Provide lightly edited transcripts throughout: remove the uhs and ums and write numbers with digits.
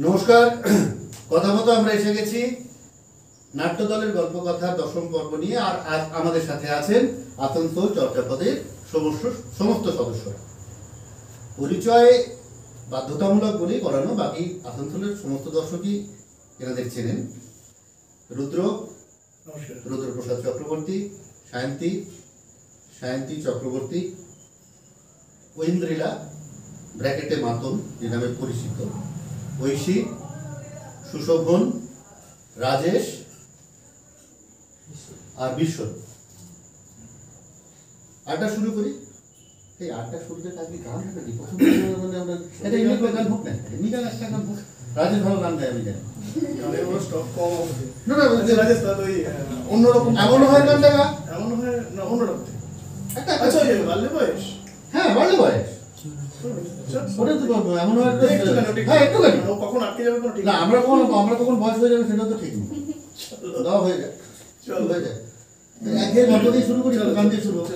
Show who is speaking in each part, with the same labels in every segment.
Speaker 1: নমস্কার, কথা মতো আমরা এসে গেছি নাট্যদলের গল্পকথার দশম পর্ব নিয়ে। আর আজ আমাদের সাথে আছেন আসানসোল চর্যাপদের সমস্ত সদস্যরা। পরিচয় বাধ্যতামূলক বলেই করানো, বাকি আসানসোলের সমস্ত দর্শকই এনাদের চেনেন। রুদ্রপ্রসাদ চক্রবর্তী, সায়ন্তী চক্রবর্তী, ঐন্দ্রিলা ব্র্যাকেটে মাতন যে নামে পরিচিত, ঐশী, সুশোভন, রাজেশ আর বিশ্ব। আড্ডা শুরু করি। এই আড্ডা শুরুতে কাজে গান থাকে, প্রথম মানে আমরা এটা এমনি করে গান হোক না, এমনি গান একটা গান হোক। রাজেশ ভালো গান গায়, আমি জানি। না না রাজেশ ওই অন্যরকম এমন হয় গানটা গা, এমন হয় না অন্যরকম একটা। আচ্ছা বাল্য বয়স, হ্যাঁ বাল্য বয়স ওটা তো করবো এমন হয়। হ্যাঁ একটু গান কখন আটকে যাবে কোনো ঠিক না। আমরা কখন বয়স হয়ে যাবে সেটা তো ঠিক নেই। দাও হয়ে যায়, চল হয়ে যায়। একঘেয়ে গল্প দিয়ে শুরু করি, গান দিয়ে শুরু হোক।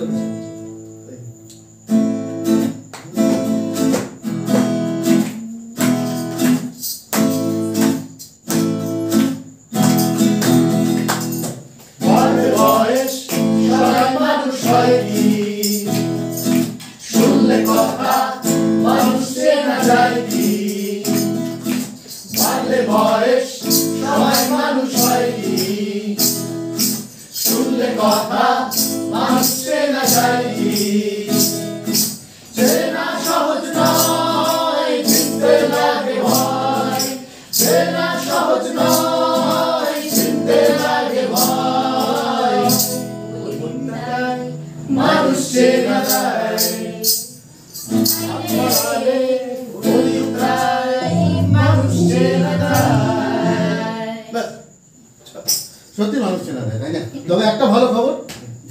Speaker 1: সত্যি মানুষ চেনা যায়, তাই না? তবে একটা ভালো খবর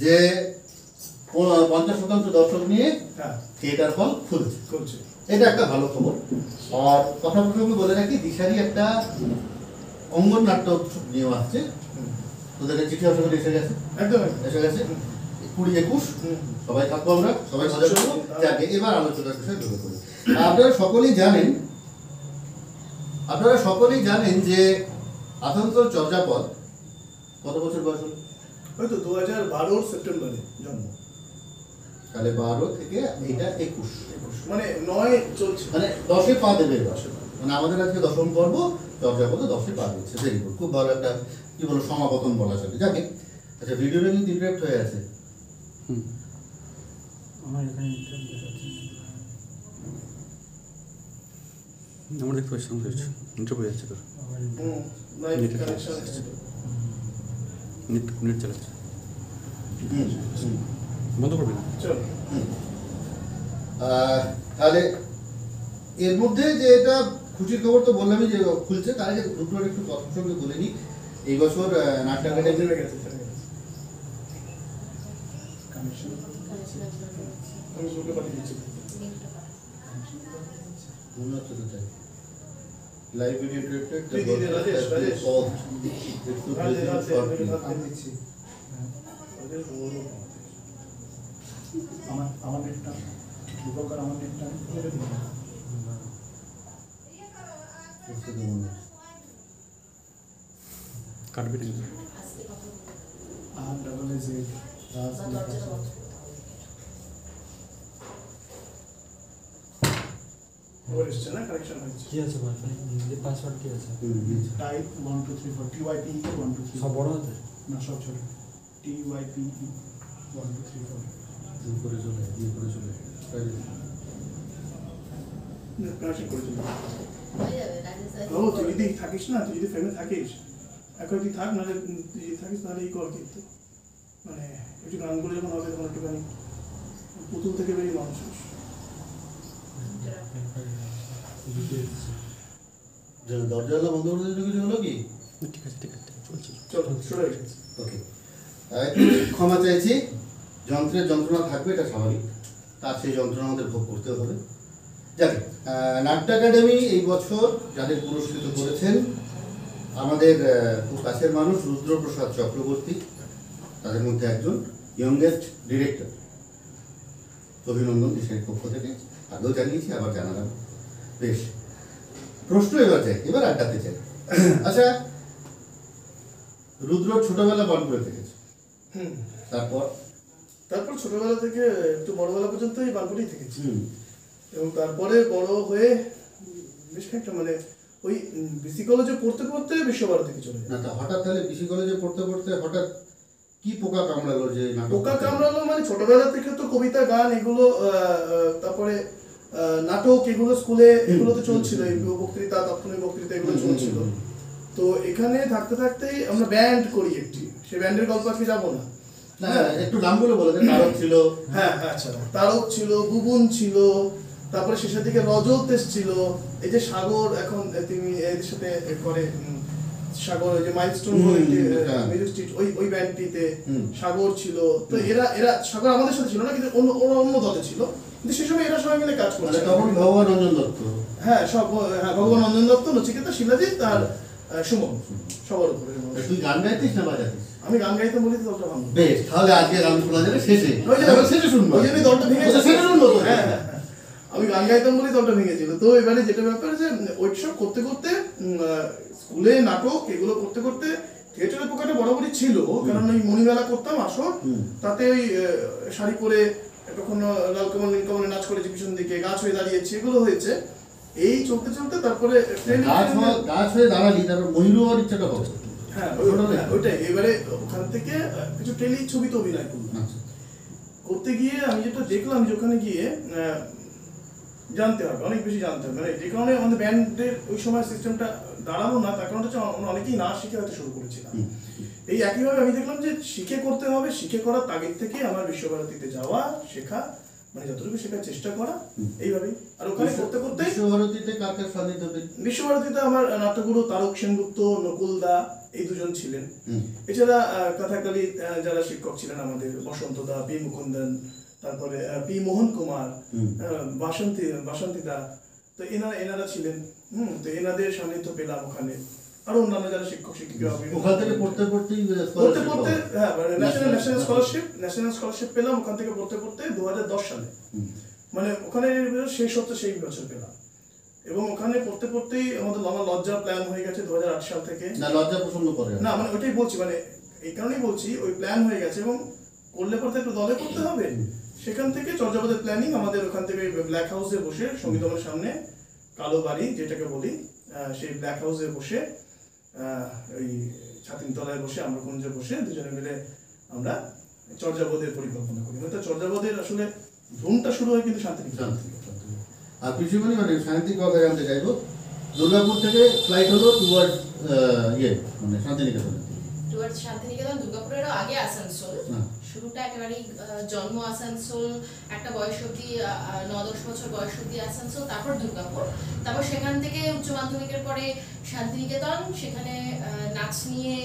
Speaker 1: যে 50% দর্শক নিয়ে থিয়েটার হল খুলছে, এটা একটা ভালো খবর। আর কথা প্রসঙ্গে বলে রাখি, দিশারি একটা অঙ্গন নাট্য উৎসব নিয়ে আসছে। তোদের চিঠি আশা করে এসে গেছে, একদম এসে গেছে 20-21 সবাই থাকবো, আমরা সবাই মজা করবো। যাকে এবার আলোচনার বিষয়ে ঢুকে পড়ি। আপনারা সকলেই জানেন যে আসানসোল চর্যাপদ কত বছর বয়স হলো?
Speaker 2: হয়তো 2012 সেপ্টেম্বরে জন্ম।
Speaker 1: তাহলে 12 থেকে এটা 21
Speaker 2: মানে 9 চলছে, মানে
Speaker 1: 10-এ পা দেবে। মানে আমাদের আজকে দশম পর্ব, চর্যাপদে 10-এ পা দিচ্ছে। ভেরি গুড, খুব ভালো একটা কি বলো সমাপতন বলা যাবে যাকে। আচ্ছা, ভিডিওটা কিন্তু ইন্টারাপ্ট হয়ে আছে।
Speaker 3: আমার এখানে আমরা দেখতে পাচ্ছি ইন্টারভিউ যাচ্ছে তোর নেট চালাচ্ছে, বন্ধ করবি না?
Speaker 1: তাহলে এর মধ্যে যে এটা খুশির খবর তো বললামই যে খুলছে, তার আগে দুটোর একটু কথা সঙ্গে বলে নিই। এই বছর নাট্য একাডেমি লাইভ ভিডিও
Speaker 2: আমার নেটটা উপকার, আমার নেটটা
Speaker 3: কাটবি
Speaker 4: কি আছে পাসওয়ার্ড কি আছে?
Speaker 2: টাইপ 1 2 3 4 TYP 1 2 3
Speaker 4: সব বড় হাতে
Speaker 2: না সব ছোট। TYPE 1 2 3 4
Speaker 1: দুই করে চলে
Speaker 2: কাশি করে চলে
Speaker 4: হয়ে যাবে রাজেশ স্যার
Speaker 2: ও তুই যদি থাকিস না, তুই যদি ফ্রেমে থাকিস এখন তুই থাক, না তুই যদি থাকিস তাহলে এই কর, কিন্তু মানে একটু গানগুলো যখন হবে তখন একটুখানি পুতুল থেকে বেরিয়ে মানুষ হোস।
Speaker 1: দরজা বন্ধ করে দিলে কিছু হলো কি?
Speaker 3: ঠিক আছে চলছে।
Speaker 2: চলো শুরু হয়ে গেছে।
Speaker 1: ওকে, ক্ষমা চাইছি, যন্ত্রের যন্ত্রণা থাকবে, এটা স্বাভাবিক, তার সেই যন্ত্রণা আমাদের ভোগ করতে হবে। যাকে নাট্য একাডেমি এই বছর যাদের পুরস্কৃত করেছেন, আমাদের খুব কাছের মানুষ রুদ্রপ্রসাদ চক্রবর্তী, তাদের মধ্যে একজন ইয়ংগেস্ট ডিরেক্টর। অভিনন্দন দেশের পক্ষ থেকে, আগেও জানিয়েছি, আবার জানালাম। বেশ, প্রশ্ন এবার চাই, এবার আড্ডাতে চাই। আচ্ছা, রুদ্র ছোটবেলা বানপুরে থেকেছে,
Speaker 2: তারপর ছোটবেলা থেকে একটু বড়বেলা পর্যন্ত এই বানপুরেই থেকেছি, এবং তারপরে বড় হয়ে বেশ খানিকটা মানে ওই বিসি কলেজে পড়তে পড়তে বিশ্বভারতীতে চলে যায়।
Speaker 1: না, হঠাৎ তাহলে বিসি কলেজে পড়তে পড়তে হঠাৎ কি পোকা কামড়ালো যে
Speaker 2: পোকা কামড়ালো? মানে ছোটবেলা থেকে তো কবিতা, গান এগুলো, তারপরে নাটক এগুলো স্কুলে এগুলো তো চলছিল, বক্তৃতা, তাৎক্ষণিক বক্তৃতা এগুলো চলছিল। তো এখানে থাকতে থাকতেই আমরা ব্যান্ড করি একটি, সে ব্যান্ডের গল্প আজকে যাবো না,
Speaker 1: একটু নামগুলো বলে দেন। তারক ছিল,
Speaker 2: হ্যাঁ আচ্ছা, তারক ছিল, বুবুন ছিল, তারপরে শেষের দিকে রজত এসেছিল, এই যে সাগর এখন তিনি এর সাথে করে, সাগর ওই যে মাইলস্টোন মিউজিক স্ট্রিট ওই ব্যান্ডটিতে সাগর ছিল। তো এরা সাগর আমাদের সাথে ছিল না, কিন্তু ওরা অন্য দলে ছিল, কিন্তু সে সময় এরা সবাই মিলে কাজ করছে।
Speaker 1: তখন ভগবান রঞ্জন দত্ত,
Speaker 2: হ্যাঁ ভগবান রঞ্জন দত্ত, নচিকেতা, শিলাজিৎ আর সুমন, সবার উপরে।
Speaker 1: তুই গান গাইতিস না বাজাতিস?
Speaker 2: আমি গান গাইতে বলি তো দলটা ভাঙবো।
Speaker 1: বেশ, তাহলে আজকে গান শোনা যাবে শেষে, শেষে শুনবো,
Speaker 2: ওই জন্যই দলটা ভেঙে
Speaker 1: শেষে শুনবো।
Speaker 2: হ্যাঁ, আমি গান গাইতাম বলেই দলটা ভেঙেছিল। তো এবারে যেটা ব্যাপার যে ওইসব করতে করতে স্কুলে নাটক এগুলো করতে করতে থিয়েটারের পোকাটা বরাবরই ছিল, কারণ ওই মণিমেলা করতাম আসর, তাতে ওই শাড়ি পরে কখনো লালকমল নীলকমলে নাচ করেছি, পিছন দিকে গাছ হয়ে দাঁড়িয়েছি, এগুলো হয়েছে। এই চলতে চলতে তারপরে
Speaker 1: গাছ হয়ে দাঁড়ালি, তারপর ময়ূর হওয়ার ইচ্ছাটা হবে।
Speaker 2: হ্যাঁ ওইটাই। এবারে ওখান থেকে কিছু টেলি ছবিতে অভিনয় করলাম। করতে গিয়ে আমি যেটা দেখলাম যে ওখানে গিয়ে জানতে হবে, অনেক বেশি জানতে হবে, মানে যে কারণে আমাদের ব্যান্ডের ওই সময় সিস্টেমটা দাঁড়ালো না, তার কারণটা হচ্ছে আমরা অনেকেই না শিখে হয়তো শুরু করেছিলাম। এই একইভাবে আমি দেখলাম যে শিখে করতে হবে, শিখে করার তাগিদ থেকে আমার বিশ্বভারতীতে যাওয়া, শেখা, মানে যতটুকু শেখার চেষ্টা করা, এইভাবেই। আর ওখানে করতে করতে
Speaker 1: বিশ্বভারতীতে কার কার সান্নিধ্য পেলেন?
Speaker 2: বিশ্বভারতীতে আমার নাট্যগুরু তারক সেনগুপ্ত, নকুল দা, এই দুজন ছিলেন। এছাড়া কথাকালী যারা শিক্ষক ছিলেন আমাদের, বসন্ত দা, পি মুকুন্দন, তারপরে পি মোহন কুমার, বাসন্তী দা, তো এনারা ছিলেন। তো এনাদের সান্নিধ্য পেলাম ওখানে। আরো অন্যান্য যারা শিক্ষক শিক্ষিকা,
Speaker 1: ওখান থেকে পড়তে পড়তে
Speaker 2: হ্যাঁ ন্যাশনাল স্কলারশিপ পেলাম ওখান থেকে পড়তে পড়তে 2010 সালে, মানে ওখানে শেষ হচ্ছে সেই বছর পেলাম। এবং ওখানে পড়তে পড়তেই আমাদের লজ্জা প্ল্যান হয়ে গেছে 2008 সাল থেকে।
Speaker 1: না, লজ্জা পছন্দ করে
Speaker 2: না, মানে ওইটাই বলছি, মানে এই কারণেই বলছি, ওই প্ল্যান হয়ে গেছে এবং করলে পরে একটু দলে করতে হবে। সেখান থেকে চর্যাপদের প্ল্যানিং আমাদের ওখান থেকে ব্ল্যাক হাউসে বসে, সঙ্গীতমের সামনে কালো বাড়ি যেটাকে বলি, সেই ব্ল্যাক হাউসে বসে, ওই ছাতিম তলায় বসে, আম্রকুঞ্জে বসে দুজনে মিলে আমরা চর্যাপদের পরিকল্পনা করি। মানে চর্যাপদের আসলে ধুমটা শুরু হয় কিন্তু শান্তিনিকেতন থেকে।
Speaker 1: আর পিছুমণি, মানে শান্তি কথা জানতে চাইবো, দুর্গাপুর থেকে ফ্লাইট হলো টুয়ার্ড মানে শান্তিনিকেতন,
Speaker 4: শান্তিনিকেতন, দুর্গাপুরেরও আগে আসানসোল। শুরুটা একেবারেই জন্ম আসানসোল, একটা বয়স অব্দি 9-10 বছর বয়স অব্দি আসানসোল, তারপর দুর্গাপুর, তারপর সেখান থেকে উচ্চ মাধ্যমিকের পরে শান্তিনিকেতন, সেখানে নাচ নিয়ে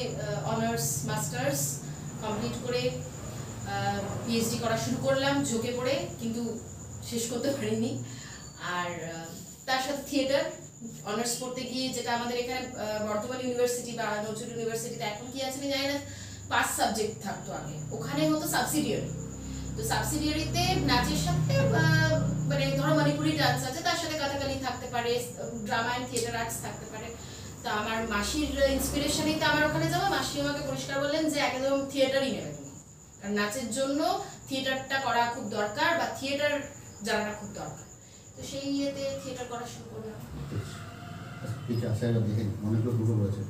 Speaker 4: অনার্স মাস্টার্স কমপ্লিট করে পিএইচডি করা শুরু করলাম ঝুঁকে পড়ে, কিন্তু শেষ করতে পারিনি। আর তার সাথে থিয়েটার অনার্স পড়তে গিয়ে, যেটা আমাদের এখানে বর্ধমান ইউনিভার্সিটি বা নজরুল ইউনিভার্সিটিতে এখন কি আছে আমি জানি না, 5 সাবজেক্ট থাকতো আগে, ওখানে হতো সাবসিডিয়ারি। তো সাবসিডিয়ারিতে নাচের সাথে মানে ধরো মণিপুরি ডান্স আছে, তার সাথে কথাকালি থাকতে পারে, ড্রামা অ্যান্ড থিয়েটার আর্টস থাকতে পারে। তো আমার মাসির ইন্সপিরেশনেই তো আমার ওখানে যাওয়া। মাসি আমাকে পরিষ্কার বললেন যে একদম থিয়েটারই নেবে তুমি, কারণ নাচের জন্য থিয়েটারটা করা খুব দরকার, বা থিয়েটার জানাটা খুব দরকার। তো সেই ইয়েতে থিয়েটার করা শুরু করলাম।
Speaker 1: ঠিক আছে, দেখেন অনেকগুলো দুটো রয়েছে।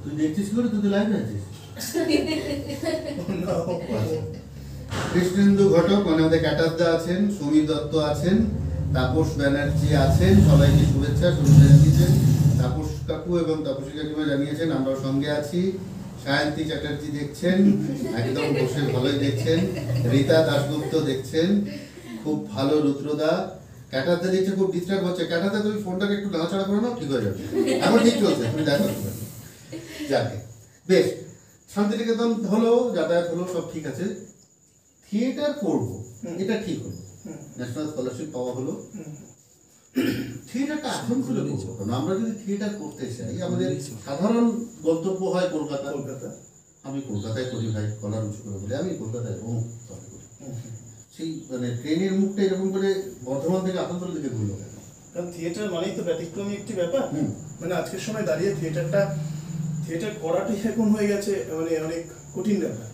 Speaker 1: তুই দেখছিস কি করে? তুই তো লাইভে আছিস। কৃষ্ণেন্দু ঘটক মানে আমাদের ক্যাটারদা আছেন, সমীর দত্ত আছেন, তাপস ব্যানার্জি আছেন, সবাইকে শুভেচ্ছা জানিয়েছেন। তাপস কাকু এবং তাপসী কাকিমা জানিয়েছেন আমরাও সঙ্গে আছি। সায়ন্তী চ্যাটার্জি দেখছেন, একদম বসে ভালোই দেখছেন। রীতা দাশগুপ্ত দেখছেন, খুব ভালো। রুদ্রদা ক্যাটারদা দেখছে খুব ডিস্টার্ব হচ্ছে। ক্যাটারদা তুমি ফোনটাকে একটু নাড়াচাড়া করে নাও, ঠিক হয়ে যাবে। এখন ঠিক চলছে, তুমি দেখো। যাকে বেশ, শান্তিনিকেতন হলো, যাতায়াত হলো, সব ঠিক আছে। থিয়েটার করবো, এটা ঠিক হলো, ন্যাশনাল স্কলারশিপ পাওয়া হলো। থিয়েটারটা এখন খুলে করবো, কারণ আমরা যদি থিয়েটার করতে চাই, আমাদের সাধারণ গন্তব্য হয় কলকাতা। আমি কলকাতায় করি ভাই, কলার উঁচু করে বলি আমি কলকাতায় করি। সেই মানে ট্রেনের মুখটা এরকম করে বর্ধমান থেকে আসানসোল দিকে ঘুরলো কেন?
Speaker 2: কারণ থিয়েটার মানেই তো ব্যতিক্রমী একটি ব্যাপার। মানে আজকের সময় দাঁড়িয়ে থিয়েটার করাটাই এখন হয়ে গেছে মানে অনেক কঠিন ব্যাপার।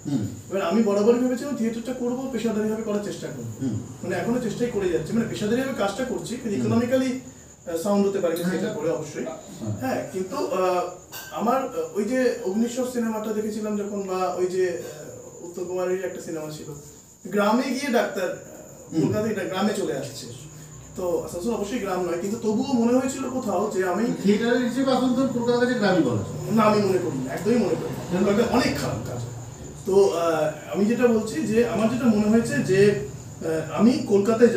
Speaker 2: এবার আমি বরাবরই ভেবেছিলাম থিয়েটারটা করবো, পেশাদারি ভাবে করার চেষ্টা করবো। মানে এখনো চেষ্টাই করে যাচ্ছি, মানে পেশাদারি ভাবে কাজটা করছি, ইকোনমিক্যালি সাউন্ড হতে পারে থিয়েটার করে অবশ্যই। হ্যাঁ, কিন্তু আমার ওই যে অগ্নিশ্বর সিনেমাটা দেখেছিলাম যখন, বা ওই যে উত্তম কুমারের একটা সিনেমা ছিল, গ্রামে গিয়ে ডাক্তার, কলকাতা গ্রামে চলে আসছে। তো আসানসোল অবশ্যই গ্রাম নয়, কিন্তু তবুও মনে হয়েছিল কোথাও যে আমি
Speaker 1: থিয়েটারের হিসেবে আসানসোল কলকাতাকে গ্রামই বলা
Speaker 2: না, আমি মনে করি না, একদমই মনে করি না, অনেক খারাপ কাজ। তো আমি যেটা বলছি যে আমার যেটা মনে হয়েছে যে আমি কলকাতায়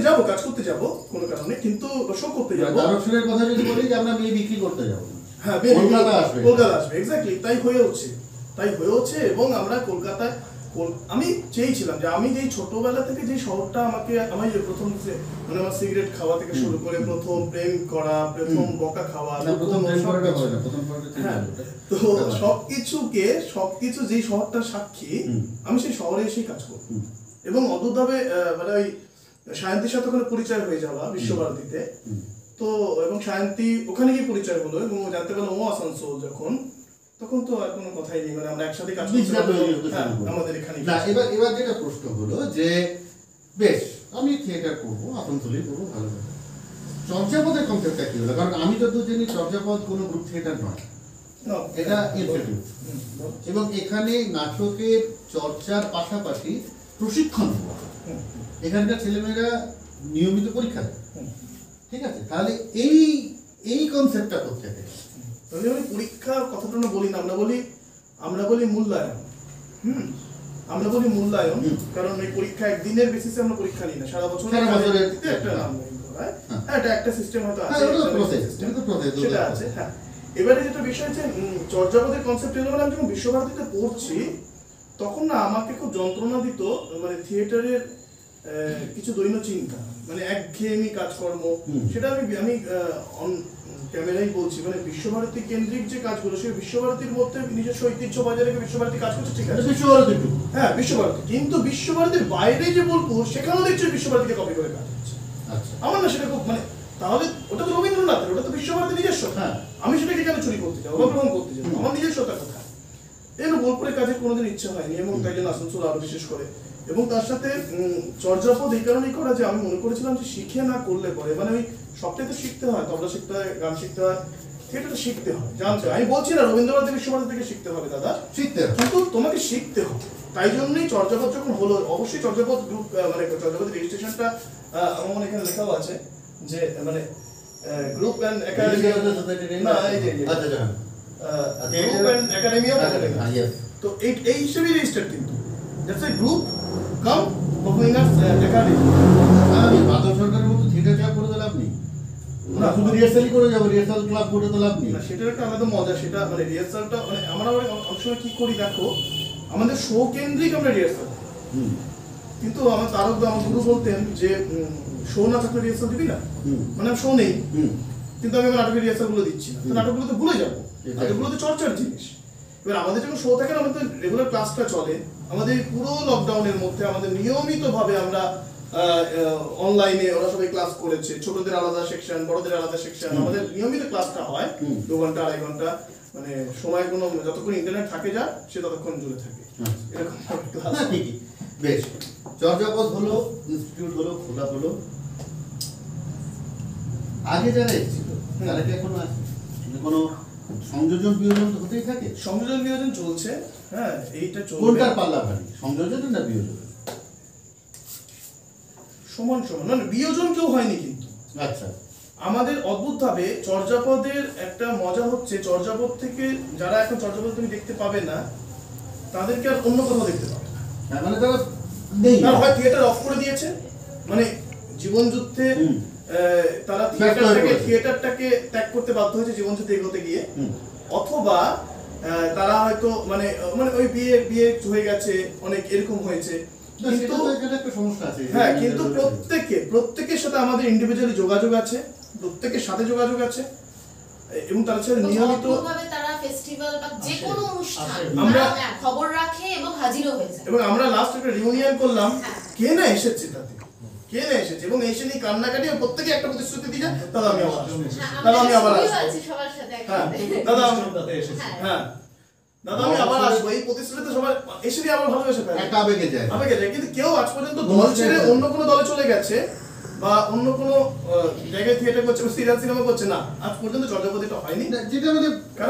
Speaker 2: যাব, কাজ করতে যাব কোনো কারণে, কিন্তু শো করতে যাব।
Speaker 1: দর্শনের কথা যদি বলি যে আমরা মেয়ে বিক্রি করতে যাব,
Speaker 2: হ্যাঁ, কলকাতা আসবে, এক্স্যাক্টলি তাই হয়ে হচ্ছে। এবং আমরা কলকাতায়, আমি চেয়েছিলাম যে আমি যেই ছোটবেলা থেকে যে শহরটা আমি যে প্রথম মানে আমার সিগারেট খাওয়া থেকে শুরু করে প্রথম প্রেম করা, প্রথম বকা খাওয়া, তো সবকিছু যেই শহরটা সাক্ষী, আমি সেই শহরে এসেই কাজ করব। এবং অদ্ভুতভাবে মানে ওই সায়ন্তীর সাথে ওখানে পরিচয় হয়ে যাওয়া বিশ্বভারতীতে, তো এবং সায়ন্তী ওখানে গিয়ে পরিচয় হলো এবং জানতে পারলাম ও আসানসোল যখন, তখন তো আর কোনো কথাই নেই, মানে আমরা একসাথে কাজ করতে আমাদের এখানে।
Speaker 1: এবার যেটা প্রশ্ন হলো যে বেশ আমি থিয়েটার করবো, আসানসোলেই করবো, ভালো হবে। চর্যাপদের কনসেপ্টটা কি হলো? কারণ আমি যতদূর জানি চর্যাপদ কোনো গ্রুপ থিয়েটার নয়, এটা ইনস্টিটিউট, এবং এখানে নাটকের চর্চার পাশাপাশি প্রশিক্ষণ। এখানকার ছেলেমেয়েরা নিয়মিত পরীক্ষা দেয়, ঠিক আছে? তাহলে এই কনসেপ্টটা করতে হবে।
Speaker 2: আমি পরীক্ষার কথাটা বলি না, আমরা বলি মূল্যায়ন। আমরা বলি মূল্যায়ন, কারণ এই পরীক্ষা একদিনের বেসিসে আমরা পরীক্ষা নিই না, সারা বছর একটা নাম হয়, এটা একটা সিস্টেম হয়তো আছে, সেটা আছে। হ্যাঁ, এবারে যেটা বিষয় যে চর্যাপদের কনসেপ্ট এলো, মানে আমি যখন বিশ্বভারতীতে পড়ছি তখন না আমাকে খুব যন্ত্রণা দিত মানে থিয়েটারের কিছু দৈন্য চিন্তা, মানে একঘেয়েমি কাজকর্ম। সেটা আমি ক্যামেরাই বলছি, মানে বিশ্বভারতী কেন্দ্রিক যে কাজগুলো, সেই বিশ্বভারতীর মধ্যে নিজস্ব ঐতিহ্য বজায় রেখে বিশ্বভারতী কাজ করছে, ঠিক আছে, হ্যাঁ বিশ্বভারতী, কিন্তু বিশ্বভারতীর বাইরে যে বোলপুর, সেখানেও দেখছি বিশ্বভারতীকে কপি করে কাজ হচ্ছে। আমার না সেটা খুব মানে, তাহলে ওটা তো রবীন্দ্রনাথের, ওটা তো বিশ্বভারতী নিজস্ব, হ্যাঁ আমি সেটাকে কেন চুরি করতে যাবো বা গ্রহণ করতে যাবো? আমার নিজস্বতা কোথায়? এই জন্য বোলপুরের কাজের কোনোদিন ইচ্ছা হয়নি, এবং তাই জন্য আসানসোল আরো বিশেষ করে। এবং তার সাথে চর্যাপদ এই কারণেই করা যে আমি মনে করেছিলাম যে শিখে না করলে পরে, মানে ওই সবটাই তো শিখতে হয়, তবলা শিখতে হয়, গান শিখতে হয়, থিয়েটার শিখতে হয়, জানতে হয়। আমি বলছি না রবীন্দ্রনাথ বিশ্বভারতী থেকে শিখতে হবে দাদা, শিখতে হবে, কিন্তু তোমাকে শিখতে হবে। তাই জন্যই চর্যাপদ যখন হলো, অবশ্যই চর্যাপদ গ্রুপ মানে চর্যাপদের রেজিস্ট্রেশনটা আমার মনে এখানে লেখাও আছে যে মানে গ্রুপ অ্যান্ড একাডেমি, না এই যে group and academy of academy, তো এই হিসেবে রেজিস্টার্ড, কিন্তু that's a group cum performing arts academy.
Speaker 1: আমি বাদল সরকারের মতো থিয়েটার ক্লাব করে দিলাম নেই, না শুধু রিহার্সালই করে যাবো, রিহার্সাল ক্লাব করে তো লাভ নেই।
Speaker 2: না, সেটার একটা আলাদা মজা, সেটা মানে রিহার্সালটা মানে আমরা অনেক সময় কি করি দেখো, আমাদের শো কেন্দ্রিক আমরা রিহার্সাল, কিন্তু আমার তারক আমার গুরু বলতেন যে শো না থাকলে রিহার্সাল দিবি না, মানে শো নেই, কিন্তু আমি আমার নাটকের রিহার্সাল গুলো দিচ্ছি না, নাটকগুলো তো ভুলে যাবো, নাটকগুলো তো চর্চার জিনিস। এবার আমাদের যখন শো থাকে না, আমাদের রেগুলার ক্লাসটা চলে, আমাদের পুরো লকডাউনের মধ্যে আমাদের নিয়মিতভাবে আমরা অনলাইনে ওরা সবাই ক্লাস করেছে, ছোটদের আলাদা সেকশন, বড়দের আলাদা সেকশন, আমাদের নিয়মিত ক্লাসটা হয় 2 ঘন্টা 2.5 ঘন্টা, মানে সময় কোনো যতক্ষণ ইন্টারনেট থাকে যা সে ততক্ষণ জুড়ে থাকে, এরকম ক্লাস।
Speaker 1: ঠিকই, বেশ। চর্যাপদ হলো, ইনস্টিটিউট হলো, খোলা হলো, আগে যারা এসেছিল তারা কি এখনো আছে? কোনো সংযোজন বিয়োজন তো হতেই থাকে।
Speaker 2: সংযোজন বিয়োজন চলছে, হ্যাঁ এইটা চলবে।
Speaker 1: কোনটার পাল্লা ভারী, সংযোজন না বিয়োজন?
Speaker 2: সমান সমান, মানে বিয়োজন কেউ হয়নি কিন্তু।
Speaker 1: আচ্ছা,
Speaker 2: আমাদের অদ্ভুতভাবে চর্যাপদের একটা মজা হচ্ছে, চর্যাপদ থেকে যারা এখন চর্যাপদ তুমি দেখতে পাবে না, তাদেরকে আর অন্য কোথাও দেখতে পাবে না।
Speaker 1: মানে তারা নেই,
Speaker 2: তারা হয় থিয়েটার অফ করে দিয়েছে, মানে জীবন যুদ্ধে তারা থিয়েটারটাকে ত্যাগ করতে বাধ্য হয়েছে জীবন যুদ্ধে এগোতে গিয়ে, অথবা তারা হয়তো মানে মানে ওই বিয়ে হয়ে গেছে, অনেক এরকম হয়েছে। কিন্তু
Speaker 1: একটা সমস্যা আছে,
Speaker 2: হ্যাঁ, কিন্তু প্রত্যেকের সাথে আমাদের ইন্ডিভিজুয়ালি যোগাযোগ আছে, প্রত্যেকের সাথে যোগাযোগ আছে, এবং তার সাথে নিয়মিত
Speaker 4: তারা ফেস্টিভ্যাল বা যে কোনো অনুষ্ঠান
Speaker 2: আমরা
Speaker 4: খবর রাখে এবং হাজিরও হয়ে যায়।
Speaker 2: এবং আমরা লাস্ট একটা রিউনিয়ন করলাম, কে না এসেছে তাতে, কে না এসেছে, এবং এসে নিয়ে কান্নাকাটি, প্রত্যেকে একটা প্রতিশ্রুতি দিয়ে যায়, দাদা আমি আবার আসবো, দাদা আমি আবার আসবো,
Speaker 4: সবার সাথে
Speaker 2: হ্যাঁ দাদা আমি হ্যাঁ দাদা আমি আবার আসবো, এই প্রতিশ্রুতিতে সবাই এসে নিয়ে আবার ভালোবেসে ফেলে,
Speaker 1: একটা আবেগে যায়।
Speaker 2: কিন্তু কেউ আজ পর্যন্ত দল ছেড়ে অন্য কোনো দলে চলে গেছে বা অন্য কোনো জায়গায় থিয়েটার করছে, সিরিয়াল সিনেমা করছে না, আজ পর্যন্ত চর্যাপদ এটা হয়নি।
Speaker 1: যেটা মানে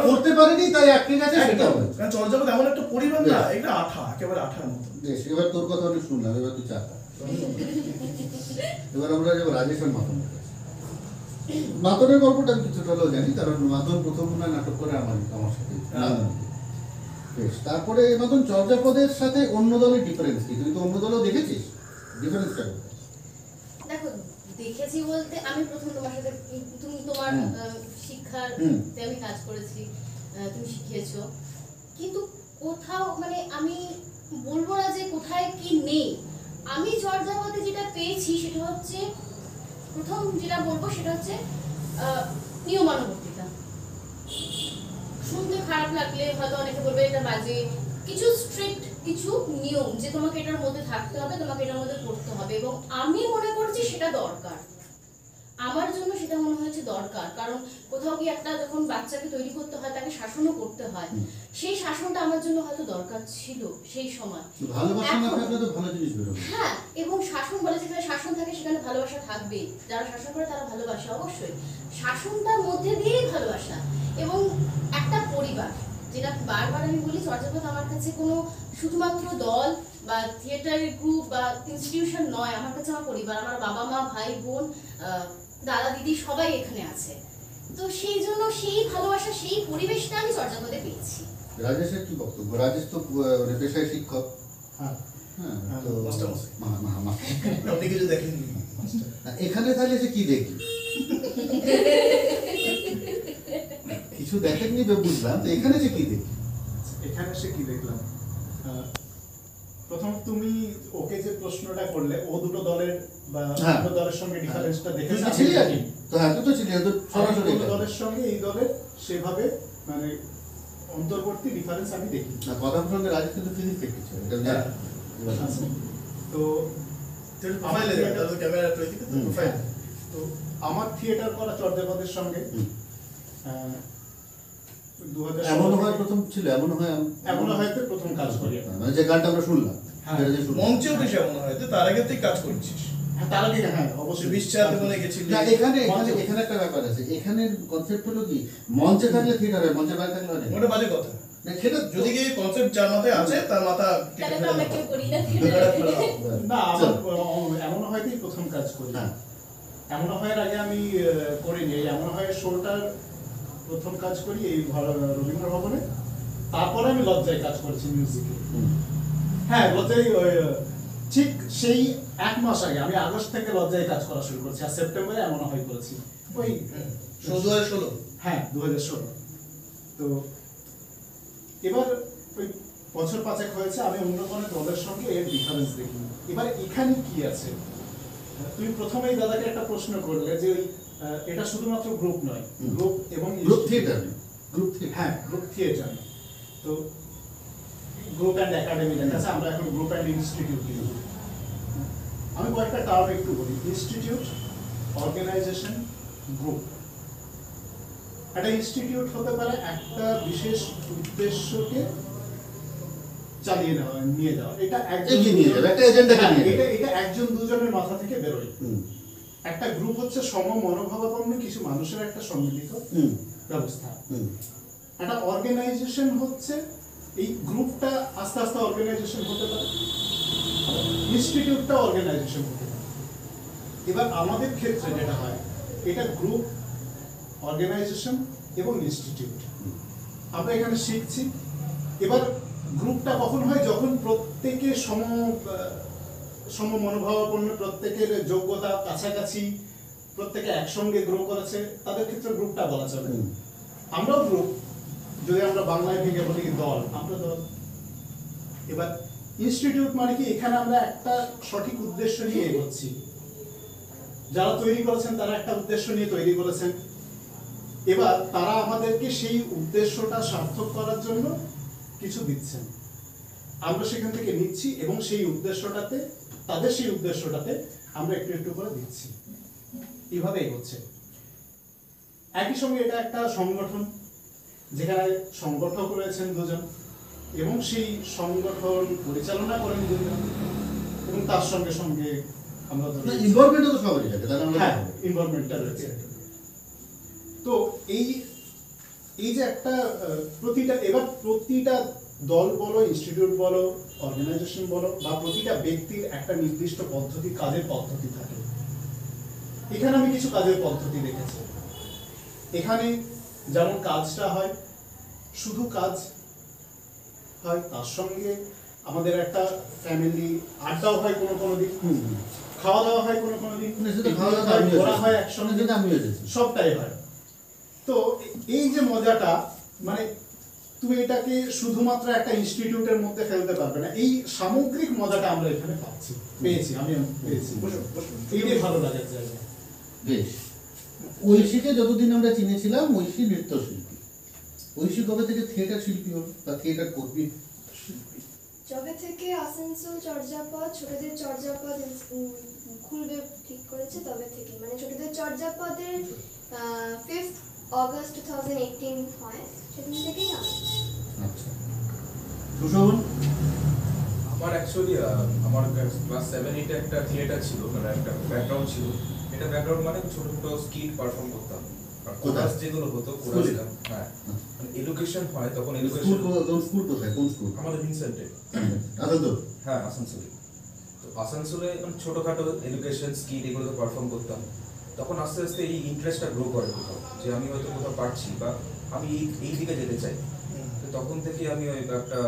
Speaker 1: করতে পারেনি তাই একটি আছে সেটা হয়,
Speaker 2: কারণ চর্যাপদ এমন একটা পরিবার না, এটা আঠা, একেবারে আঠার মতো।
Speaker 1: বেশ, এবার তোর কথা অনেক শুনলাম, এবার তুই চাকা। এবার আমরা যাবো রাজেশ আর মাতনের কাছে। মাতনের গল্পটা আমি কিছুটা হলেও জানি, কারণ মাতন প্রথম নাটক করে আমার সাথে। বেশ, তারপরে মাতন চর্যাপদের সাথে অন্য দলের ডিফারেন্স কি? তুই তো অন্য দলও দেখেছিস, ডিফারেন্সটা কোথায়?
Speaker 4: দেখো, দেখেছি বলতে আমি প্রথম তোমার সাথে, তুমি তোমার শিক্ষার আমি কাজ করেছি, তুমি শিখিয়েছো, কিন্তু কোথাও মানে আমি বলবো না যে কোথায় কি নেই। আমি চর্যাপদে যেটা পেয়েছি সেটা হচ্ছে, প্রথম যেটা বলবো সেটা হচ্ছে নিয়মানুবর্তিতা। শুনতে খারাপ লাগলে হয়তো অনেকে বলবে এটা বাজে, কিছু স্ট্রিক্ট কিছু নিয়ম যে তোমাকে এটার মধ্যে থাকতে হবে, তোমাকে এটার মধ্যে পড়তে হবে, এবং আমি মনে করছি সেটা দরকার। আমার জন্য সেটা মনে হয়েছে দরকার, কারণ কোথাও কি একটা যখন বাচ্চাকে তৈরি করতে হয়, তাকে শাসনও করতে হয়, সেই শাসনটা আমার জন্য হয়তো দরকার ছিল সেই সময়।
Speaker 1: ভালোবাসা না থাকলে তো ভালো জিনিস বেরোবে।
Speaker 4: হ্যাঁ, এবং শাসন বলে, যেখানে শাসন থাকে সেখানে ভালোবাসা থাকবে, যারা শাসন করে তারা ভালোবাসে, অবশ্যই শাসনটার মধ্যে দিয়েই ভালোবাসা। এবং একটা পরিবার, যেটা বারবার আমি বলি, চর্যাপদ আমার কাছে কোনো শুধুমাত্র দল বা থিয়েটারের গ্রুপ বা ইনস্টিটিউশন নয়, আমার কাছে আমার পরিবার, আমার বাবা মা ভাই বোন দাদা দিদি সবাই এখানে আছে। তো সেই জন্য সেই ভালোবাসা, সেই পরিবেশটা আমি চর্যাপদে পেয়েছি।
Speaker 1: রাজেশের কি বক্তব্য? রাজেশ তো পেশায় শিক্ষক।
Speaker 2: হ্যাঁ,
Speaker 1: তো
Speaker 2: আপনি কিছু দেখেননি
Speaker 1: এখানে, তাহলে সে কি দেখি? কিছু দেখেননি বুঝলাম, তো এখানে যে কি দেখি?
Speaker 5: এখানে সে কি দেখলাম, প্রথম তুমি ওকে যে প্রশ্নটা করলে, ও দুটো দলের বা দুটো দলের সঙ্গে ডিফারেন্সটা দেখেছি
Speaker 1: তো হ্যাঁ, তো ছিল তো সরাসরি
Speaker 5: দলের সঙ্গে এই দলের সেভাবে মানে অন্তর্বর্তী ডিফারেন্স আমি দেখি
Speaker 1: না। কথা প্রসঙ্গে রাজেশ কিন্তু ফিজিক্স দেখেছে, এটা জানি।
Speaker 5: তো তো আমার থিয়েটার করা চর্যাপদের সঙ্গে
Speaker 1: এমন হয় প্রথম ছিল, এমন
Speaker 5: হয়তো প্রথম কাজ করি,
Speaker 1: মানে যে গানটা আমরা শুনলাম
Speaker 2: মঞ্চে উঠেছে, এমন হয়তো তার আগে তুই কাজ করছিস।
Speaker 5: তার আগে হ্যাঁ অবশ্যই
Speaker 2: বিশ্বাসে মনে গেছিল।
Speaker 1: এখানে একটা ব্যাপার আছে, এখানে কনসেপ্ট হলো কি, মঞ্চে থাকলে থিয়েটার হয়, মঞ্চে বাইরে থাকলে হয় না।
Speaker 2: ওটা বাজে কথা।
Speaker 1: সেটা
Speaker 2: যদি কি কনসেপ্ট যার মাথায় আছে তার মাথা
Speaker 5: না, এমন হয়তোই প্রথম কাজ করি। এমন হয় আগে আমি করিনি, এমন হয় শোটার প্রথম কাজ করি এই রবীন্দ্র ভবনে, তারপরে আমি লজ্জায় কাজ করেছি মিউজিকে। হ্যাঁ, লজ্জায় ঠিক সেই 1 মাস আগে, আমি আগস্ট থেকে লজ্জায় কাজ করা শুরু করছি, আর সেপ্টেম্বরে এমন হয় করেছি ওই
Speaker 2: 2016।
Speaker 5: হ্যাঁ 2016। তো এবার ওই বছর 5 হয়েছে, আমি অন্য কোনো দলের সঙ্গে এর ডিফারেন্স দেখি। এবার এখানে কি আছে, তুমি প্রথমেই দাদাকে একটা প্রশ্ন করলে যে এটা শুধুমাত্র গ্রুপ নয়, গ্রুপ এবং
Speaker 1: গ্রুপ থিয়েটার,
Speaker 5: হ্যাঁ গ্রুপ থিয়েটার। তো গ্রুপ অ্যান্ড একাডেমি দেখা আছে, আমরা এখন গ্রুপ অ্যান্ড ইনস্টিটিউট ইউজ করি। আমি কয়েকটা টার্ম একটু বলি, ইনস্টিটিউট, অর্গানাইজেশন, গ্রুপ। একটা ইনস্টিটিউট হতে পারে একটা বিশেষ উদ্দেশ্যকে চালিয়ে নিয়ে যাওয়া, এটা একজন দুজনের মাথা থেকে বেরোয়। একটা গ্রুপ হচ্ছে সম মনোভাবাপন্ন কিছু মানুষের একটা সম্মিলিত ব্যবস্থা। একটা অর্গানাইজেশন হচ্ছে এই গ্রুপটা আস্তে আস্তে অর্গানাইজেশন হতে পারে, ইনস্টিটিউটটা অর্গানাইজেশন হতে পারে। এবার আমাদের ক্ষেত্রে যেটা হয় এটা গ্রুপ, অর্গানাইজেশন এবং ইনস্টিটিউট আমরা এখানে শিখছি। এবার গ্রুপটা কখন হয়, যখন প্রত্যেকে সম মনোভাবাপন্ন, প্রত্যেকের যোগ্যতা কাছাকাছি, প্রত্যেকে একসঙ্গে গ্রো করেছে, তাদের ক্ষেত্রে গ্রুপটা বলা চলে। আমরাও গ্রুপ, যদি আমরা বাংলায় ভেঙে বলি দল, আমরা দল। এবার ইনস্টিটিউট মানে কি, এখানে আমরা একটা সঠিক উদ্দেশ্য নিয়ে এগোচ্ছি, যারা তৈরি করেছেন তারা একটা উদ্দেশ্য নিয়ে তৈরি করেছেন, এবার তারা আমাদেরকে সেই উদ্দেশ্যটা সার্থক করার জন্য কিছু দিচ্ছেন, আমরা সেখান থেকে নিচ্ছি এবং সেই উদ্দেশ্যটাতে, তাদের সেই উদ্দেশ্যটাতে আমরা একটু একটু করে দিচ্ছি, এইভাবে এগোচ্ছে। একই সঙ্গে এটা একটা সংগঠন, যেখানে সংগঠক রয়েছেন দুজন এবং সেই সংগঠন পরিচালনা করেন দুজন, এবং তার সঙ্গে সঙ্গে আমরা
Speaker 1: ইনভলভমেন্ট তো সবারই থাকে, তাহলে আমরা
Speaker 5: হ্যাঁ ইনভলভমেন্টটা রয়েছে। তো এই যে একটা প্রতিটা দল বলো, ইনস্টিটিউট বলো, অর্গানাইজেশন বলো, বা প্রতিটা ব্যক্তির একটা নির্দিষ্ট পদ্ধতি, কাজের পদ্ধতি থাকে। এখানে আমি কিছু কাজের পদ্ধতি দেখেছি। এখানে যেমন কাজটা হয়, শুধু কাজ হয়, তার সঙ্গে আমাদের একটা ফ্যামিলি আড্ডাও হয় কোনো দিন, খাওয়া দাওয়া হয় কোনো দিন, ঘোরা হয় একসঙ্গে, সবটাই হয়। তো এই যে মজাটা, মানে তুমি এটাকে শুধুমাত্র একটা ইনস্টিটিউটের মধ্যে ফেলতে পারবে না, এই সামগ্রিক মজাটা আমরা এখানে পেয়েছি, আমি পেয়েছি। এইটাই ভালো লাগার জায়গা।
Speaker 1: বেশ, ঐশীকে যতদিন আমরা চিনেছিলাম ঐশী নৃত্যশিল্পী, ঐশী কবে থেকে থিয়েটার শিল্পী হল বা থিয়েটার কর্মী?
Speaker 6: যবে থেকে আসানসোল চর্যাপদ, ছোটদের চর্যাপদ খুলবে ঠিক করেছে তবে থেকে, মানে ছোটদের চর্যাপদের 5th অগস্ট 2018 হয়, সেদিন থেকেই
Speaker 1: আচ্ছা, সুশোভন?
Speaker 7: আমার অ্যাকচুয়ালি আমার ক্লাস 7-8 একটা থিয়েটার ছিল, মানে একটা ব্যাকগ্রাউন্ড ছিল। এটা ব্যাকগ্রাউন্ড মানে ছোট ছোট স্কিট পারফর্ম করতাম, আর কোরাস যেগুলো হতো, কোরাস, হ্যাঁ এডুকেশন হয় তখন। এডুকেশন
Speaker 1: স্কুল কোথায়, কোন স্কুল?
Speaker 7: আমাদের ভিনসেন্টে।
Speaker 1: আসানসোল?
Speaker 7: হ্যাঁ আসানসোলে। তো আসানসোলে ছোটখাটো এডুকেশন স্কিট এগুলো তো পারফর্ম করতাম। তখন আস্তে আস্তে এই ইন্টারেস্টটা গ্রো করে কোথাও, যে আমি হয়তো কোথাও পারছি বা আমি এই দিকে যেতে চাই। তো তখন থেকে আমি ওই একটা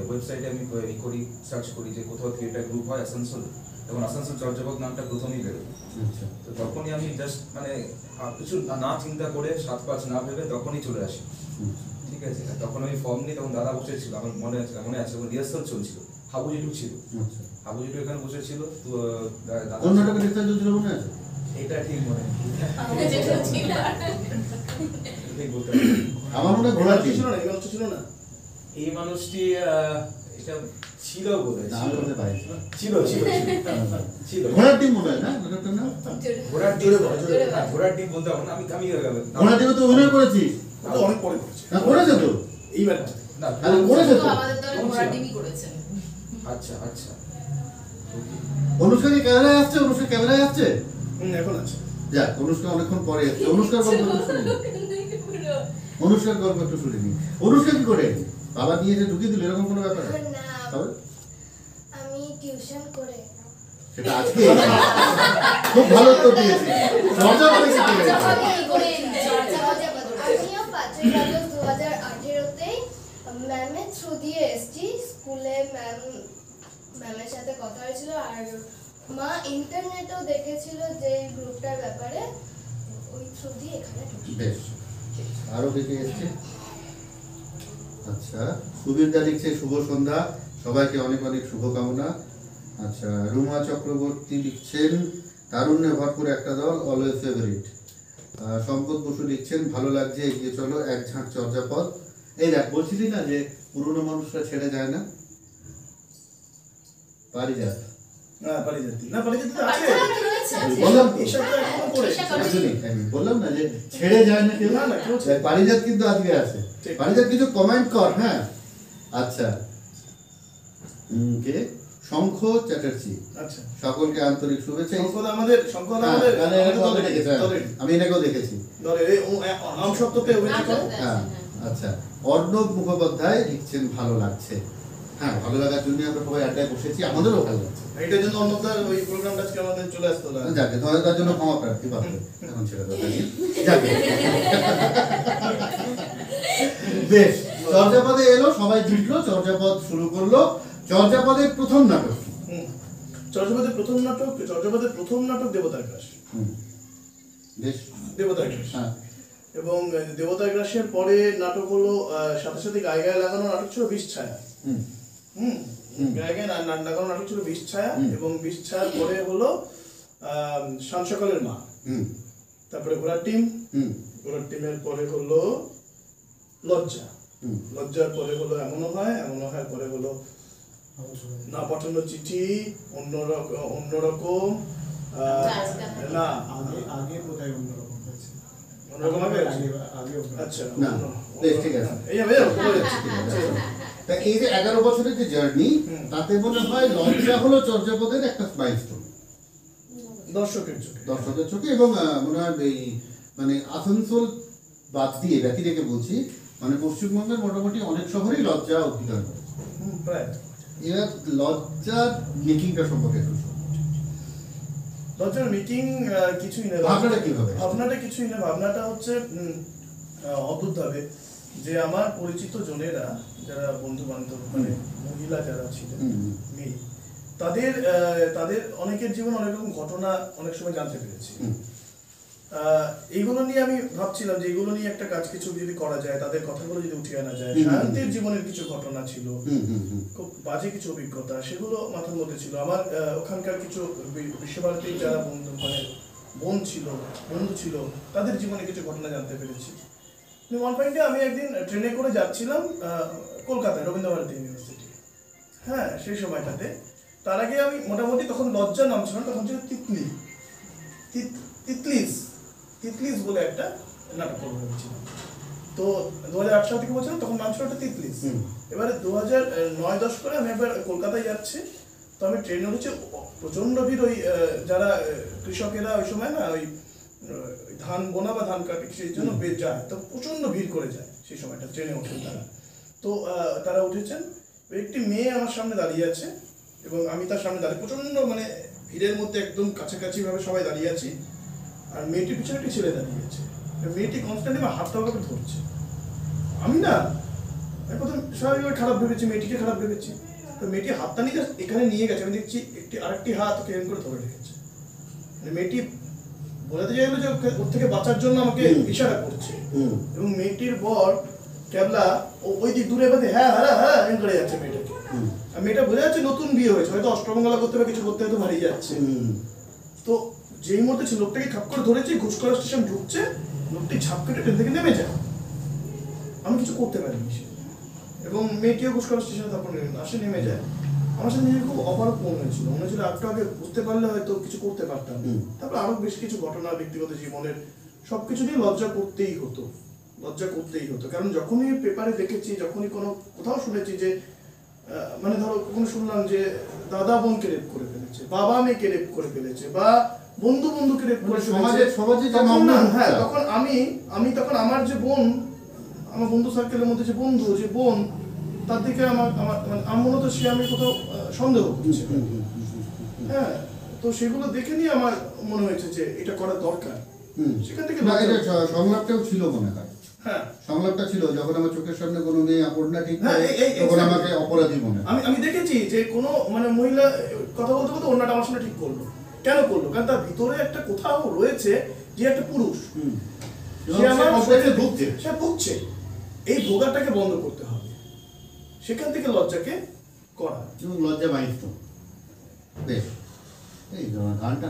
Speaker 7: ওয়েবসাইটে আমি করি, সার্চ করি যে কোথাও থিয়েটার গ্রুপ হয় আসানসোলে। তখন আসানসোল চর্যাপদ নামটা প্রথমেই বেরোয়। তো তখনই আমি জাস্ট মানে কিছু না চিন্তা করে 7-5 না ভেবে তখনই চলে আসি। ঠিক আছে, তখন আমি ফর্ম নিয়ে তখন দাদা বসেছিল, আমার মনে আছে রিহার্সাল চলছিল, হাবু জেঠু ছিল, হাবু জেঠু এখানে বসেছিল। তো
Speaker 1: কোন নাটকে রিহার্সাল চলছিল মনে আছে?
Speaker 7: এটা ঠিক মনে নেই,
Speaker 1: আমার মনে হয় ঘোড়া
Speaker 2: ছিল না, এই মানুষটা ছিল না,
Speaker 7: এই মানুষটি এটা ছিল বোধহয়, ছিল
Speaker 1: ঘোড়ার টিম মনে হয় না, নাটকটার নাম
Speaker 7: ঘোড়ার টিম। ঘোড়ার টিম বলতে হবে না, আমি
Speaker 1: ঘোড়ার টিমে তো অভিনয় করেছি,
Speaker 2: অনেক পরে করেছে।
Speaker 1: না করেছে তো
Speaker 2: এইবার
Speaker 7: না,
Speaker 1: করেছে তো
Speaker 4: আমাদের দলে ঘোড়া টিমই করেছেন।
Speaker 7: আচ্ছা আচ্ছা।
Speaker 1: অনুষ্কা কি ক্যামেরায় আসছে? অনুষ্কা ক্যামেরায় আসছে
Speaker 2: এখন আছে।
Speaker 1: যাক, অনুষ্কা অনেকক্ষণ পরে এসছে। অনুষ্কার গল্প একটু শুনিনি, অনুষ্কার গল্প একটু শুনিনি। অনুষ্কা কি করে বাবা নিয়ে যে ঢুকিয়ে দিল, এরকম কোনো ব্যাপার?
Speaker 6: না, আমি টিউশন করে।
Speaker 1: সেটা আজকে খুব ভালো উত্তর দিয়েছি। মজা করে কি করে?
Speaker 6: আমিও 5ই আগস্ট 2018-তেই ম্যামের থ্রু দিয়ে এসেছি স্কুলে। ম্যামের সাথে কথা হয়েছিল, আর মা ইন্টারনেটেও দেখেছিল যে গ্রুপটার ব্যাপারে, ওই থ্রু দিয়ে এখানে ঢুকি।
Speaker 1: বেশ, আরো কে কে এসছে? আচ্ছা, সুবীর দা লিখছে শুভ সন্ধ্যা, সবাইকে অনেক অনেক শুভকামনা। আচ্ছা, রুমা চক্রবর্তী লিখছেন তারুণ্যে ভরপুর একটা দল, অলওয়েজ ফেভারিট। সম্পদ বসু লিখছেন ভালো লাগছে, এগিয়ে চলো, এক ঝাঁক চর্যাপদ। এই দেখ, বলছিলি না যে পুরনো মানুষরা ছেড়ে যায় না, পারিজাত। বললাম না যে ছেড়ে যায় না কেউ, পারিজাত কিন্তু আজকে আছে। পারিজাত কিছু কমেন্ট কর। হ্যাঁ, আচ্ছা, কে? শঙ্খ চ্যাটার্জি, আচ্ছা, সকলকে আন্তরিক শুভেচ্ছা। আমি এটাকেও দেখেছি। হ্যাঁ, আচ্ছা, অর্ণব মুখোপাধ্যায় লিখছেন ভালো লাগছে। হ্যাঁ, ভালো লাগার জন্য আমরা সবাই আড্ডায় বসেছি, আমাদেরও ভালো লাগছে।
Speaker 2: এটার জন্য অন্যদার ওই প্রোগ্রামটা আজকে আমাদের চলে আসতো না।
Speaker 1: যাকে তার জন্য ক্ষমা প্রার্থী পাবে এখন সেটা দরকার নেই। যাকে বেশ, চর্যাপদে এলো, সবাই জুটলো, চর্যাপদ শুরু করলো। চর্যাপদের প্রথম নাটক
Speaker 2: চর্যাপদের প্রথম নাটক দেবতার গ্রাস।
Speaker 1: বেশ,
Speaker 2: দেবতার গ্রাস।
Speaker 1: হ্যাঁ,
Speaker 2: এবং দেবতার গ্রাসের পরে নাটক হলো সাথে সাথে গায়ে গায়ে লাগানো নাটক ছিল বিষ ছায়া। গায়ে গায়ে লাগানো নাটক ছিল বিষ ছায়া, এবং বিষ ছায়ার পরে হলো শাম সকালের মা, তারপরে ঘোড়ার টিম, ঘোড়ার টিমের পরে হলো লজ্জা, লজ্জার পরে হলো এমনও হয়, এমনও হয় পরে হলো না পাঠানো চিঠি, অন্যরকম না
Speaker 5: আগে কোথায় অন্যরকম হয়েছে?
Speaker 2: অন্যরকম হবে। আচ্ছা,
Speaker 1: না বেশ, ঠিক আছে। তা এই যে 11 বছরের যে জার্নি, তাতে মনে হয় লজ্জা হলো চর্যাপদের একটা মাইলস্টোন
Speaker 2: দর্শকের
Speaker 1: চোখে। এবং মনে হয় এই মানে আসানসোল বাদ দিয়ে ব্যতি রেখে বলছি, মানে পশ্চিমবঙ্গের মোটামুটি অনেক শহরেই লজ্জা অভিনয় করে।
Speaker 2: প্রায়
Speaker 1: এবার লজ্জার মেকিংটা সম্পর্কে
Speaker 2: লজ্জার মেকিং কিছুই না। ভাবনাটা কিছুই না। ভাবনাটা হচ্ছে অদ্ভুতভাবে যে আমার পরিচিত জনেরা, যারা বন্ধু বান্ধব, মানে মহিলা যারা ছিলেন, মেয়ে, তাদের অনেকের জীবন অনেক রকম ঘটনা অনেক সময় জানতে পেরেছি। এইগুলো নিয়ে আমি ভাবছিলাম যে এইগুলো নিয়ে একটা কাজ কিছু যদি করা যায়, তাদের কথাগুলো যদি উঠিয়ে আনা যায়। সায়ন্তীর জীবনের কিছু ঘটনা ছিল, খুব বাজে কিছু অভিজ্ঞতা, সেগুলো মাথার মধ্যে ছিল। আমার ওখানকার কিছু বিশ্বভারতীর যারা বন্ধু, মানে বন্ধু ছিল, তাদের জীবনে কিছু ঘটনা জানতে পেরেছি। ওয়ান পয়েন্টে আমি একদিন ট্রেনে করে যাচ্ছিলাম কলকাতায়, রবীন্দ্রভারতী ইউনিভার্সিটি। হ্যাঁ, সেই সময়টাতে। তার আগে আমি মোটামুটি, তখন লজ্জা নাম ছিল না, তখন ছিল তিতলিস বলে একটা নাটক করবো ভেবেছিলাম। তো 2008 সাল থেকে বলছিলাম, তখন নাম ছিল একটা তিতলিস। এবারে 2009-10 করে আমি একবার কলকাতায় যাচ্ছি, তো আমি ট্রেনে উঠেছি, প্রচন্ড ভিড়। ওই যারা কৃষকেরা ওই সময় না ওই ধান বোনা বা ধান কাটে, সেই জন্য যায়, তো প্রচন্ড ভিড় করে যায় সেই সময়টা। ট্রেনে ওঠেন তারা, তো তারা উঠেছেন। একটি মেয়ে আমার সামনে দাঁড়িয়ে আছে, এবং আমি তার সামনে দাঁড়িয়ে, প্রচন্ড মানে ভিড়ের মধ্যে একদম কাছাকাছি ভাবে সবাই দাঁড়িয়ে আছি। আর মেয়েটির পিছনে একটি ছেলে দাঁড়িয়ে আছে। মেয়েটি কনস্ট্যান্টলি আমার হাতটা ওকে ধরছে। আমি প্রথম স্বাভাবিকভাবে খারাপ ভেবেছি, মেয়েটিকে খারাপ ভেবেছি। তো মেয়েটি হাতটা নিয়ে এখানে নিয়ে গেছে, আমি দেখছি আরেকটি হাত ওকে এরকম করে ধরে রেখেছে। মেয়েটি বোঝাতে চাইলো যে ওর থেকে বাঁচার জন্য আমাকে ইশারা করছে। এবং মেয়েটির বর ক্যাবলা ওই দিক দূরে বাদে হ্যাঁ এরকম করে যাচ্ছে মেয়েটাকে। আর মেয়েটা বোঝা যাচ্ছে নতুন বিয়ে হয়েছে, হয়তো অষ্টমঙ্গলা করতে বা কিছু করতে হয়তো হারিয়ে যাচ্ছে। তো যেই মুহূর্তে লোকটাকে খাপ করে ধরেছে, ঘুষকরা স্টেশন ঢুকছে, লোকটি ঝাপ কেটে ট্রেন থেকে নেমে যায়। আমি কিছু করতে পারিনি। এবং মেয়েটিও ঘুষকরা স্টেশনে তারপর আসে, নেমে যায়। আমার সাথে নিজের খুব অপারক মনে হয়েছিল একটু আগে বুঝতে পারলে হয়তো কিছু করতে পারতাম। তারপর আরো বেশ কিছু ঘটনা ব্যক্তিগত জীবনের, সবকিছু নিয়ে লজ্জা করতেই হতো। কারণ যখনই পেপারে দেখেছি, যখনই কোথাও শুনেছি যে মানে ধরো কখনো শুনলাম যে দাদা বোনকে রেপ করে ফেলেছে, বাবা মেয়েকে রেপ করে ফেলেছে, বা বন্ধুকে রেপ করে ফেলেছে, হ্যাঁ, তখন আমি তখন আমার যে বোন, আমার বন্ধু সার্কেলের মধ্যে যে বোন, তার দিকে আমার মনে হতো সে আমি কোথাও সন্দেহ করছি। হ্যাঁ, তো সেগুলো দেখে নিয়ে আমার মনে হয়েছে যে এটা করা দরকার। সেখান থেকে
Speaker 1: সংলাপটাও ছিল মনে হয়।
Speaker 2: হ্যাঁ,
Speaker 1: সংলাপটা ছিল, যখন আমার চোখের সামনে কোনো মেয়ে অপরাধ ঠিক তখন আমাকে অপরাধী মনে হয়।
Speaker 2: আমি দেখেছি যে কোনো মানে মহিলা কথা বলতে বলতে অন্যটা আমার সামনে ঠিক করলো। কেন করলো? কারণ তার ভিতরে একটা কোথাও রয়েছে যে একটা পুরুষ, সে ভুগছে। এই ভোগাটাকে বন্ধ করতে হবে, সেখান থেকে লজ্জাকে করা,
Speaker 1: এবং লজ্জা মাইস্ট। বেশ, এই গানটা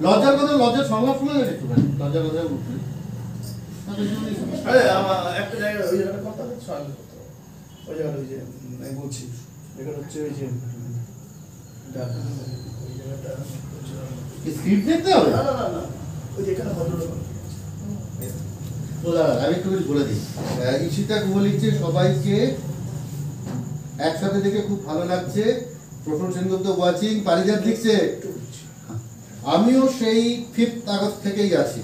Speaker 1: লজ্জার কথা, লজ্জার সংলাপ শুনে গেছে একটুখানি, লজ্জার কথা উঠবে।
Speaker 2: একটা জায়গায় ওই জায়গাটা কথা ওই জায়গাটা, ওই যে আমি বলছি জায়গাটা হচ্ছে ওই যে
Speaker 1: স্ক্রিপ্ট দেখতে হবে
Speaker 2: না, ওই যেখানে ভদ্রলোক
Speaker 1: আমি একটু বলে দিই। ঈশিতা গুহ লিখছে, সবাইকে একসাথে দেখে খুব ভালো লাগছে। প্রফুল সেনগুপ্ত ওয়াচিং। পারিজাত লিখছে, আমিও সেই 5 আগস্ট থেকেই আছি।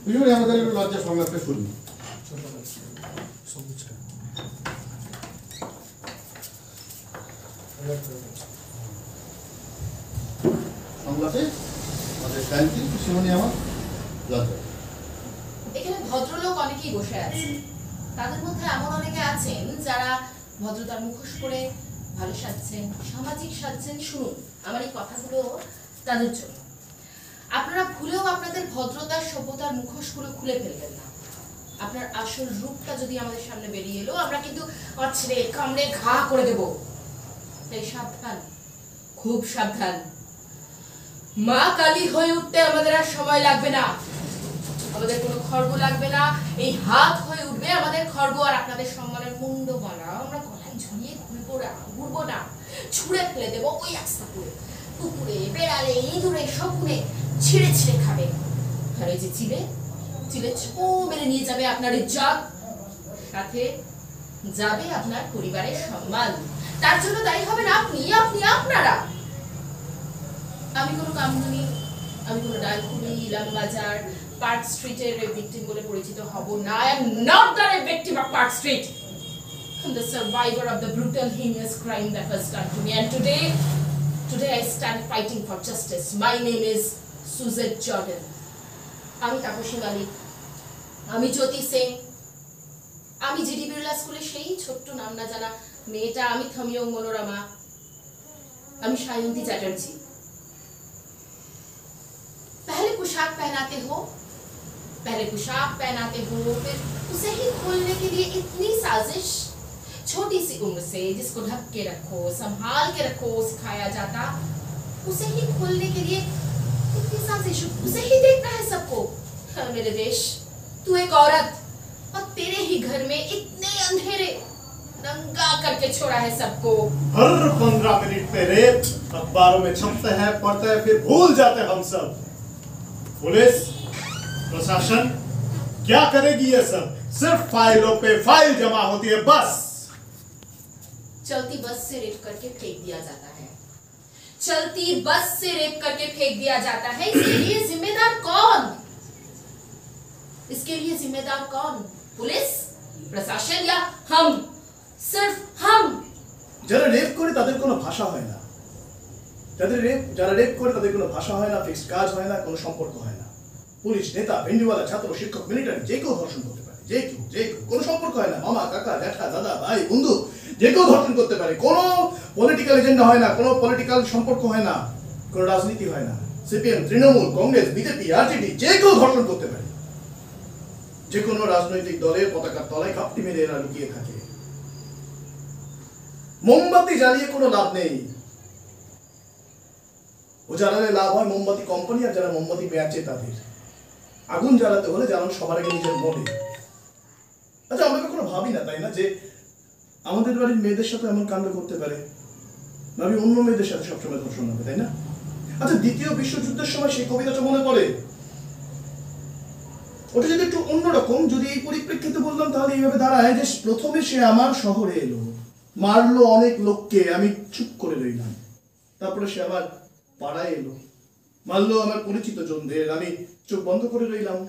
Speaker 1: পিসিমণি আমাদের একটু লজ্জা সংলাপটা শুনি। সংলাপে আমাদের শান্তি, পিসিমণি আমার লজ্জা।
Speaker 4: এখানে ভদ্রলোক অনেকেই বসে আছেন, তাদের মধ্যে এমন অনেকে আছেন যারা ভদ্রতার মুখোশ পরে ভালো সাজছেন, সামাজিক সাজছেন। শুনুন আমার এই কথাগুলো তাদের জন্য। আপনারা ভুলেও আপনাদের ভদ্রতার সভ্যতার মুখোশগুলো খুলে ফেলবেন না। আপনার আসল রূপটা যদি আমাদের সামনে বেরিয়ে এলো, আমরা কিন্তু আছড়ে কামড়ে ঘা করে দেব। তাই সাবধান, খুব সাবধান। মা কালী হয়ে উঠতে আমাদের আর সময় লাগবে না, আমাদের কোনো খড়গ লাগবে না। এই হাত হয়ে উঠবে আমাদের খড়গ, আর আপনাদের সম্মানের মুন্ড মালা আমরা গলায় ঝুলিয়ে ঘুরবো না, ছুঁড়ে ফেলে দেবো ওই রাস্তা করে। কুকুরে, বেড়ালে, ইঁদুরে, শকুনে ছিঁড়ে ছিঁড়ে খাবে। আর ওই যে চিলে ছো মেরে নিয়ে যাবে আপনার ইজ্জত, সাথে যাবে আপনার পরিবারের সম্মান। তার জন্য দায়ী হবেন আপনি, আপনারা। আমি কোনো কামদুনি, আমি কোনো ডালখুনি, ইলামবাজার, পার্ক স্ট্রিটের ভিকটিম বলে পরিচিত হব না। I am not the victim of Park Street. I'm the survivor of the brutal, heinous crime that was done to me. And today I stand fighting for justice. My name is Suzette Jordan. আমি তাপসী মালিক, আমি জ্যোতি সিং, আমি GD Birla স্কুলে সেই ছোট্ট নাম না জানা মেয়েটা, আমি থমিয়ং মনোরমা, আমি সায়ন্তী চ্যাটার্জি। पहले पोशाक पहनाते हो, फिर उसे ही खोलने के लिए इतनी साजिश। छोटी सी उम्र से जिसको ढक के रखो, संभाल के रखो सिखाया जाता, उसे ही खोलने के लिए इतनी साजिश। उसे ही देखना है सबको। मेरे देश, तू एक औरत और तेरे ही घर में इतने अंधेरे, नंगा करके छोड़ा है सबको।
Speaker 5: हर 15 मिनट पे रेप अखबारों में छपते हैं, पढ़ते हैं, फिर भूल जाते हम सब। पुलिस प्रशासन क्या करेगी ये सब? सिर्फ फाइलों पे फाइल जमा होती है बस।
Speaker 4: चलती बस से रेप करके फेंक दिया जाता है, चलती बस से रेप करके फेंक दिया जाता है। इसके लिए जिम्मेदार कौन? इसके लिए जिम्मेदार कौन? पुलिस, प्रशासन या हम? सिर्फ हम।
Speaker 2: যারা রেপ করে তাদের কোনো ভাষা হয় না, যারা রেপ করে তাদের কোনো ভাষা হয় না, ফিক্সড কাজ হয় না, কোনো সম্পর্ক হয় না। পুলিশ, নেতা, ভেন্ডিওয়ালা, ছাত্র, শিক্ষক, মিলিটারি, যে কেউ ধর্ষণ করতে পারে, যে কেউ কোনো সম্পর্ক হয় না। মামা, কাকা, জ্যাঠা, দাদা, ভাই, বন্ধু, যে কেউ ধর্ষণ করতে পারে। কোনো পলিটিক্যাল এজেন্ডা হয় না, কোনো পলিটিক্যাল সম্পর্ক হয় না, কোনো রাজনীতি হয় না। CPM, Trinamool, Congress, BJP, RJD, যে কেউ ধর্ষণ করতে পারে। যে কোনো রাজনৈতিক দলের পতাকার তলায় কাপটি মেরে এরা লুকিয়ে থাকে। মোমবাতি জ্বালিয়ে কোনো লাভ নেই। ও জ্বালালে লাভ হয় মোমবাতি কোম্পানি, আর যারা মোমবাতি বেচে তাদের। আগুন জ্বালাতে হলে জ্বালানো সবার আগে নিজের মনে। আচ্ছা, আমরা কখনো ভাবি না, তাই না, যে আমাদের বাড়ির মেয়েদের সাথে এমন কাণ্ড করতে পারে, ভাবি অন্য মেয়েদের সাথে সবসময় ধর্ষণ হবে, তাই না? আচ্ছা, দ্বিতীয় বিশ্বযুদ্ধের সময় সেই কবিতাটা মনে পড়ে? ওটা যদি একটু অন্যরকম, যদি এই পরিপ্রেক্ষিতে বললাম, তাহলে এইভাবে দাঁড়ায় যে প্রথমে সে আমার শহরে এলো, মারলো অনেক লোককে, আমি চুপ করে রইলাম। তারপরে সে আমার পাড়ায় এলো, মারলো আমার পরিচিত জনদের, আমি চোখ বন্ধ করে রইলাম।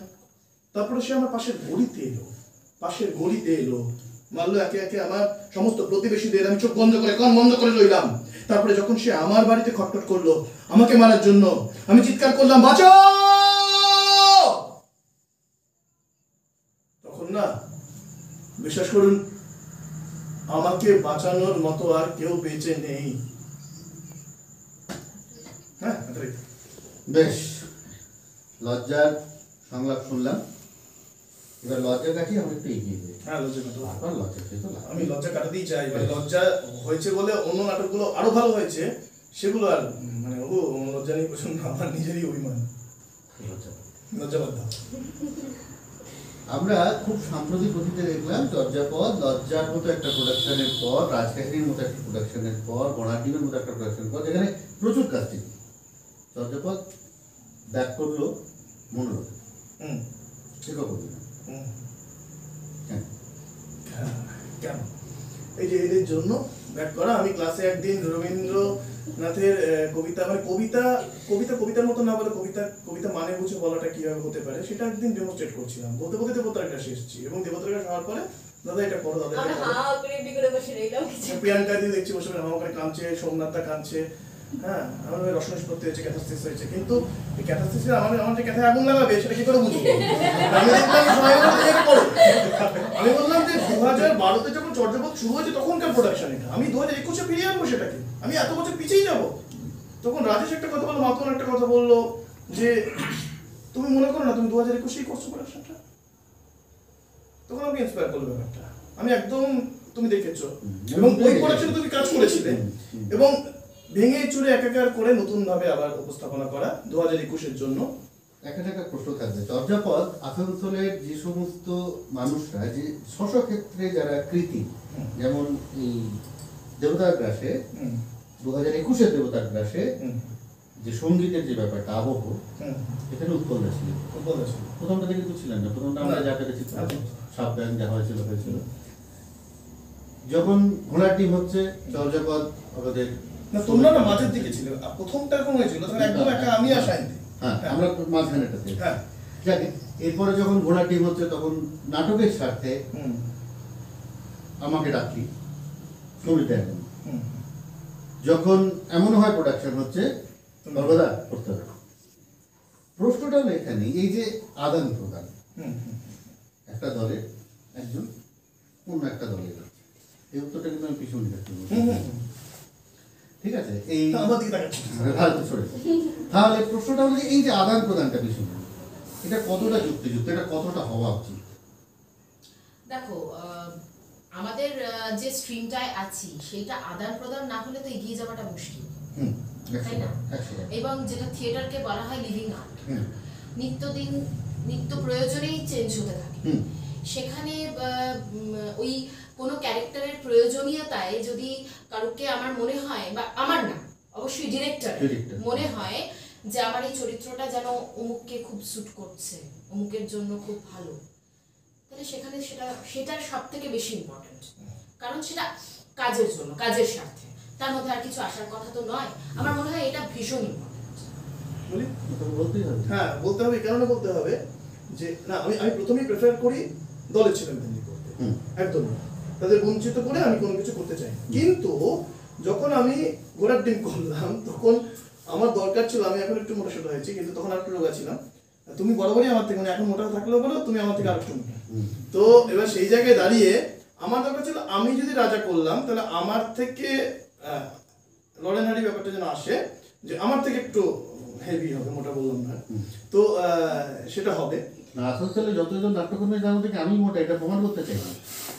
Speaker 2: তারপরে সে আমার পাশের গলিতে এলো, মারলো একে একে আমার সমস্ত প্রতিবেশীদের, আমি চোখ বন্ধ করে, কান বন্ধ করে রইলাম। তারপরে যখন সে আমার বাড়িতে খটখট করলো আমাকে মারার জন্য, আমি চিৎকার করলাম, বাঁচাও! তখন না, বিশ্বাস করুন, আমাকে বাঁচানোর মতো আর কেউ বেঁচে নেই। হ্যাঁ,
Speaker 1: বেশ, লজ্জার সংলাপ শুনলাম। এবার লজ্জা কাটিয়ে আমরা একটু এগিয়ে যাই।
Speaker 2: হ্যাঁ, লজ্জা কাটাবো।
Speaker 1: আমি
Speaker 2: লজ্জা কাটাতেই চাই। মানে লজ্জা হয়েছে বলে অন্য নাটকগুলো আরো ভালো হয়েছে, সেগুলো আর মানে লজ্জা নিয়ে প্রচন্ড আমার নিজেরই অভিমান। লজ্জা বাদ দাও।
Speaker 1: আমরা খুব সাম্প্রতিক অতীতে দেখলাম চর্যাপদ, লজ্জার মতো একটা প্রোডাকশনের পর, রাজকাহিনীর মতো একটা প্রোডাকশনের পর, গণাটিমের মতো একটা প্রোডাকশনের পর, যেখানে প্রচুর কাস্টিং, চর্যাপদ ব্যাক করলো মনোরম। ঠিক আছে,
Speaker 2: কেন? এই যে এদের জন্য ব্যাক করা। আমি ক্লাসে একদিন রবীন্দ্র নাথের কবিতা মানে কবিতার মতো না বলে কবিতা মানে বুঝে বলাটা কিভাবে হতে পারে সেটা একদিন ডেমনস্ট্রেট করছিলাম। বলতে বলতে দেবতার কাছে এসেছি এবং দেবতার কাছে হওয়ার পরে দাদা এটা করো, দাদা এটা করো। প্রিয়াঙ্কা দিয়ে দেখছি বসে হাওয়া কাঁদছে, সোমনাথটা কাঁদছে, হ্যাঁ আমার রসনিষ্পত্তি হয়েছে, ক্যাথাসিস হয়েছে, কিন্তু এই ক্যাথাসিসে আমার যে ক্যাথায় আগুন লাগাবে সেটা কি করে বুঝবো? আমি বললাম যে 2012-তে যখন চর্যাপদ শুরু হয়েছে তখনকার প্রোডাকশন এটা, আমি 2021-এ ফিরিয়ে আনবো সেটাকে, আমি এত বছর পিছিয়ে যাবো? তখন রাজেশ একটা কথা বললো, মাতন একটা কথা বললো যে তুমি মনে করো না তুমি 2021-এই করছো প্রোডাকশনটা। তখন আমি ইন্সপায়ার করলো ব্যাপারটা, আমি একদম তুমি দেখেছো এবং ওই প্রোডাকশনে তুমি কাজ করেছিলে এবং ভেঙে চুরে একাকার করে নতুন ভাবে আবার উপস্থাপনা করা 2021-এর জন্য।
Speaker 1: একটা প্রশ্ন থাকবে, চর্যাপদ আসানসোলের যে সমস্ত মানুষরা যে ক্ষেত্রে যারা কৃতি, যেমন এই দেবতার গ্রাসে 2021-এর দেবতার গ্রাসে যে সঙ্গীতের যে ব্যাপারটা আবহ, এখানে উৎপন্ন ছিল, প্রথমটা কিন্তু ছিলেন না, প্রথমটা আমরা যা পেরেছি সাবধান যা হয়েছিল। যখন ঘোড়ার টিম হচ্ছে চর্যাপদ আমাদের
Speaker 2: না, তোমরা না মাঝের দিকে ছিল, প্রথমটা এরকম হয়েছিল তখন একদম একা আমি আর শাইন।
Speaker 1: হ্যাঁ আমরা মাঝখানেটাতে। হ্যাঁ যাকে এরপরে যখন ঘোড়া টিম হচ্ছে তখন নাটকের স্বার্থে আমাকে ডাকলি ছবিটা এখন যখন এমন হয় প্রোডাকশন হচ্ছে সর্বদা করতে হবে। প্রশ্নটা হলো এখানে এই যে আদান প্রদান, একটা দলের একজন অন্য একটা দলে যাচ্ছে, এই উত্তরটা কিন্তু আমি পিছনে দেখতে ঠিক আছে। এই তাহলে প্রশ্নটা হলো এই যে আদান প্রদানটা পিছনে এটা কতটা যুক্তিযুক্ত, এটা কতটা হওয়া উচিত?
Speaker 4: দেখো আমাদের যে স্ট্রিমটায় আছি সেটা আদান প্রদান না হলে তো এগিয়ে যাওয়াটা মুশকিল, তাই না? এবং যেটা থিয়েটারকে বলা হয় লিভিং আর্ট, নিত্য প্রয়োজনেই চেঞ্জ হতে থাকে। সেখানে ওই কোনো ক্যারেক্টারের প্রয়োজনীয়তায় যদি কারোকে আমার মনে হয়, বা আমার না অবশ্যই ডিরেক্টর মনে হয় যে আমার এই চরিত্রটা যেন অমুককে খুব স্যুট করছে, অমুকের জন্য খুব ভালো, তাহলে সেখানে সেটার সব থেকে বেশি ইম্পর্টেন্ট, কারণ সেটা কাজের জন্য, কাজের স্বার্থে, তার মধ্যে আর কিছু আসার কথা তো নয়। আমার মনে হয় এটা ভীষণ ইম্পর্টেন্ট।
Speaker 2: হ্যাঁ বলতে হবে, কেন বলতে হবে যে না আমি প্রথমেই প্রেফার করি দলের ছেলেমেয়েদের করতে, একদম তাদের বঞ্চিত করে আমি কোনো কিছু করতে চাই। কিন্তু যখন আমি ঘোড়ার ডিম করলাম তখন আমার দরকার ছিল, আমি এখন একটু মোটা সোটা হয়েছি কিন্তু তখন একটু রোগা ছিলাম, তুমি বরাবরই আমার থেকে মানে এখন মোটা থাকলেও বলো তুমি আমার থেকে আরেকটু মোটা। তো এবার সেই জায়গায় দাঁড়িয়ে আমার দরকার ছিল আমি যদি রাজা করলাম তাহলে আমার থেকে লড়াইহারি ব্যাপারটা যেন আসে যে আমার থেকে একটু হেভি হবে, মোটা বললাম না, তো সেটা হবে
Speaker 1: না। আসলে যতজন নাট্যকর্মী যার মধ্যে আমি মোটা, এটা প্রমাণ করতে চাই।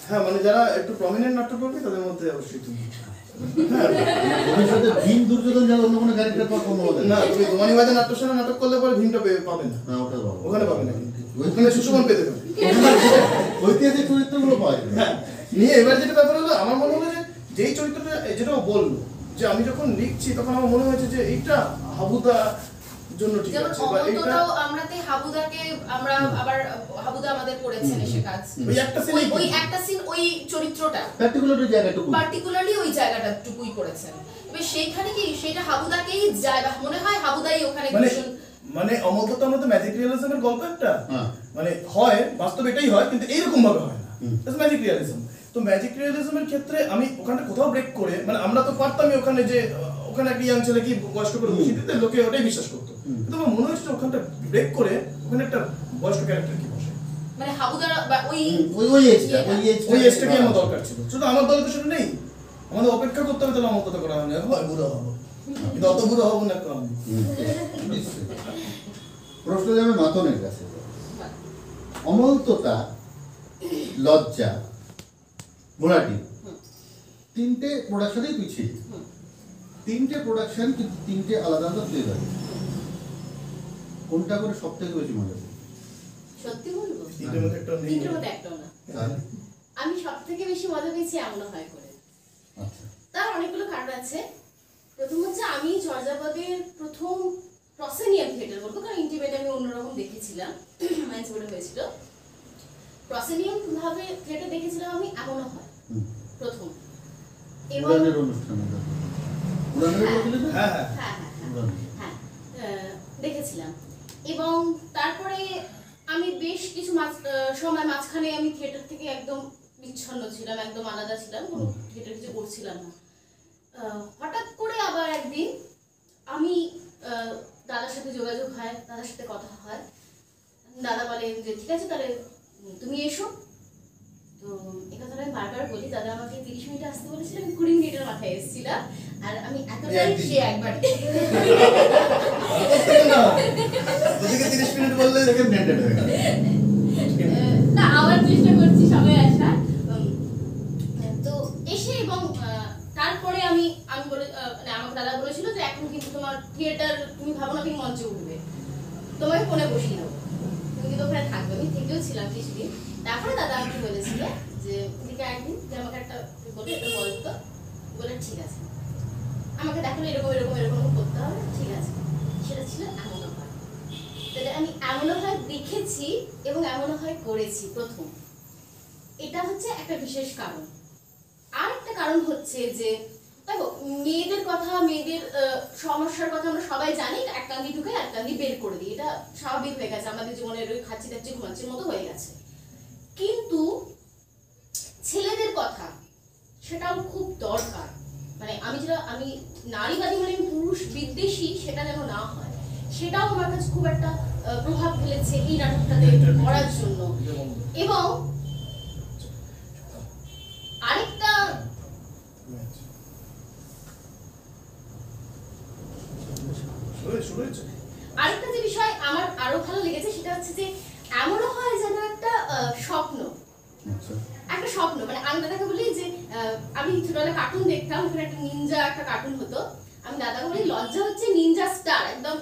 Speaker 2: হ্যাঁ মানে যারা একটু প্রমিনেন্ট নাট্যকর্মী তাদের মধ্যে অবশ্যই তুমি
Speaker 1: ভবিষ্যতে ভীম দুর্যোধন যারা অন্য কোনো ক্যারেক্টার পাবো
Speaker 2: না, তুমি দোমানি বাজার নাট্যশালা নাটক করলে পরে ভীমটা পাবে না,
Speaker 1: ওটা পাবো,
Speaker 2: ওখানে পাবে না, ওখানে সুষমান পেতে পারে,
Speaker 1: ঐতিহাসিক চরিত্রগুলো পাওয়া যাবে।
Speaker 2: হ্যাঁ নিয়ে এবার যেটা ব্যাপার হলো আমার মনে হলো যে যেই চরিত্রটা যেটা বললো যে আমি যখন লিখছি তখন আমার মনে হয়েছে যে এইটা হাবুদা জন্য ঠিক আছে, বা এইটা
Speaker 4: আমরাতে হাবুদাকে আমরা আবার হাবুদা আমাদের করেছেন এসে কাজ, ওই একটা সিন ওই চরিত্রটা পার্টিকুলারলি ওই জায়গাটাটুকুই করেছেন। এবার সেইখানে কি সেটা হাবুদাকেই যায়, মনে হয় হাবুদাই ওখানে
Speaker 2: মানে অমলতার মধ্যে ম্যাজিক রিয়ালিজমের গল্প একটা মানে হয়, বাস্তবে এটাই হয় কিন্তু এইরকম ভাবে হয় না, ম্যাজিক রিয়ালিজম। তো ম্যাজিক রিয়ালিজমের ক্ষেত্রে আমি ওখানে কোথাও ব্রেক করে, মানে আমরা তো পারতামই ওখানে যে ওখানে একটা ইয়াং ছেলে কি বয়স্ক করে বসিয়ে দিতে, লোকে ওটাই বিশ্বাস করতো, কিন্তু আমার মনে হচ্ছে ওখানটা ব্রেক করে ওখানে একটা বয়স্ক ক্যারেক্টার কি বসে,
Speaker 4: মানে হাবুদার বা
Speaker 2: ওই এজটাকে আমার দরকার ছিল। শুধু আমার দলে তো সেটা নেই, আমাদের অপেক্ষা করতে হবে তাহলে আমার কথা করা হয় না, হয় বুড়ো হবো কিন্তু অত বুড়ো হবো না একটু আমি।
Speaker 1: প্রশ্ন যাবে মাতনের কাছে, অমলততা, লজ্জা, ঘোড়াটি, তিনটে প্রোডাকশনেই পিছিয়ে, তিনটে প্রোডাকশন কিন্তু তিনটে আলাদা আলাদা ফ্লেভার, কোনটা করে সব থেকে বেশি মজা?
Speaker 6: সত্যি বলবো
Speaker 2: তিনটের মধ্যে
Speaker 6: একটাও না, আমি সব থেকে বেশি মজা পেয়েছি এমন হয় করে। তার অনেকগুলো কারণ আছে। প্রথম হচ্ছে আমি চর্যাপদের প্রথম প্রসেনিয়াম থিয়েটার বলবো, কারণ ইন্টিমেট আমি অন্যরকম দেখেছিলাম, মাইন্স বোর্ডে হয়েছিল। প্রসেনিয়াম ভাবে থিয়েটার দেখেছিলাম আমি এমনও হয় প্রথম, এবং
Speaker 2: হ্যাঁ হ্যাঁ
Speaker 4: হ্যাঁ দেখেছিলাম। এবং তারপরে আমি বেশ কিছু সময় মাঝখানে আমি থিয়েটার থেকে একদম বিচ্ছন্ন ছিলাম, একদম আলাদা ছিলাম, কোনো থিয়েটার কিছু করছিলাম না। হঠাৎ করে আবার একদিন আমি দাদার সাথে যোগাযোগ হয়, দাদার সাথে কথা হয়। দাদা বলে যে ঠিক আছে তাহলে তুমি এসো। তো এই কথাটা আমি বারবার বলি, দাদা আমাকে 30 মিনিটে আসতে বলেছিলেন, আমি 20 মিনিটের মাথায় এসেছিলাম। আর আমি এতটাই সে একবার
Speaker 2: ওদিকে 30 মিনিট বললে সেকেন্ড হ্যান্ডেড হয়ে গেল।
Speaker 4: না আবার চেষ্টা করছি সবাই আসা। তো এসে এবং তারপরে আমি বলে মানে আমাকে দাদা বলেছিল যে এখন কিন্তু তোমার থিয়েটার তুমি ভাবো না তুমি মঞ্চে উঠবে, তোমাকে ফোনে বসিয়ে দেবো, তুমি কিন্তু ওখানে থাকবে। আমি থেকেও ছিলাম কিছুদিন। তারপরে দাদা আমাকে বলেছিল যে এদিকে একদিন যে আমাকে একটা বলে এটা বলতো, বলে ঠিক আছে আমাকে দেখো এরকম এরকম এরকম করতে হবে, ঠিক আছে। সেটা ছিল এমন হয়। তাহলে আমি এমন হয় দেখেছি এবং এমন হয় করেছি প্রথম। এটা হচ্ছে একটা বিশেষ কারণ। আর একটা কারণ হচ্ছে যে দেখো মেয়েদের কথা, মেয়েদের সমস্যার কথা আমরা সবাই জানি, এক কান্দি ঢুকে এক কান্দি বের করে দিই, এটা স্বাভাবিক হয়ে গেছে আমাদের জীবনের, ওই খাচ্ছি দাচ্ছি ঘুমাচ্ছির মতো হয়ে গেছে। কিন্তু ছেলেদের কথা সেটাও খুব দরকার। মানে আমি নারীবাদী মানে পুরুষ বিদ্বেষী সেটা যেন না হয়, সেটাও আমার কাছে খুব একটা প্রভাব ফেলেছে এই নাটকটাতে করার জন্য। এবং আরেকটা আরেকটা যে বিষয় আমার আরো ভালো লেগেছে সেটা হচ্ছে যে এমনও হয় যেন একটা স্বপ্ন, একটা স্বপ্ন। মানে আমি দাদাকে বলি যে আমি ছোটবেলায় কার্টুন দেখতাম, ওখানে একটা নিনজা একটা কার্টুন হতো। আমি দাদাকে বলি লজ্জা হচ্ছে নিনজা স্টার একদম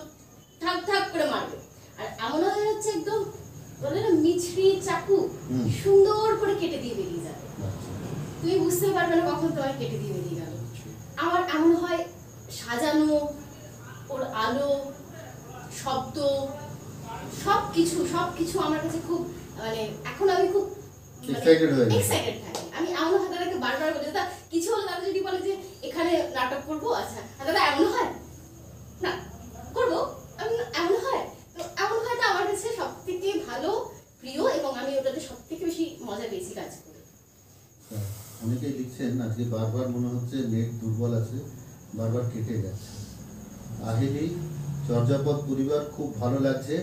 Speaker 4: ঠাক ঠাক করে মারবে, আর এমন হয় হচ্ছে একদম বলে না মিছরি চাকু সুন্দর করে কেটে দিয়ে বেরিয়ে যাবে, তুমি বুঝতে পারবে না কখন তোমার কেটে দিয়ে বেরিয়ে গেল। আমার এমন হয় সাজানো, ওর আলো, শব্দ, সবকিছু আমার কাছে খুব মানে এখন আমি খুব এক্সাইটেড থাকি। আমি এমন হয় দাদাকে বারবার বলি দাদা কিছু হলে দাদা যদি বলে যে এখানে নাটক করবো, আচ্ছা দাদা এমন হয় না করবো, এমন হয় তো এমন হয়তো আমার কাছে সব থেকে ভালো প্রিয় এবং আমি ওটাতে সব থেকে বেশি মজা পেয়েছি কাজ করে।
Speaker 1: অনেকেই লিখছেন আজকে বারবার মনে হচ্ছে নেট দুর্বল আছে, বারবার কেটে যাচ্ছে। আহিলি চর্যাপদ পরিবার খুব ভালো লাগছে,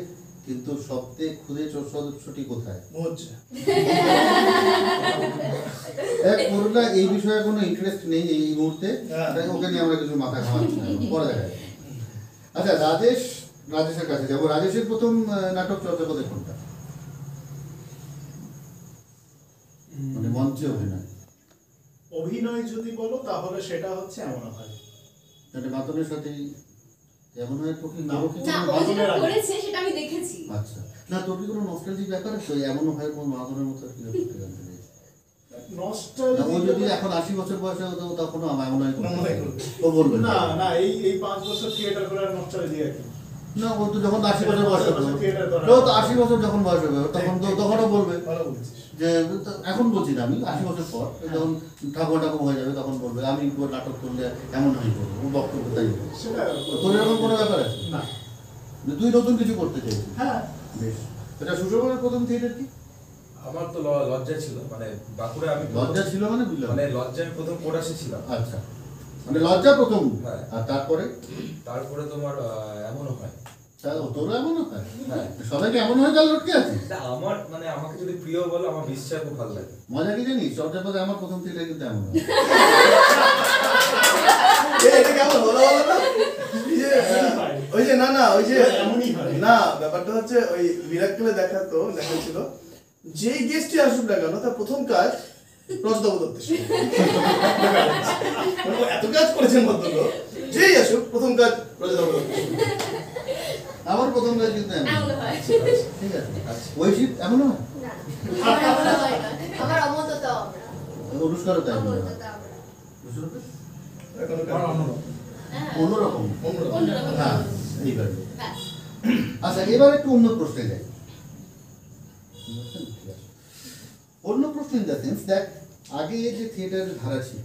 Speaker 1: কিন্তু সবথেকে খুদে সদস্যটি কোথায়? করুণা এই বিষয়ে কোনো ইন্টারেস্ট নেই এই মুহূর্তে, ওকে নিয়ে আমরা কিছু মাথা ঘামাচ্ছি না, পরে দেখা যাবে। আচ্ছা রাজেশের কাছে যাবো। রাজেশের প্রথম নাটক চর্যাপদে কোনটা? মানে মঞ্চে
Speaker 5: অভিনয় যদি বলো তাহলে সেটা হচ্ছে এমন হয়,
Speaker 1: মানে মাতনের সাথে এমন হয় তো কি
Speaker 4: না ও যেটা করেছে সেটা আমি দেখেছি।
Speaker 1: আচ্ছা না তোর কি কোনো নস্টালজিক ব্যাপার আছে এমন হয় কোন মাতনের মতো কি জানতে চাই? নস্টালজিক ও যদি এখন 80 বছর বয়সে হতো তখনও আমার এমন হয় ও বলবে
Speaker 5: না না এই 5 বছর থিয়েটার করার নস্টালজিয়া কি
Speaker 1: না, ও তো যখন 80 বছর বয়স হবে, তো 80 বছর যখন বয়স হবে তখনও বলবে যে এখন বলছি না আমি 80 বছর পর যখন ঠাকুর হয়ে যাবে তখন বলবে আমি নাটক করলে এমন হয়ে করবো, ও বক্তব্য তাই তোর এরকম কোনো ব্যাপার আছে না, তুই নতুন কিছু করতে চাইছিস? হ্যাঁ বেশ। এটা সুশোভনের প্রথম থিয়েটার কি?
Speaker 7: আমার তো লজ্জা ছিল, মানে বাঁকুড়া আমি
Speaker 1: লজ্জা ছিল মানে বুঝলাম,
Speaker 7: মানে লজ্জা আমি প্রথম কোরাসে ছিলাম।
Speaker 1: আচ্ছা মানে লজ্জা প্রথম,
Speaker 7: হ্যাঁ।
Speaker 1: আর তারপরে
Speaker 7: তোমার এমনও হয়।
Speaker 1: তোরা এমনও হয়?
Speaker 7: হ্যাঁ
Speaker 1: সবাইকে এমন হয়ে গেল লটকে আছে।
Speaker 7: আমার মানে আমাকে যদি প্রিয় বলো আমার বিশ্বাস খুব ভালো লাগে।
Speaker 1: মজা কি জানিস, চর্যাপদে আমার প্রথম থিয়েটার কিন্তু এমন হয়।
Speaker 2: ওই যে না ওই যে না ব্যাপারটা হচ্ছে ওই মিরাক্কেলে দেখাচ্ছিল যেই গেস্টই আসুক না কেন তার প্রথম কাজ রসদাব দত্তের এত কাজ করেছেন ভদ্রলোক, যেই আসুক প্রথম কাজ রসদাব দত্তের।
Speaker 1: আমার প্রথম কাজ কিন্তু এমন হয়। ঠিক আছে ঐশী এমন হয়
Speaker 6: না আমার অমততাও আমরা
Speaker 1: অনুষ্কারও তাই অন্যরকম। হ্যাঁ এইবার আচ্ছা এবার একটু অন্য প্রশ্নে যাই। অন্য প্রশ্ন ইন দ্য সেন্স দ্যাট আগে যে থিয়েটারের ধারা ছিল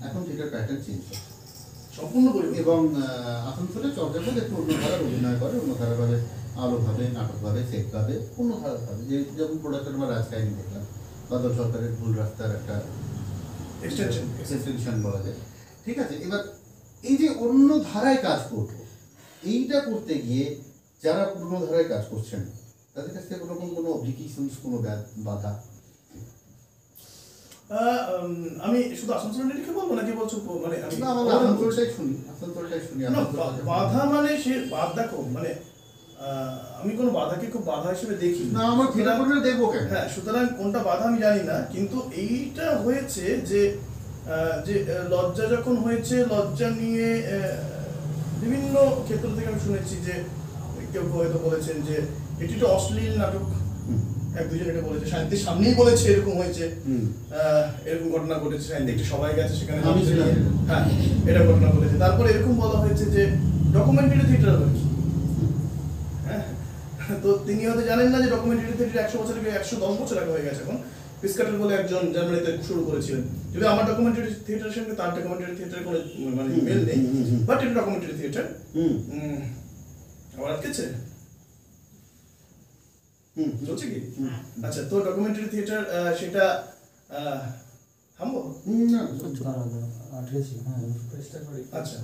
Speaker 1: এখন থিয়েটার প্যাটার্ন চেঞ্জ হচ্ছে।
Speaker 2: সম্পূর্ণ পরিবর্তন।
Speaker 1: এবং আসানসোলে চর্যাপদ একটু অন্য ধারার অভিনয় করে, অন্য ধারাভাবে আলোভাবে, নাটকভাবে, সেটভাবে, অন্য ধারাভাবে, যেমন প্রোডাক্টের আমরা রাজকাহিনী দেখলাম, বাদল সরকারের ভুল রাস্তার একটা এক্সটেনশন বলা যায়। ঠিক আছে, এবার এই যে অন্য ধারায় কাজ করবো, এইটা করতে গিয়ে যারা পুরনো ধারায় কাজ করছেন তাদের কাছ থেকে কোনো অবলিগেশনস, কোনো বাধা?
Speaker 2: আমি শুধু আসানসোল লিখে বলবো নাকি বলছো মানে আমি
Speaker 1: আসানসোলটাই শুনি।
Speaker 2: বাধা মানে সে বাদ দেখো মানে আমি কোনো বাধাকে খুব বাধা হিসেবে দেখি
Speaker 1: না, আমার থিয়েটার করে দেখবো কেন?
Speaker 2: হ্যাঁ, সুতরাং কোনটা বাধা আমি জানি না, কিন্তু এইটা হয়েছে যে যে লজ্জা যখন হয়েছে, লজ্জা নিয়ে বিভিন্ন ক্ষেত্র থেকে আমি শুনেছি যে কেউ হয়তো বলেছেন যে এটি তো অশ্লীল নাটক, এক দুজন এটা বলেছে, সাহিত্যের সামনেই বলেছে এরকম হয়েছে, এরকম ঘটনা ঘটেছে, সাহিত্যে একটি সবাই গেছে সেখানে, হ্যাঁ এটা ঘটনা ঘটেছে। তারপরে এরকম বলা হয়েছে যে ডকুমেন্টারি থিয়েটার হয়েছে, হ্যাঁ, তো তিনি হয়তো জানেন না যে ডকুমেন্টারি থিয়েটার 100 বছর আগে, 110 বছর আগে হয়ে গেছে এখন। পিসকাটার বলে একজন জার্মানিতে শুরু করেছিলেন, যদি আমার ডকুমেন্টারি থিয়েটারের সঙ্গে তার ডকুমেন্টারি থিয়েটারের কোনো মানে মিল নেই, বাট এটা ডকুমেন্টারি থিয়েটার। আবার আটকেছে চলছে কি? আচ্ছা, তো ডকুমেন্টারি থিয়েটার সেটা থামবো। আচ্ছা,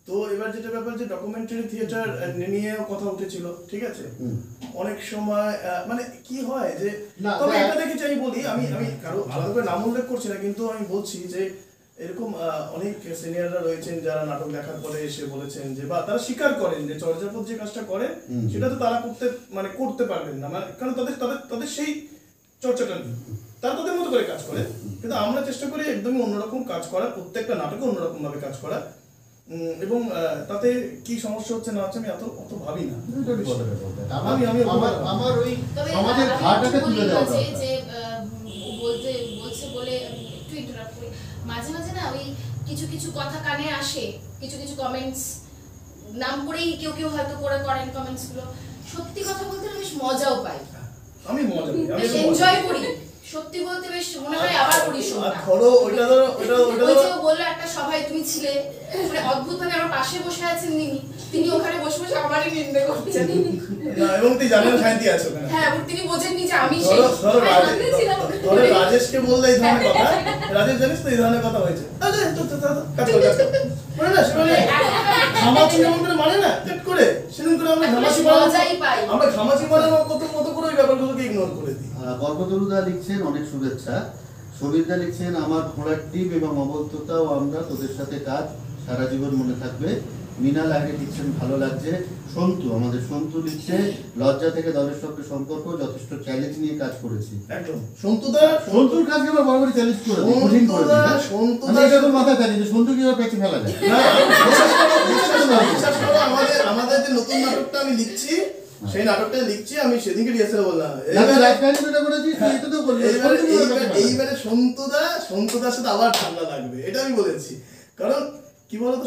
Speaker 2: তো এবার যেটা ব্যাপার যে ডকুমেন্টারি থিয়েটার নিয়ে কথা উঠেছিল, ঠিক আছে, অনেক সময় মানে কি হয় যে, তবে এটা দেখে চাই বলি, আমি কারো আলাদা করে নাম উল্লেখ করছি না, কিন্তু আমি বলছি যে এরকম অনেক সিনিয়ররা রয়েছেন যারা নাটক দেখার পরে এসে বলেছেন যে, বা তারা স্বীকার করেন যে চর্যাপদ যে কাজটা করে সেটা তো তারা করতে পারবেন না, মানে কারণ তাদের সেই চর্চাটা নেই, তারা তাদের মতো করে কাজ করে। কিন্তু আমরা চেষ্টা করি একদমই অন্যরকম কাজ করার, প্রত্যেকটা নাটকে অন্যরকম ভাবে কাজ করা, এবং তাতে কি সমস্যা হচ্ছে না হচ্ছে আমি অত ভাবি না।
Speaker 1: আমার ওই আমাদের ঘাটটাকে তুলে দেওয়া দরকার।
Speaker 4: যে বলছে বলে একটু ইন্টারাপ্ট করি, মাঝে মাঝে না ওই কিছু কথা কানে আসে, কিছু কমেন্টস নাম করেই কেউ হয়তো করেন কমেন্টস গুলো, সত্যি কথা বলতে বেশ মজাও পাই,
Speaker 2: আমি মজা
Speaker 4: বেশ এনজয় করি, সত্যি বলতে বেশ মনে হয় আবার করি শোনা।
Speaker 2: ধরো ওইটা
Speaker 4: বললো একটা সভায় তুমি ছিলে, মানে অদ্ভুত ভাবে আমার পাশে বসে আছেন তিনি ওখানে বসে বসে আমারই নিন্দে করছেন,
Speaker 2: এবং তুই জানেন শান্তি আছে ওখানে,
Speaker 4: হ্যাঁ তিনি বোঝেননি যে আমি
Speaker 2: ধরো রাজেশকে বললে এই ধরনের কথা, রাজেশ জানিস তো এই ধরনের কথা হয়েছে, ঘামাচি যেমন করে মানে না চেট করে, সেরকম করে আমরা ঘামাচি মারার মতো করে ওই ব্যাপারগুলোকে ইগনোর করে দিই।
Speaker 1: কল্পতরুদা লিখছেন অনেক শুভেচ্ছা, সবিতা লিখছেন আমার ঘোড়ার টিপ এবং অবদ্ধতা ও আমরা তোদের সাথে কাজ সারা জীবন মনে থাকবে। মিনা লাগে লিখছেন ভালো লাগছে। সন্তু, আমাদের সন্তু লিখছে লজ্জা থেকে দলের সঙ্গে সম্পর্ক যথেষ্ট চ্যালেঞ্জ নিয়ে কাজ করেছি।
Speaker 2: একদম
Speaker 1: সন্তুর কাজকে আমরা বরাবরই চ্যালেঞ্জ করে দিই, কঠিন করে দিই। আমি এটা তো মাথায় জানি যে সন্তু কিভাবে পেছে ফেলা যায়।
Speaker 2: আমাদের যে নতুন নাটকটা আমি লিখছি, সেই নাটকটা লিখছি আমি সেদিনকে রিহার্সাল বললাম, এইবারে সন্তুদার সাথে আবার ঠান্ডা লাগবে, এটা আমি বলেছি। কারণ কি বলতো,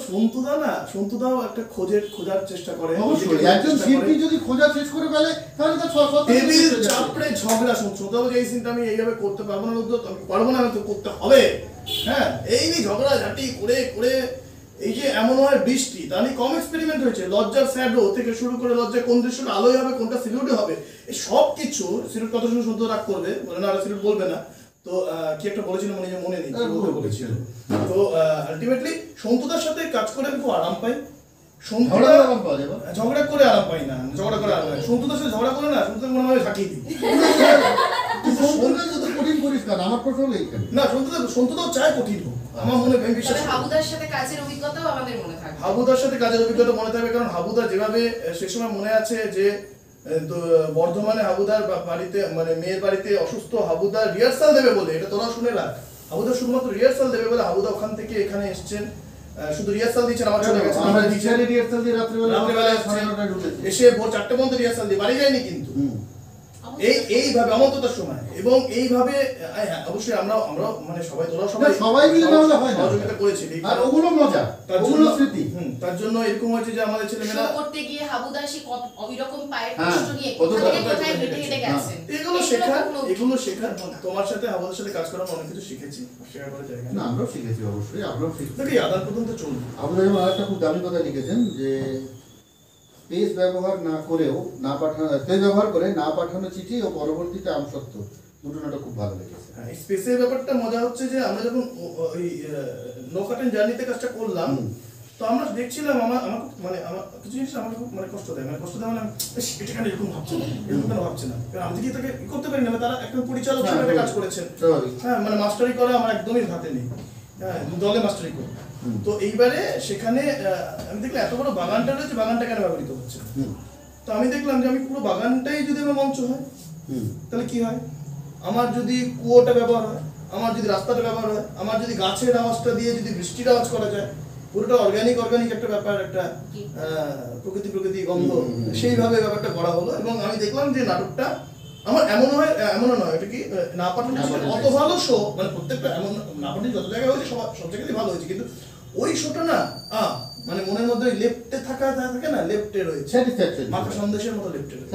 Speaker 2: সন্তুদাও একটা খোঁজার চেষ্টা করে,
Speaker 1: একজন শিল্পী যদি খোঁজা শেষ করে ফেলে তাহলে
Speaker 2: টেবিল চাপড়ে ঝগড়া। সন্তুদাও যে এই সিনটা আমি এইভাবে করতে পারবো না, আমি তো করতে হবে, হ্যাঁ, এই ঝগড়া ঝাঁটি করে এই যে এমন হয় বৃষ্টি, তা নিয়ে কম এক্সপেরিমেন্ট হয়েছে। লজ্জার শ্যাডো থেকে শুরু করে লজ্জায় কোন দৃশ্যটা আলোয় হবে, কোনটা সিলিউটে হবে, এই সব কিছু সিলিউট কথা শুনে শুনতে রাগ করবে, বলে না সিলিউট বলবে না। তো কি একটা বলেছিল মনে নেই বলেছিল। তো আলটিমেটলি সন্তুদার সাথে কাজ করে আমি খুব আরাম পাই। ঝগড়া করে আরাম পাই না, সন্তুদার সাথে ঝগড়া করে না, সন্তুদার মনে হয় ঝাঁকিয়ে দিই। না, সন্তুদাও চায় কঠিন হোক, আমার মনে হয় বিশ্বাস।
Speaker 4: হাবুদার সাথে কাজের অভিজ্ঞতাও আমাদের মনে থাকবে,
Speaker 2: হাবুদার সাথে কাজের অভিজ্ঞতা মনে থাকবে, কারণ হাবুদা যেভাবে সে সময় মনে আছে যে বর্ধমানে হাবুদার বাড়িতে, মানে মেয়ের বাড়িতে অসুস্থ, হাবুদা রিহার্সাল দেবে বলে, এটা তোরা শুনে রাখ, হাবুদা শুধুমাত্র রিহার্সাল দেবে বলে হাবুদা ওখান থেকে এখানে এসছেন, শুধু রিহার্সাল দিচ্ছেন, আমার চলে গেছে, এসে ভোর 4টে পর্যন্ত রিহার্সাল দিয়ে বাড়ি যায়নি, কিন্তু এইভাবে অমন্ততার সময় এবং এইভাবে হ্যাঁ, অবশ্যই আমরা মানে সবাই তোরা
Speaker 1: সবাই মিলে তাহলে হয় না।
Speaker 2: সহযোগিতা করেছি
Speaker 1: আর ওগুলো মজা, ওগুলো স্মৃতি।
Speaker 2: তার জন্য এরকম হয়েছে যে আমাদের ছেলেমেয়েরা
Speaker 4: শো করতে গিয়ে হাবুদাসী ওইরকম পায়ের
Speaker 1: হ্যাঁ,
Speaker 4: কষ্ট নিয়ে
Speaker 1: কত
Speaker 4: কোথা থেকে
Speaker 1: টাকা
Speaker 4: কোথায়
Speaker 1: হেঁটে
Speaker 4: হেঁটে হেঁটে গেছেন
Speaker 2: এগুলো শেখার তোমার সাথে আমাদের সাথে কাজ করা অনেক কিছু শিখেছি, শেয়ার করার জায়গা
Speaker 1: না আমরাও শিখেছি, অবশ্যই আমরাও শিখেছি।
Speaker 2: দেখি আদান প্রদান তো চলবে।
Speaker 1: আপনাদের যেমন আরেকটা খুব দামি কথা লিখেছেন যে স্পেস ব্যবহার না করেও না পাঠানো, স্পেস ব্যবহার করে না পাঠানো চিঠি ও পরবর্তীতে আমসত্ত্ব, দুটো নাটক খুব ভালো লেগেছে।
Speaker 2: হ্যাঁ, স্পেসের ব্যাপারটা মজা হচ্ছে যে আমরা যখন ওই নৌকাটেন জার্নিতে কাজটা করলাম, তো আমরা দেখছিলাম আমার কিছু জিনিস আমার খুব মানে কষ্ট দেয় মানে এটা কেন এরকম ভাবছে না, এরকম কেন ভাবছে না, কারণ আমি কি তাকে করতে পারি না, তারা একজন পরিচালক হিসেবে কাজ করেছেন। হ্যাঁ, মানে মাস্টারি করা আমার একদমই হাতে নেই, হ্যাঁ দলে মাস্টারি করি। তো এইবারে সেখানে আমি দেখলাম এত বড় বাগানটা রয়েছে, বাগানটা কেন ব্যবহৃত হচ্ছে। তো আমি দেখলাম যে আমি পুরো বাগানটাই যদি আমার মঞ্চ হয় তাহলে কি হয়, আমার যদি কুয়োটা ব্যবহার হয়, আমার যদি রাস্তাটা ব্যবহার হয়, আমার যদি গাছের আওয়াজটা দিয়ে যদি বৃষ্টির আওয়াজ করা যায়, পুরোটা অর্গানিক একটা ব্যাপার, একটা প্রকৃতি গন্ধ, সেইভাবে ব্যাপারটা করা হলো। এবং আমি দেখলাম যে নাটকটা আমার এমনও নয় এটা কি না পাঠানো অত ভালো শো, মানে প্রত্যেকটা এমন না পাঠানো যত জায়গায় হয়েছে সব জায়গাতেই ভালো হয়েছে, কিন্তু ওই শোটা না মানে মনের মধ্যে ওই লেফটে থাকে না, লেফটে রয়েছে মাথা সন্দেশের মতো লেফটে রয়েছে।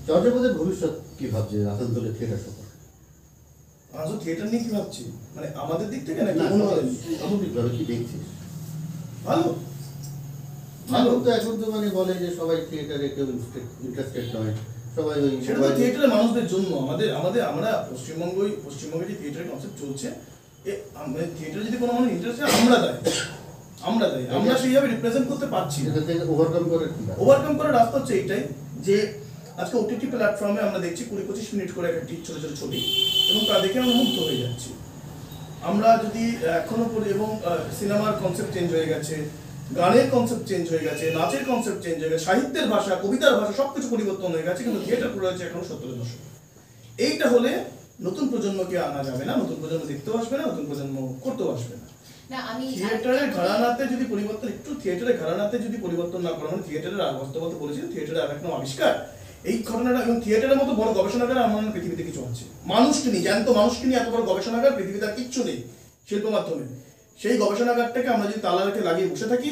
Speaker 1: চর্যাপদের ভবিষ্যৎ কি ভাবছে আসানসোলের থিয়েটার সম্পর্কে?
Speaker 2: আজও থিয়েটার নিয়ে কি ভাবছি, মানে আমাদের দিক থেকে নাকি
Speaker 1: সামগ্রিকভাবে কি দেখছিস?
Speaker 2: ভালো
Speaker 1: ভালো তো এখন তো মানে বলে যে সবাই থিয়েটারে কেউ ইন্টারেস্টেড নয়, সবাই ওই
Speaker 2: সেটা তো থিয়েটারের মানুষদের জন্য। আমরা পশ্চিমবঙ্গে যে থিয়েটারের কনসেপ্ট চলছে, থিয়েটারে যদি কোনো মানুষ ইন্টারেস্ট আমরা সেইভাবে রিপ্রেজেন্ট করতে পারছি না। ওভারকাম করার রাস্তা হচ্ছে এইটাই যে আজকে ওটিটি প্ল্যাটফর্মে আমরা দেখছি 20-25 মিনিট করে একটি ছোট ছোট ছবি, এবং তা দেখে আমরা মুগ্ধ হয়ে যাচ্ছি। আমরা যদি এখনো পড়ি, এবং সিনেমার কনসেপ্ট চেঞ্জ হয়ে গেছে, গানের কনসেপ্ট চেঞ্জ হয়ে গেছে, নাচের কনসেপ্ট চেঞ্জ হয়ে গেছে, সাহিত্যের ভাষা, কবিতার ভাষা সবকিছু পরিবর্তন হয়ে গেছে, কিন্তু থিয়েটার পড়ে আছে এখনো 70-এর দশক। এইটা হলে নতুন প্রজন্মকে আনা যাবে না, নতুন প্রজন্ম দেখতেও আসবে না, নতুন প্রজন্ম করতেও আসবে না। থিয়েটারের ঘরানাতে যদি পরিবর্তন না করা, মানে থিয়েটারের বাস্তবতা বলেছেন থিয়েটারের আর এক নাম আবিষ্কার, এই ঘটনাটা। এবং থিয়েটারের মতো বড় গবেষণাগার আমার পৃথিবীতে কিছু আছে, মানুষকে নিয়ে, জ্যান্ত মানুষকে নিয়ে এত বড় গবেষণাগার পৃথিবীতে আর কিচ্ছু নেই শিল্প মাধ্যমে। সেই গবেষণাগারটাকে আমরা যদি তালা রেখে লাগিয়ে বসে থাকি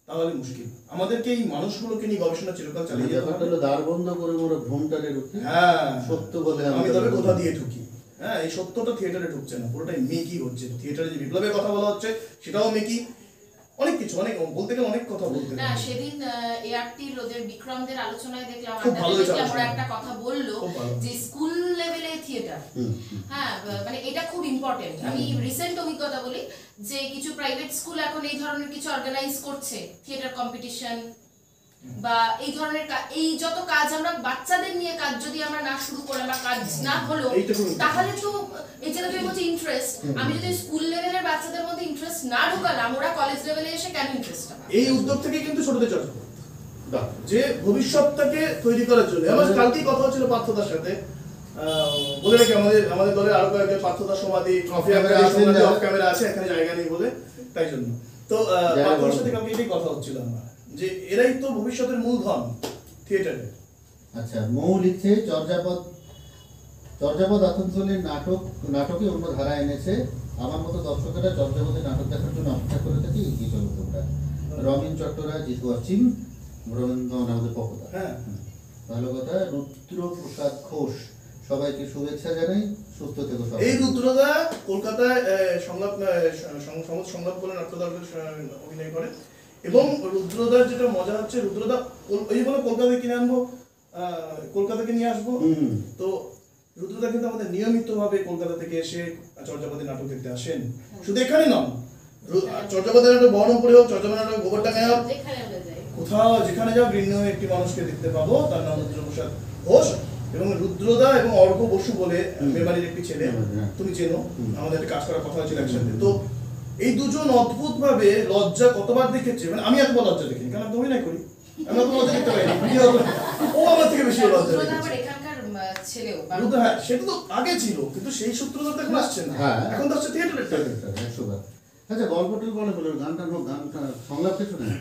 Speaker 2: তাহলে মুশকিল। আমাদেরকে এই মানুষগুলোকে নিয়ে গবেষণা চিরকাল চালিয়ে যেতে হবে।
Speaker 1: দ্বার বন্ধ করে মোরা ভ্রমটারে ঢুকি,
Speaker 2: হ্যাঁ
Speaker 1: সত্য বলে
Speaker 2: আমি তবে কোথা দিয়ে ঢুকি। হ্যাঁ, এই সত্যটা থিয়েটারে ঢুকছে না, পুরোটাই মেকি হচ্ছে। থিয়েটারে যে বিপ্লবের কথা বলা হচ্ছে সেটাও মেকি, অনেক কিছু, অনেক বলতে গেলে অনেক কথা বলতে
Speaker 4: না। সেদিন এআরটির ওদের বিক্রমদের আলোচনায় দেখলাম ওরা একটা কথা বললো যে স্কুল লেভেলে থিয়েটার, হ্যাঁ মানে এটা খুব ইম্পর্টেন্ট। আমি রিসেন্ট অভিজ্ঞতা বলি যে কিছু প্রাইভেট স্কুল এখন এই ধরনের কিছু অর্গানাইজ করছে, থিয়েটার কম্পিটিশন বা এই ধরনের এই যত কাজ আমরা বাচ্চাদের নিয়ে কাজ যদি আমরা না শুরু করে বা কাজ না হলো, তাহলে তো এই যে তুমি বলছো ইন্টারেস্ট, আমি যদি স্কুল লেভেলের বাচ্চাদের মধ্যে ইন্টারেস্ট না ঢোকালাম, ওরা কলেজ লেভেলে এসে কেন ইন্টারেস্ট পাবে?
Speaker 2: এই উদ্যোগ থেকে কিন্তু ছোটদের চর্চা যে ভবিষ্যৎটাকে তৈরি করার জন্য। আমার কালকেই কথা হচ্ছিল পার্থদার সাথে, বলে রাখি আমাদের দলের আরো কয়েকজন পার্থদার সমাধি অফ ক্যামেরা আছে, এখানে জায়গা নেই বলে, তাই জন্য। তো পার্থদার সাথে কালকে এটাই কথা হচ্ছিল আমার, যে এরাই তো ভবিষ্যতের মূলধন থিয়েটারে।
Speaker 1: আচ্ছা, মৌ লিখছে চর্যাপদ আসানসোলের নাটকে অন্য ধারা এনেছে। আমার মতো দর্শকেরা চর্যাপদের নাটক দেখার জন্য অপেক্ষা করে থাকি। এগিয়ে চলো তোমরা। রবীন চট্টরাজ ইজ ওয়াচিং, রবীন্দ্র আমাদের পক্ষতা।
Speaker 2: হ্যাঁ,
Speaker 1: ভালো কথা। রুদ্র প্রসাদ ঘোষ, সবাইকে শুভেচ্ছা জানাই, সুস্থ থেকো।
Speaker 2: এই রুদ্রদা কলকাতায় সংলাপ বলে নাট্যদলের অভিনয় করে, এবং রুদ্রদার যেটা মজা হচ্ছে, রুদ্রদা এই বলে কলকাতায় কিনে আনবো, কলকাতাকে নিয়ে আসবো। তো রুদ্রদা কিন্তু আমাদের নিয়মিত ভাবে কলকাতা থেকে এসে চর্যাপদের নাটক দেখতে আসেন। শুধু এখানে নন, চর্যাপদের নাটক বহরমপুরে হোক, চর্যাপদের নাটক গোবরডাঙ্গায় হোক, কোথাও যেখানে যাও গৃহীণ একটি মানুষকে দেখতে পাবো, তার নাম রুদ্রপ্রসাদ ঘোষ। এবং রুদ্রদা এবং অর্ঘ্য বসু বলে মেমারির একটি ছেলে, তুমি চেনো, আমাদের একটা কাজ করার কথা হয়েছিল একসাথে। তো এই দুজন অদ্ভুত ভাবে লজ্জা কতবার দেখেছে, মানে আমি এতবার লজ্জা দেখিনি, কারণ আমি তো অভিনয় করি, আমি অত লজ্জা দেখতে পাইনি। ও আমার থেকে বেশি লজ্জা দেখেছে। হ্যাঁ, সেটা তো আগে ছিল, কিন্তু সেই সূত্রটা এখন আসছে না, এখন তো আসছে থিয়েটারের।
Speaker 1: 100বার। আচ্ছা, গল্পটা বলে গানটা সংলাপ কিছু নেই।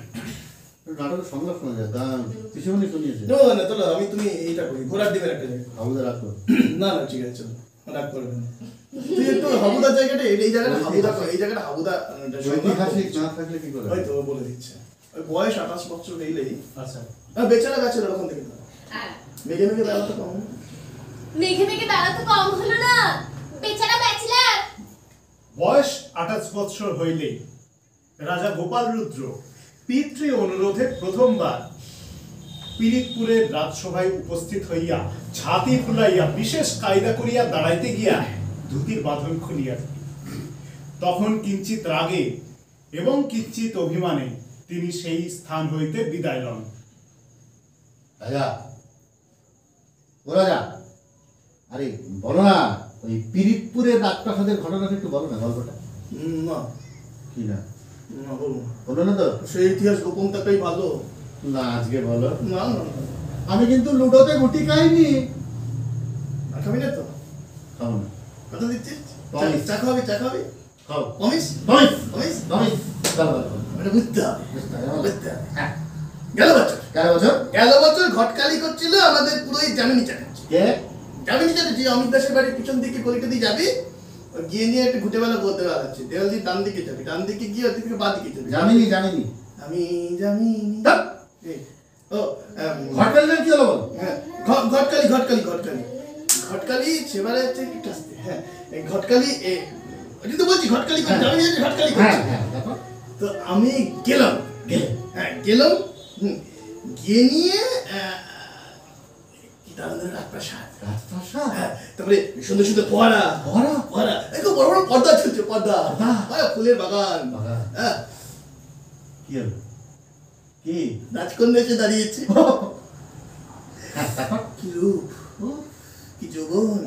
Speaker 1: নাটকের সংলাপ শোনা যায়, গান পিছনে শুনিয়েছে।
Speaker 2: না চলো আমি তুমি এইটা করি, ঘোড়ার ডিমের একটা জায়গা।
Speaker 1: হাবুদা রাখো।
Speaker 2: না ঠিক আছে চলো, রাগ করবে না। তুই একটু হাবুদার জায়গাটা, এই জায়গাটা হাবুদা, এই জায়গাটা হাবুদা
Speaker 1: ঐতিহাসিক না থাকলে কি করে?
Speaker 2: হয়তো বলে দিচ্ছে। ওই বয়স 28 বছর হইলেই
Speaker 5: আচ্ছা
Speaker 2: বেচারা ব্যাচেলর ওখান থেকে মেঘে মেঘে বেড়াতে কম।
Speaker 6: মেঘে মেঘে বেলা তো কম হলো না, বেচারা ব্যাচেলার।
Speaker 5: বয়স 28 বছর হইলেই রাজা গোপাল রুদ্র পিতৃ অনুরোধে প্রথমবার পিরিতপুরের রাজসভায় উপস্থিত হইয়া ছাতি ফুলাইয়া বিশেষ কায়দা করিয়া দাঁড়াইতে গিয়া ধুতির বাঁধন খুলিয়া তখন কিঞ্চিত রাগে এবং কিঞ্চিত অভিমানে তিনি সেই স্থান হইতে বিদায় লন।
Speaker 1: রাজা, ও রাজা, আরে বলো না ওই পিরিতপুরের রাজপ্রাসাদের ঘটনাটা একটু বলো না, গল্পটা।
Speaker 2: না
Speaker 1: কি না
Speaker 2: না বলবো না।
Speaker 1: বলো না তো।
Speaker 2: সেই ইতিহাস গোপন থাকাই ভালো।
Speaker 1: না আজকে বলো।
Speaker 2: না না
Speaker 1: আমি কিন্তু লুডোতে গুটি খাইনি।
Speaker 2: খাবি না তো?
Speaker 1: খাও না।
Speaker 2: কথা দিচ্ছিস?
Speaker 1: Promise.
Speaker 2: চা খাবি, চা খাবি?
Speaker 1: খাও।
Speaker 2: প্রমিস?
Speaker 1: প্রমিস।
Speaker 2: প্রমিস?
Speaker 1: প্রমিস। চলো বলো।
Speaker 2: এটা বুঝতে হবে। বুঝতে হবে। হ্যাঁ। গেল বছর ঘটকালি করছিল আমাদের পুরোই জামিনী চাটাচ্ছি।
Speaker 1: কে?
Speaker 2: জামিনী চাটাচ্ছি, অমিত দাসের বাড়ির পিছন দিকে গলিটা দিয়ে যাবি, গিয়ে নিয়ে একটা ঘুটে বেলা বলতে বেড়াচ্ছে, দেওয়াল দিয়ে ডান দিকে যাবি, ডান দিকে গিয়ে ওদিকে বাঁ দিকে যাবি।
Speaker 1: জামিনী।
Speaker 2: আমি জামিনী।
Speaker 1: ধ্যাৎ।
Speaker 2: এই, ও
Speaker 1: ঘটকালির কি হলো বলো?
Speaker 2: হ্যাঁ, ঘটকালি সেবারে হচ্ছে একটু আসতে। হ্যাঁ, এই ঘটকালি ওই তো বলছি ঘটকালি করে, জামিনী যাচ্ছে ঘটকালি করছে।
Speaker 1: দেখো।
Speaker 2: তো আমি গেলাম, গেলাম গিয়ে নিয়ে কি দারুণ রাজপ্রাসাদ। হ্যাঁ, তারপরে সুন্দর সুন্দর ফোয়ারা, একটু বড় বড় পর্দা ঝুলছে, পর্দা, ফুলের বাগান। হ্যাঁ,
Speaker 1: কি হলো? কি?
Speaker 2: রাজকন্যা এসে দাঁড়িয়েছে। কি রূপ, কি যৌবন,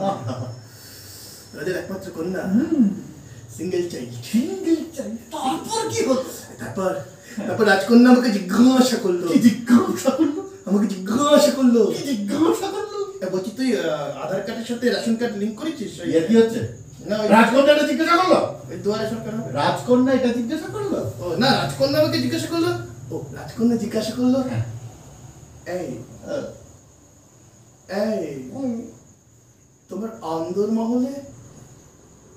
Speaker 2: রাজার একমাত্র কন্যা, সিঙ্গেল চাইল্ড। তারপর কি হলো? তারপর রাজকন্যা আমাকে জিজ্ঞাসা করলো। বলছি তুই আধার কার্ডের সাথে রেশন কার্ড লিংক করেছিস?
Speaker 1: কি হচ্ছে?
Speaker 2: না,
Speaker 1: রাজকন্যা এটা জিজ্ঞাসা করলো?
Speaker 2: ওই দুয়ারে সরকার হবে।
Speaker 1: রাজকন্যা এটা জিজ্ঞাসা করলো?
Speaker 2: ও না, রাজকন্যা আমাকে জিজ্ঞাসা করলো। ও রাজকন্যা জিজ্ঞাসা করলো, এই তোমার অন্দর মহলে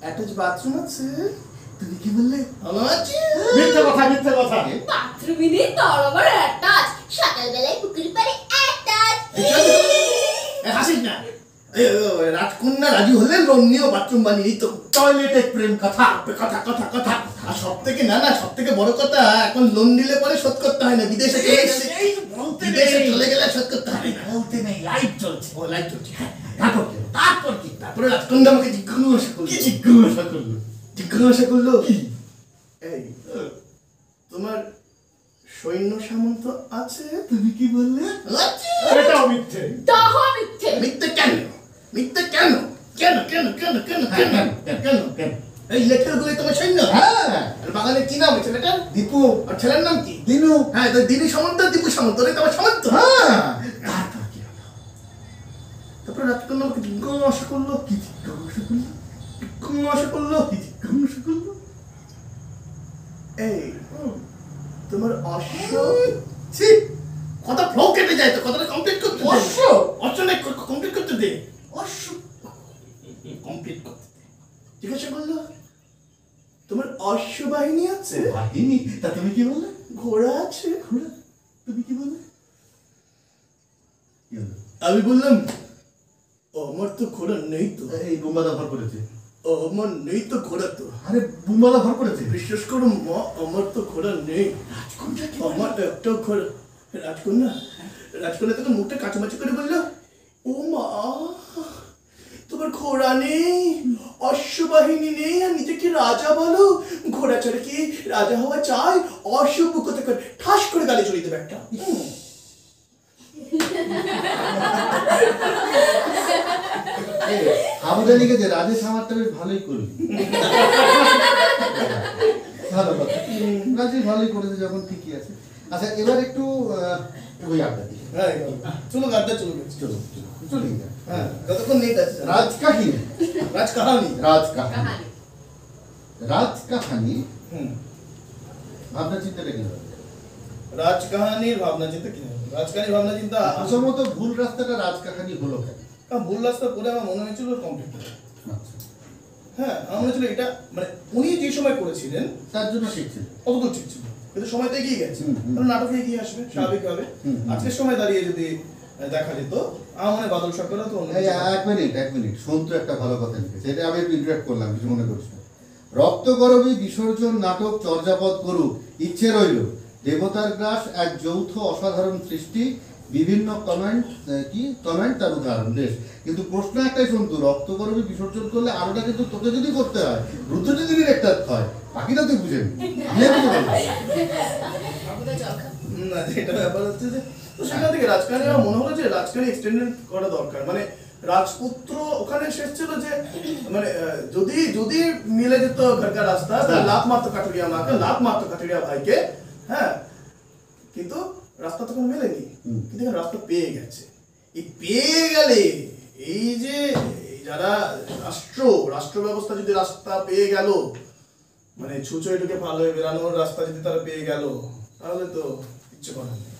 Speaker 2: অ্যাটাচ বাথরুম আছে? তুমি কি বললে? ভালো আছে।
Speaker 5: মিথ্যে কথা।
Speaker 6: বাথরুমে নেই, তোর আবার অ্যাটাচ, সকালবেলায় পুকুর পাড়ে অ্যাটাচ।
Speaker 2: হাসিস না। রাজকন্যা রাজি হলে লোন নিয়েও বাথরুম বানিয়ে দিত।
Speaker 1: টয়লেটে প্রেম কথা।
Speaker 2: আর সব থেকে বড় কথা, এখন লোন নিলে পরে শোধ করতে হয় না, বিদেশে চলে গেলে শোধ করতে হয় না।
Speaker 1: বলতে নেই, লাইট চলছে।
Speaker 2: ও লাইট চলছে।
Speaker 1: তারপর কি?
Speaker 2: তারপরে রাজকন্যা আমাকে জিজ্ঞাসা করলো, এই তোমার সৈন্য সামন্ত আছে? তুমি কি বললে?
Speaker 5: এটাও মিথ্যে।
Speaker 2: মিথ্যে কেন? এই লেটার গুলো তোমার সৈন্য? বাগানে কি নাম ছেলেটার?
Speaker 1: দীপু।
Speaker 2: আর ছেলের নাম কি?
Speaker 1: দিনু।
Speaker 2: হ্যাঁ, তো দিনু সামন্ত, দীপু সামন্ত, তোমার সামন্ত।
Speaker 1: তারপর কি হলো?
Speaker 2: তারপরে রাজকন্যা আমাকে জিজ্ঞাসা করলো, এই তোমার অশ্ব, কথা ফ্লো কেটে যায় তো, কথাটা কমপ্লিট করতে দে। অশ্ব না, কমপ্লিট করতে দে। জিজ্ঞাসা করলো, তোমার অশ্ব বাহিনী আছে?
Speaker 1: বাহিনী? তা তুমি কি বললে?
Speaker 2: ঘোড়া আছে?
Speaker 1: তুমি কি বললে? কি হলো?
Speaker 2: আমি বললাম, আমার তো ঘোড়া নেই তো।
Speaker 1: এই বোম্বাদা ভর করেছে।
Speaker 2: আমার নেই তো ঘোড়া তো।
Speaker 1: আরে বোম্বাদা ভর করেছে।
Speaker 2: বিশ্বাস করো মা, আমার তো ঘোড়া নেই। আমার একটা ঘোড়া। রাজকন্যা তখন মুখটা কাচুমাচু করে বললো, ও মা, তোমার ঘোড়া নেই, অশ্ববাহিনী নেই, আর নিজেকে রাজা বলো? ঘোড়া চড়ে কি রাজা হওয়া চাই? অসভ্য কথা করে ঠাস করে গালে চড়িয়ে দেবে একটা।
Speaker 1: হাবুদা লিখেছে, রাজেশ আমারটা বেশ ভালোই করলি। ভালো কথা। রাজেশ ভালোই করেছে যখন, ঠিকই আছে। আচ্ছা, এবার একটু ওই আড্ডা দিই।
Speaker 2: চলো গাড্ডা চলো
Speaker 1: চলে
Speaker 2: হ্যাঁ, যতক্ষণ নেট আছে।
Speaker 1: রাজকাহিনী।
Speaker 2: হুম,
Speaker 1: ভাবনা চিন্তা রেখে
Speaker 2: রাজকাহানির ভাবনা চিন্তা কি হবে? রাজকাহানির ভাবনা চিন্তা
Speaker 1: প্রথমত ভুল রাস্তাটা রাজকাহানি হলো কেন?
Speaker 2: কারণ ভুল রাস্তা করে আমার মনে হয়েছিল কমপ্লিট করে।
Speaker 1: আচ্ছা,
Speaker 2: হ্যাঁ আমার মনে হয়েছিল এটা মানে উনি যে সময় করেছিলেন
Speaker 1: তার জন্য ঠিক ছিল।
Speaker 2: অতদূর ঠিক ছিল, কিন্তু সময় তো এগিয়ে গেছে, কারণ নাটকে এগিয়ে আসবে স্বাভাবিকভাবে। আজকের সময় দাঁড়িয়ে যদি দেখা যেত আমার মনে হয় বাদল সরকারও তো অন্য
Speaker 1: এই এক মিনিট সন্তু একটা ভালো কথা লিখেছে, এটা আমি একটু ইন্টারেক্ট করলাম, কিছু মনে করিস না। রক্তগরবী বিসর্জন নাটক চর্যাপদ করুক, ইচ্ছে রইল। দেবতার গ্রাস এক যৌথ অসাধারণ সৃষ্টি, বিভিন্ন কমেন্ট তার উদাহরণ। বেশ, কিন্তু প্রশ্ন একটাই সন্তু, রক্তগরবী বিসর্জন করলে আরোটা কিন্তু তোকে যদি করতে হয়, রুদ্র যদি ডিরেক্টর হয়, বাকিটা তুই বুঝেন
Speaker 2: না। যেটা ব্যাপার হচ্ছে যে তো সেখান থেকে রাজকাহানি আমার মনে হলো যে রাজকাহানি এক্সটেন্ডেড করা দরকার, মানে রাজপুত্র ওখানে শেষ ছিল যে মানে যদি যদি মিলে যেত ঘরকার রাস্তা, লাভ মারতো কাঠুরিয়া মাকে, লাভ মারতো কাঠুরিয়া ভাইকে, হ্যাঁ, কিন্তু রাস্তা তখন মেলেনি, কিন্তু রাস্তা পেয়ে গেছে। এই পেয়ে গেলে এই যে যারা রাষ্ট্র ব্যবস্থা যদি রাস্তা পেয়ে গেল, মানে ছুঁচোয় ঢুকে ভালো হয়ে বেরানোর রাস্তা যদি তারা পেয়ে গেল, তাহলে তো ইচ্ছে করার নেই।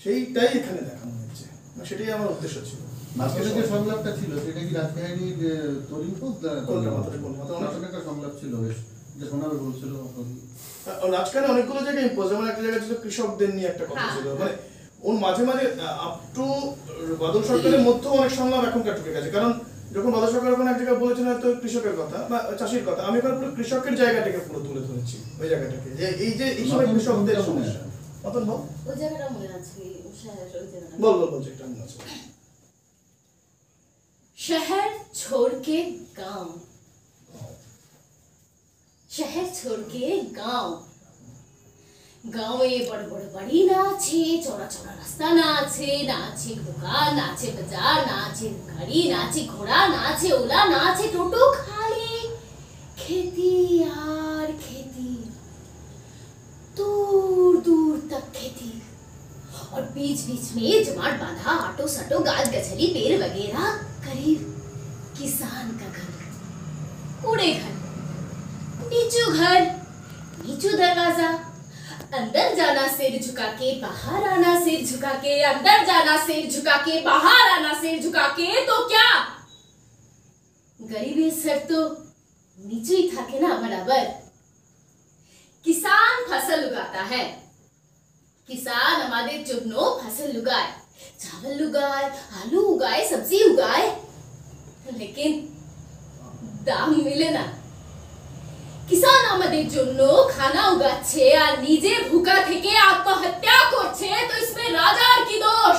Speaker 2: সেইটাই এখানে দেখানো হয়েছে, সেটাই আমার উদ্দেশ্য ছিল।
Speaker 1: মাঝখানে যে সংলাপটা ছিল সেটা কি রাজকাহিনীর তরিমপুর একটা সংলাপ ছিল, বেশ, যে শোনাবে বলছিল।
Speaker 2: রাজকাহিনী অনেকগুলো জায়গায় ইম্পোজ, যেমন একটা জায়গায় ছিল কৃষকদের নিয়ে একটা কথা ছিল, মানে ওর মাঝে মাঝে আপ টু বাদল সরকারের মধ্যেও অনেক সংলাপ এখনকার ঢুকে গেছে। কারণ যখন বাদল সরকার ওখানে এক জায়গায় বলেছেন হয়তো কৃষকের কথা বা চাষির কথা, আমি ওখানে পুরো কৃষকের জায়গাটাকে পুরো তুলে ধরেছি, ওই জায়গাটাকে, যে এই সময় কৃষকদের সমস্যা। মতন বল,
Speaker 4: ওই জায়গাটা মনে আছে,
Speaker 2: বল যেটা মনে আছে।
Speaker 4: शहर छोड़ के गांव, शहर छोड़ के गांव, गाँवे बड़ बड़ बड़ी ना আছে, চড়া চড়া রাস্তা না আছে, না আছে দোকান, না আছে বাজার, না আছে গাড়ি, না আছে ঘোড়া, না আছে ওলা, না আছে টোটো, খালি खेती আর खेती, दूर दूर तक खेती, और बीच बीच में जमाट बांधा आटो सटो गाज गछली पेड़ वगैरह, करीब किसान का घर, कूड़े घर, नीचू दरवाजा, अंदर जाना सिर झुका के, बाहर आना सिर झुका के, अंदर जाना सिर झुका के, बाहर आना सिर झुका के, तो क्या गरीबी सर तो नीचू ही था के ना बराबर। किसान फसल उगाता है, किसान हमारे चुनो फसल उगाए, चावल उगाए, आलू उगाए, सब्जी उगाए, लेकिन दाम मिले ना। किसान আমাদের জন্য খানা উগাচ্ছে আর নিজে ভুকা থেকে আত্মহত্যা করছে, তো इसमें রাজার কি দোষ?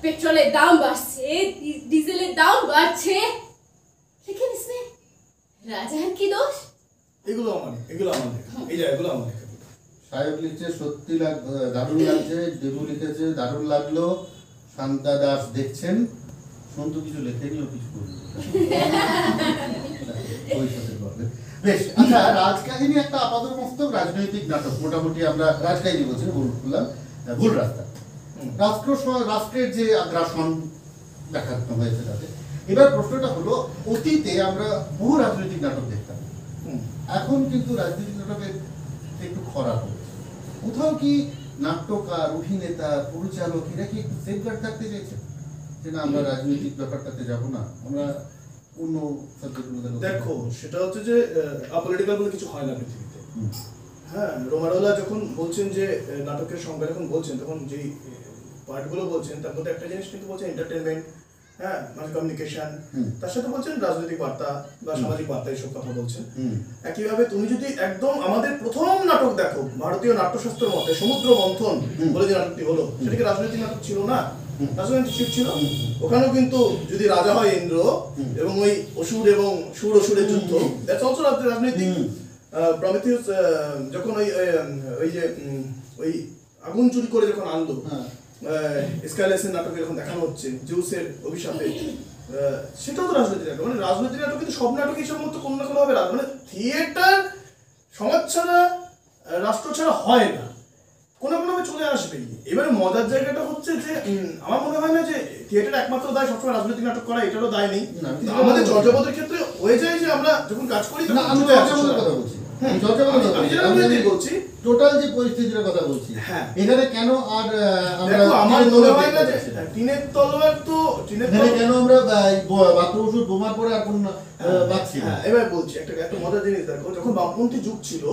Speaker 4: পেট্রোলের দাম বাড়ছে, ডিজেলের দাম বাড়ছে, लेकिन इसमें রাজার কি দোষ?
Speaker 2: এগুলো আমার এই জায়গাগুলো আমার
Speaker 1: সাহেব লিখছে সত্যি দারুণ লাগছে, দেবু লিখেছে দারুণ লাগলো, শান্তা দাস দেখছেন, সন্তু কিছু লেখেনি ও কিছু করবে। বেশ, আচ্ছা, রাজকাহিনী একটা আপাতমস্তক রাজনৈতিক নাটক, মোটামুটি আমরা রাজকাহিনী বলছি, ভুল রাস্তা, রাষ্ট্রের যে আগ্রাসন দেখানো হয়েছে তাতে। এবার প্রশ্নটা হলো, অতীতে আমরা বহু রাজনৈতিক নাটক দেখতাম, এখন কিন্তু রাজনৈতিক নাটকের একটু খরা হচ্ছে। কোথাও কি নাট্যকার, অভিনেতা, পরিচালক এরা কি একটু সেফগার্ড থাকতে চাইছে যে না আমরা রাজনৈতিক ব্যাপারটাতে যাব না, আমরা অন্য সাবজেক্টগুলোতে?
Speaker 2: দেখো, সেটা হচ্ছে যে আপলিটিক্যাল বলে কিছু হয় না পৃথিবীতে। হ্যাঁ, রোমারোলা যখন বলছেন যে নাটকের সংজ্ঞা যখন বলছেন, তখন যেই পার্টগুলো বলছেন তার মধ্যে একটা জিনিস কিন্তু বলছেন এন্টারটেনমেন্ট, হ্যাঁ, মানে কমিউনিকেশন, তার সাথে বলছেন রাজনৈতিক বার্তা বা সামাজিক বার্তা, এইসব কথা বলছেন। একইভাবে তুমি যদি একদম আমাদের প্রথম নাটক দেখো, ভারতীয় নাট্যশাস্ত্রের মতে সমুদ্র মন্থন বলে যে নাটকটি হলো, সেটা কি রাজনৈতিক নাটক ছিল না? রাজনৈতিক ছিল। ওখানেও কিন্তু যদি রাজা হয় ইন্দ্র এবং ওই অসুর এবং সুর অসুরের যুদ্ধ, দ্যাটস অলসো রাজনৈতিক। প্রমিথিউস যখন ওই যে ওই আগুন চুরি করে যখন আনলো, স্কাইলাসের নাটকে যখন দেখানো হচ্ছে জিউসের অভিশাপে, সেটাও তো রাজনৈতিক নাটক। মানে রাজনৈতিক নাটক কিন্তু সব নাটকই সব মতো কোনো না কোনো ভাবে, মানে থিয়েটার সমাজ ছাড়া, রাষ্ট্র ছাড়া হয় না, কোনো কোনোভাবে চলে আসবেই। এবারে মজার জায়গাটা হচ্ছে যে আমার মনে হয় না যে থিয়েটার একমাত্র দায় সবসময় রাজনৈতিক নাটক করা, এটারও দায় নেই। আমাদের চর্যাপদের ক্ষেত্রে হয়ে যায় যে আমরা যখন কাজ করি তখন আমি বলছি
Speaker 1: টোটাল যে পরিস্থিতির কথা বলছি,
Speaker 2: হ্যাঁ।
Speaker 1: এখানে কেন আর
Speaker 2: দেখো আমার মনে হয় না যে টিনের তলোয়ার তো
Speaker 1: এখানে কেন আমরা বাথরুম ওষুধ বোমার পরে আর কোন পাচ্ছি না?
Speaker 2: হ্যাঁ, এবার বলছি একটা মজার জিনিস দেখো, যখন বামপন্থী যুগ ছিল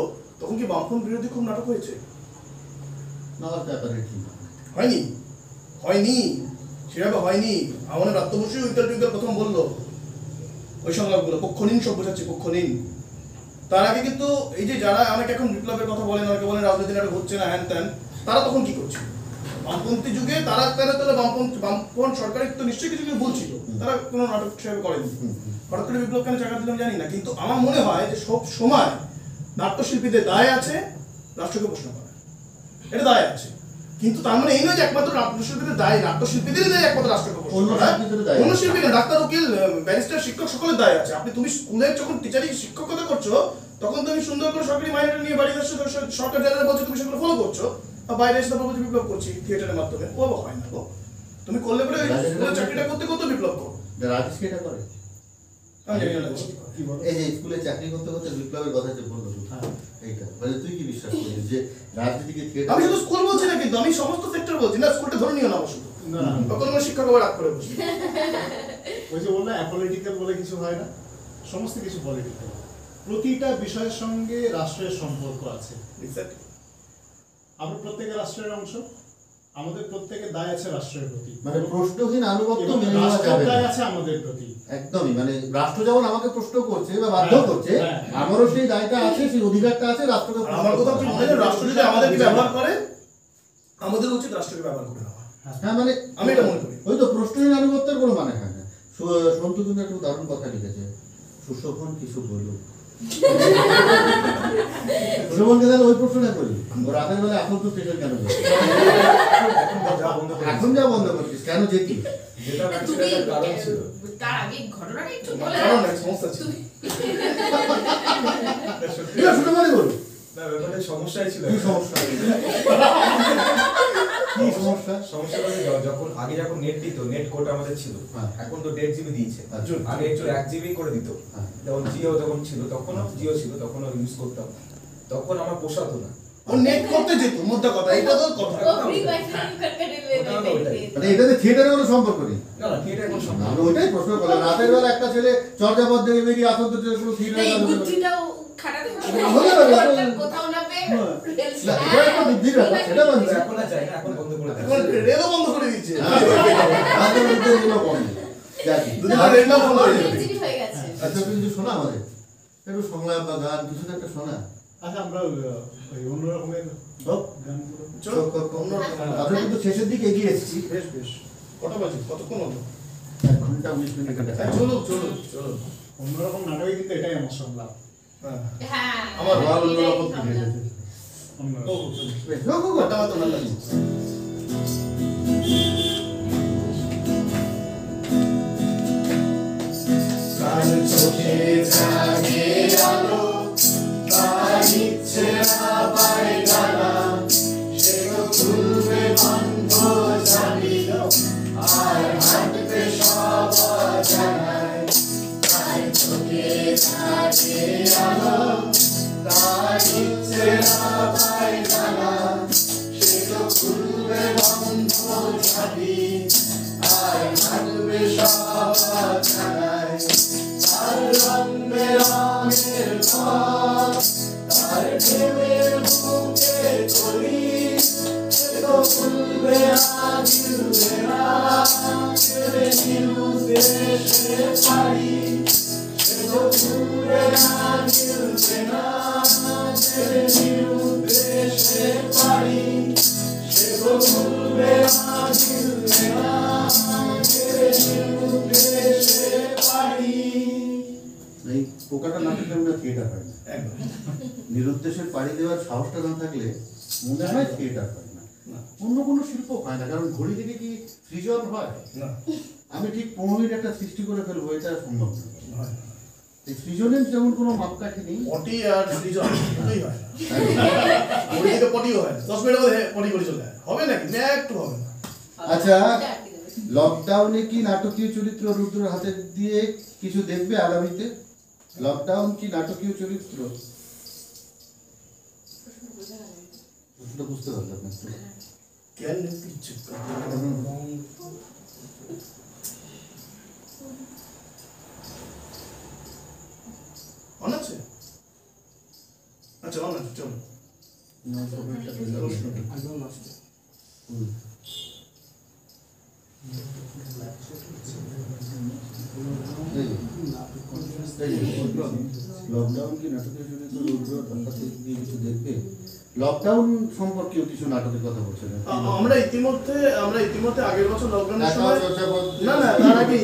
Speaker 2: তখন কি বামপন্থী বিরোধী খুব নাটক হয়েছে?
Speaker 1: না, ব্যাপারে কি
Speaker 2: হয়নি, হয়নি, সেভাবে হয়নি। আমাদের প্রাপ্ত বসুই উইকেল টুইকেল প্রথম বললো ওই সংলাপগুলো, পক্ষ নিন, সব বোঝাচ্ছে পক্ষ নিন। তার আগে কিন্তু এই যে যারা অনেকে এখন বিপ্লবের কথা বলেন, অনেকে বলেন রাজনীতি নাটক হচ্ছে না, হ্যান ত্যান, তারা তখন কি করছে? বামপন্থী যুগে তারা তাহলে বামপন্থ সরকারের তো নিশ্চয়ই কিছু কিছু বলছিল, তারা কোনো নাটক সেভাবে করেনি। হঠাৎ করে বিপ্লব কেন চাকা দিলাম জানি না, কিন্তু আমার মনে হয় যে সব সময় নাট্যশিল্পীদের দায় আছে রাষ্ট্রকে প্রশ্ন করা, এটা দায় আছে। কিন্তু তার মানে এই নয় যে একমাত্র নাট্যশিল্পীদের দায়, নাট্যশিল্পীদেরই দায় একমাত্র রাষ্ট্রকে প্রশ্ন করা। অন্য শিল্পী না, ডাক্তার, উকিল, ব্যারিস্টার, শিক্ষক সকলের দায় আছে। তুমি স্কুলে যখন টিচারিং শিক্ষকতা করছো তখন তুমি সুন্দর করে সরকারি মাইনেটা নিয়ে বাড়িতে আসছো, সরকার যারা বলছে তুমি সেগুলো ফলো করছো, আর বাইরে এসে তারপর বিপ্লব করছি থিয়েটারের মাধ্যমে, ও হয় না গো। তুমি করলে পরে স্কুলের চাকরিটা করতে করতে বিপ্লব করো।
Speaker 1: রাজেশ এটা করে,
Speaker 2: আমি জানি না
Speaker 5: কি বলো?
Speaker 1: এই যে স্কুলে চাকরি করতে করতে বিপ্লবের কথা যে বললো, এইটা মানে তুই কি বিশ্বাস করিস যে রাজনীতিকে থিয়েটার?
Speaker 2: আমি শুধু স্কুল বলছি না, কিন্তু আমি সমস্ত সেক্টর বলছি না, স্কুলটা ধরে নিও না আমার শুধু, তখন আমার শিক্ষক আবার রাগ করে বসে।
Speaker 5: ওই যে বললাম অ্যাপলিটিক্যাল বলে কিছু হয় না, সমস্ত কিছু পলিটিক্যাল। প্রতিটা বিষয়ের সঙ্গে রাষ্ট্রের সম্পর্ক আছে।
Speaker 2: এক্স্যাক্টলি,
Speaker 5: আমরা প্রত্যেকের রাষ্ট্রের অংশ, আমাদের প্রত্যেকের দায় আছে রাষ্ট্রের প্রতি,
Speaker 1: মানে প্রশ্নহীন আনুগত্য মেনে নেওয়া
Speaker 5: রাষ্ট্রের
Speaker 1: যাবে না।
Speaker 5: দায় আছে আমাদের প্রতি।
Speaker 1: একদমই, মানে রাষ্ট্র যেমন আমাকে প্রশ্ন করছে বা বাধ্য করছে, আমারও সেই দায়টা আছে, সেই অধিকারটা আছে রাষ্ট্রকে প্রশ্ন
Speaker 2: আমার কথা
Speaker 1: করার।
Speaker 2: কি মনে হয় রাষ্ট্র যদি আমাদেরকে ব্যবহার করে, আমাদের উচিত রাষ্ট্রকে ব্যবহার করে নেওয়া।
Speaker 1: হ্যাঁ, মানে
Speaker 2: আমি এটা মনে করি।
Speaker 1: ওই তো প্রশ্নহীন আনুগত্যের কোনো মানে হয় না। সন্তু কিন্তু একটু দারুণ কথা লিখেছে, সুশোভন কিছু বলুক। সুশোভনকে তাহলে ওই প্রশ্নটা করি, ও রাতের বেলা এখন তো স্টেশন কেন যাবে? এখন যা বন্ধ করছিস কেন যেতিস?
Speaker 7: যেটা
Speaker 4: তুমি
Speaker 7: একটা কারণ ছিল।
Speaker 4: তার আগে ঘটনাটা একটু বলে
Speaker 2: কারণ নাই, সমস্যা ছিল।
Speaker 1: এটা সুশোভনই বলুক।
Speaker 7: না, ব্যাপারটা সমস্যাই ছিল।
Speaker 1: কি সমস্যা? কি সমস্যা?
Speaker 7: সমস্যা বলতে যখন আগে যখন নেট দিত, নেট কোড আমাদের ছিল,
Speaker 1: হ্যাঁ।
Speaker 7: এখন তো 1.5 জিবি দিয়েছে।
Speaker 1: আচ্ছা।
Speaker 7: আগে একটু 1 জিবি করে দিত।
Speaker 1: হ্যাঁ।
Speaker 7: যখন জিও যখন ছিল তখনও জিও ছিল, তখনও ইউজ করতাম, তখন আমার পোষাতো না।
Speaker 2: ও নেট করতে যেত, মোদ্দা কথা এটা তো কথা।
Speaker 4: ও ফ্রি ওয়াইফাই
Speaker 1: মানে এটাতে থিয়েটারের কোনো সম্পর্ক নেই।
Speaker 7: না না, থিয়েটার কোনো সম্ভব
Speaker 1: আমি ওইটাই প্রশ্ন করলাম, রাতের বেলা একটা ছেলে চর্যাপদ থেকে বেরিয়ে আসন্ত কোনো থিয়েটার
Speaker 4: এই বুদ্ধিটাও খাটাতে
Speaker 1: হলে হবে,
Speaker 4: কোথাও না পেয়ে
Speaker 1: না, এটা একটা বুদ্ধির ব্যাপার, সেটা বলছি।
Speaker 7: এখন আর চাই না, এখন বন্ধ করে
Speaker 2: এখন
Speaker 7: দিয়েছে।
Speaker 2: রেলও বন্ধ করে দিচ্ছে।
Speaker 1: রাতের মধ্যে এগুলো বন্ধ। যাকি।
Speaker 2: দুদিন আগে রেলও বন্ধ হয়ে যাবে।
Speaker 4: জিবি হয়ে গেছে।
Speaker 1: আচ্ছা, কিছু শোনা আমাদের, একটু সংলাপ বা গান কিছু তো একটা শোনা।
Speaker 5: আচ্ছা, আমরা ওই অন্য রকমের
Speaker 1: হোক।
Speaker 5: গানগুলো
Speaker 2: চলো,
Speaker 1: অন্যরকম। আমরা কিন্তু শেষের দিকে এগিয়ে এসেছি।
Speaker 2: বেশ বেশ। কটা বাজে? কতক্ষণ হলো?
Speaker 1: 1 ঘন্টা 19 মিনিট।
Speaker 2: চলো চলো চলো।
Speaker 5: অন্যরকম নাটকে কিন্তু এটাই আমার সংলাপ।
Speaker 2: হ্যাঁ।
Speaker 4: হ্যাঁ
Speaker 2: আমার
Speaker 1: ভালো
Speaker 4: এটাই
Speaker 1: অন্যরকম
Speaker 4: ভাবলাম।
Speaker 1: কিছু এসেছে।
Speaker 5: অন্যরকম।
Speaker 2: ও,
Speaker 1: বেশ, হোক, হোক, হোক।
Speaker 2: কটা মতো ভালো লাগছে। কার চোখে জাগে আলো, তার ইচ্ছে না পায় ডানা, সে তো খুলবে বন্ধ জানি, আর হাঁটবে সব অজানায়। কার চোখে জাগে আলো, তার ইচ্ছে না পায় ডানা, সে তো খুলবে বন্ধ জানি, আর হাঁটবে সব অজানায়। তার রং বেরঙের পথ, তার ঢেউয়ের বুকে করি, সে তো ভুলবে না গিলবে না, ছেড়ে নিরুদ্দেশে পারি, সে তো ভুলবে না গিলবে না, ছেড়ে নিরুদ্দেশে পারি, সে তো ভুলবে না গিলবে না, ছেড়ে নিরুদ্দেশে পারি।
Speaker 1: এই পোকাটা না থাকলে আমরা থিয়েটার হয় না।
Speaker 2: একদম।
Speaker 1: নিরুদ্দেশের পাড়ি দেওয়ার সাহসটা না থাকলে মনে হয় থিয়েটার হয় না। অন্য কোনো শিল্প হয় না, কারণ ঘড়ি থেকে কি সৃজন হয়?
Speaker 2: না,
Speaker 1: আমি ঠিক 15 মিনিট একটা সৃষ্টি করে ফেলবো, এটা সম্ভব না।
Speaker 2: হয় না।
Speaker 1: এই সৃজনের যেমন কোনো মাপকাঠি নেই,
Speaker 2: পটি আর সৃজন দুটোই হয় না। ওইদিকে পটিও হয় না। 10 মিনিটের মধ্যে পটি করে চলে যায়। হবে নাকি? না, একটু হবে না।
Speaker 1: আচ্ছা, লকডাউনে কি নাটকীয় চরিত্র রুদ্রের হাতে দিয়ে কিছু দেখবে আগামীতে? লকডাউন কি নাটকীয় চরিত্র? প্রশ্নটা বুঝতে পারলাম না একটু।
Speaker 2: কেন কিছু অন আছে? আচ্ছা অন আছে, চলো।
Speaker 1: লকডাউন কি নাটকের জন্য তো রুদ্র ঢাকা থেকে গিয়ে কিছু দেখবে? লকডাউন সম্পর্কেও কিছু নাটকের কথা বলছেন?
Speaker 2: আমরা ইতিমধ্যে আগের বছর লকডাউনের সময় না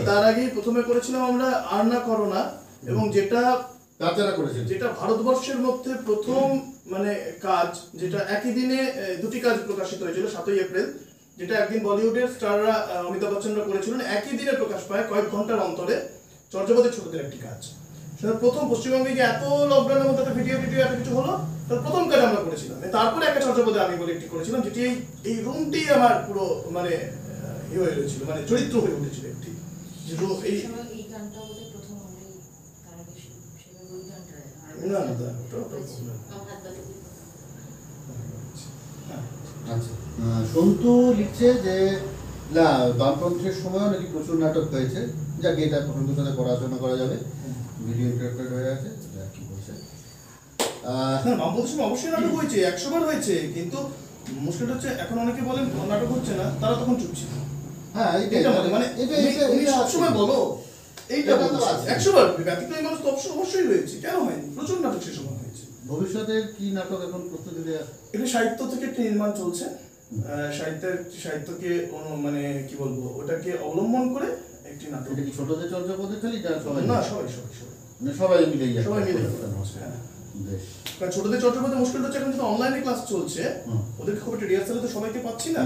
Speaker 2: তার আগেই প্রথমে করেছিলাম আমরা আর না করোনা, এবং যেটা ভারতবর্ষের মধ্যে প্রথম মানে কাজ, যেটা একই দিনে দুটি কাজ প্রকাশিত হয়েছিল 7ই এপ্রিল, যেটা একদিন বলিউডের স্টাররা অমিতাভ বচ্চনরা করেছিলেন, একই দিনে প্রকাশ পায় কয়েক ঘন্টার অন্তরে, চর্যাপদে ছোটদের একটি কাজ। সেটা প্রথম পশ্চিমবঙ্গে গিয়ে এত লকডাউনের মধ্যে একটা ভিডিও এত কিছু হলো, তার প্রথম কাজ আমরা করেছিলাম। তারপরে একটা চর্যাপদে আমি বলে একটি করেছিলাম, যেটি এই রুমটি আমার পুরো মানে হয়ে রয়েছিল, মানে চরিত্র হয়ে উঠেছিল একটি। এই গানটা বোধহয় প্রথম তার আগে সেভাবে ওই গানটা
Speaker 1: আচ্ছা, সন্তু লিখছে যে না, বামপন্থের সময়ও নাকি প্রচুর নাটক হয়েছে, যাকে এটা সন্তুর সাথে পড়াশোনা করা যাবে, ভিডিও ইন্টারপ্রেট হয়ে আছে, কি বলছে।
Speaker 2: বামপন্থের সময় অবশ্যই নাটক হয়েছে, 100 বার হয়েছে, কিন্তু মুশকিলটা হচ্ছে এখন অনেকে বলেন নাটক হচ্ছে না, তারা তখন চুপ ছিল।
Speaker 1: হ্যাঁ,
Speaker 2: মানে এটা সবসময় বলো এইটা 100 বার ব্যতিক্রমী মানুষ তো অবশ্যই হয়েছে, কেন হয়নি? প্রচুর নাটক সে সময় হয়েছে।
Speaker 1: ভবিষ্যতের কি নাটক এখন প্রস্তুতি দেওয়া?
Speaker 2: এটা সাহিত্য থেকে একটি নির্মাণ চলছে, সাহিত্যকে মানে কি বলবো, ওটাকে অবলম্বন করে একটি নাটক।
Speaker 1: এটা কি ছোটদের চর্যাপদে খালি সবাই?
Speaker 2: না, সবাই
Speaker 1: মানে সবাই মিলে
Speaker 2: বেশ। কারণ ছোটদের চর্যাপদে মুশকিলটা হচ্ছে এখন যেহেতু অনলাইনে ক্লাস চলছে, ওদেরকে খুব একটা রিহার্সালে তো সবাইকে পাচ্ছি না,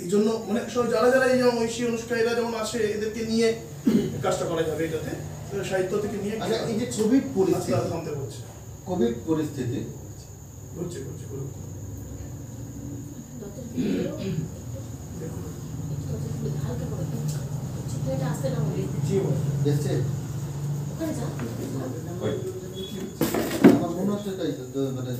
Speaker 2: এই জন্য মানে যারা এই যেমন ঐশী অনুষ্কা এরা যেমন আসে, এদেরকে নিয়ে কাজটা করা যাবে এটাতে, সাহিত্য থেকে নিয়ে।
Speaker 1: আচ্ছা, এই যে কোভিড পরিস্থিতি
Speaker 2: ঘুরছে
Speaker 1: আমার মনে হচ্ছে তাই তো, মানে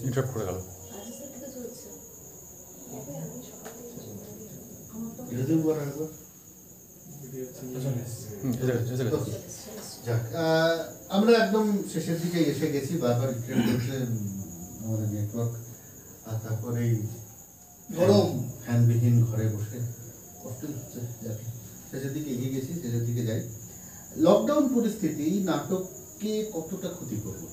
Speaker 3: ইন্টারাপ্ট করে গেল।
Speaker 1: আমরা একদম শেষের দিকে এসে গেছি, বারবার আমাদের নেটওয়ার্ক, আর তারপরে গরম ফ্যানবিহীন ঘরে বসে কষ্ট হচ্ছে, শেষের দিকে এগিয়ে গেছি, শেষের দিকে যাই। লকডাউন পরিস্থিতি নাটককে কতটা ক্ষতি করলো?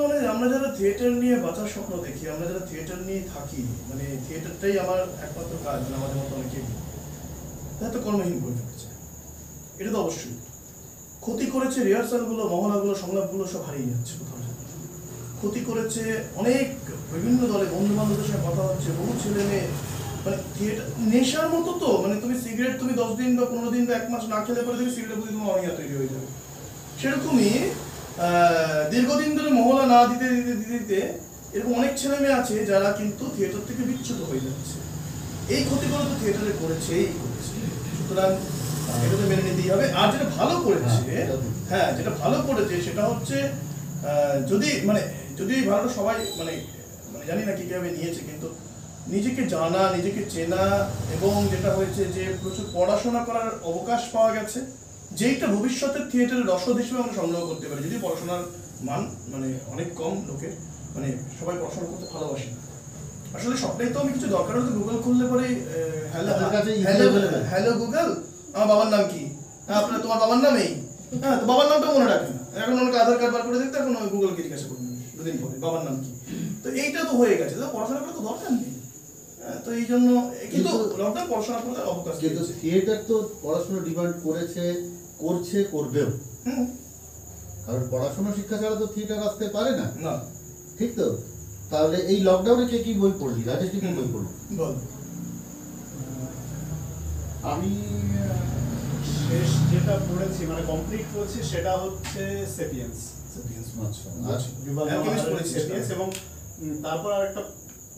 Speaker 2: মানে আমরা যারা থিয়েটার নিয়ে বাঁচার স্বপ্ন দেখি, আমরা যারা থিয়েটার নিয়ে থাকি, মানে থিয়েটারটাই আমার একমাত্র কাজ, আমাদের মতো অনেকে তো কর্মহীন করে ফেলেছে। এটা তো অবশ্যই ক্ষতি করেছে। রিহার্সালগুলো, মহলাগুলো, সংলাপগুলো সব হারিয়ে যাচ্ছে কোথাও। ক্ষতি করেছে অনেক বিভিন্ন দলে, বন্ধু বান্ধবদের সাথে কথা হচ্ছে, বহু ছেলে মেয়ে মানে থিয়েটার নেশার মতো। তো মানে তুমি সিগারেট তুমি 10 দিন বা 15 দিন বা 1 মাস না খেলে পরে তুমি সিগারেটের প্রতি তোমার অনীহা তৈরি হয়ে যাবে। সেরকমই দীর্ঘদিন ধরে মহলা না দিতে দিতে দিতে এরকম অনেক ছেলে মেয়ে আছে যারা কিন্তু থিয়েটার থেকে বিচ্যুত হয়ে যাচ্ছে। এই ক্ষতিগুলো তো থিয়েটারে করেছে। সুতরাং এটা তো মেনে নিতেই হবে। আর যেটা ভালো করেছে, হ্যাঁ যেটা ভালো করেছে সেটা হচ্ছে যদি ভালো সবাই মানে জানি না কিভাবে নিয়েছে, কিন্তু নিজেকে জানা, নিজেকে চেনা, এবং যেটা হয়েছে যে প্রচুর পড়াশোনা করার অবকাশ পাওয়া গেছে, যেইটা ভবিষ্যতের থিয়েটারের রসদ হিসেবে আমরা সংগ্রহ করতে পারি। যদি পড়াশোনার মান মানে অনেক কম লোকের, মানে সবাই পড়াশোনা করতে ভালোবাসে না। আসলে সবটাই তো আমি কিছু দরকার হলে গুগল খুললে পরে হ্যালো গুগল, আমার বাবার নাম কি? আপনার তোমার বাবার নাম এই? হ্যাঁ, তো বাবার নামটা মনে রাখে না। এখন অনেকে আধার কার্ড বার করে দেখতে, এখন গুগলকে জিজ্ঞাসা করবেন 2 দিন পরে বাবার নাম কি। তো এইটা তো হয়ে গেছে, তো পড়াশোনা করার তো দরকার নেই। তো এই জন্য কিন্তু লকডাউন পড়াশোনা করতে অবকাশ।
Speaker 1: কিন্তু থিয়েটার তো পড়াশোনা ডিমান্ড করেছে, করছে, করবেও,
Speaker 2: হুম,
Speaker 1: কারণ পড়াশোনা শিক্ষা ছাড়া তো থিয়েটার আসতে পারে না,
Speaker 2: না
Speaker 1: ঠিক তো? তাহলে এই লকডাউনে কে কি বই পড়লি? রাজেশ কি বই পড়লি?
Speaker 2: বল।
Speaker 5: আমি শেষ যেটা পড়েছি মানে কমপ্লিট করেছি সেটা হচ্ছে সেপিয়েন্স।
Speaker 1: আচ্ছা, আর
Speaker 5: যুবাল
Speaker 2: Alchemist
Speaker 5: নোয়ারের
Speaker 2: পড়েছিস,
Speaker 5: সেপিয়েন্স, এবং তারপর আরেকটা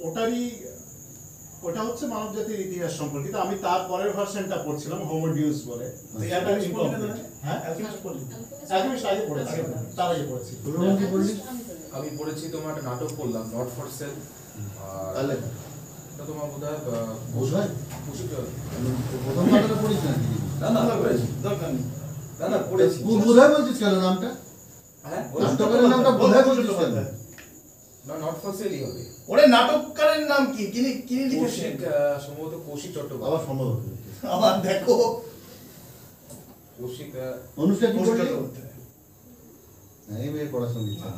Speaker 5: ওটারই ওটা হচ্ছে মানব জাতির ইতিহাস সম্পর্কিত। আমি তার পরের ভার্সনটা পড়ছিলাম, হোমোডিউস বলে।
Speaker 2: তুই
Speaker 5: সেটা
Speaker 2: Alchemist পড়লি না?
Speaker 5: incomplete। হ্যাঁ,
Speaker 2: Alchemist পড়লি?
Speaker 5: Alchemist আগে পড়েছি, তার আগে পড়েছি।
Speaker 1: সুব্রমণ কি পড়লি?
Speaker 7: আমি পড়েছি তোমার একটা নাটক পড়লাম, নট ফর সেল।
Speaker 1: তাহলে
Speaker 7: এটা তোমার বোধহয়
Speaker 1: বোধ হয়
Speaker 7: কৌশিক
Speaker 1: প্রথম পাতাটা পড়িস না?
Speaker 7: না পড়েছি,
Speaker 2: দরকার নেই।
Speaker 7: না পড়েছি।
Speaker 1: বোধ হয় বলছিস কেন নামটা?
Speaker 7: হ্যাঁ
Speaker 1: নাটকের নামটা বোধ হয় বলছিস কেন?
Speaker 7: না, নট ফর সেলই হবে।
Speaker 2: ওরে নাটককারের নাম কি? কিনি কিনি লিখেছেন?
Speaker 7: কৌশিক সম্ভবত কৌশিক চট্টোপাধ্যায়।
Speaker 1: আবার সম্ভব হতে
Speaker 2: আবার দেখো
Speaker 7: কৌশিক
Speaker 1: অনুষ্ঠান কি
Speaker 2: কৌশিক
Speaker 1: করলি?
Speaker 2: চট্টোপাধ্যায়।
Speaker 1: হ্যাঁ, এই মেয়ের পড়াশোনা ইচ্ছা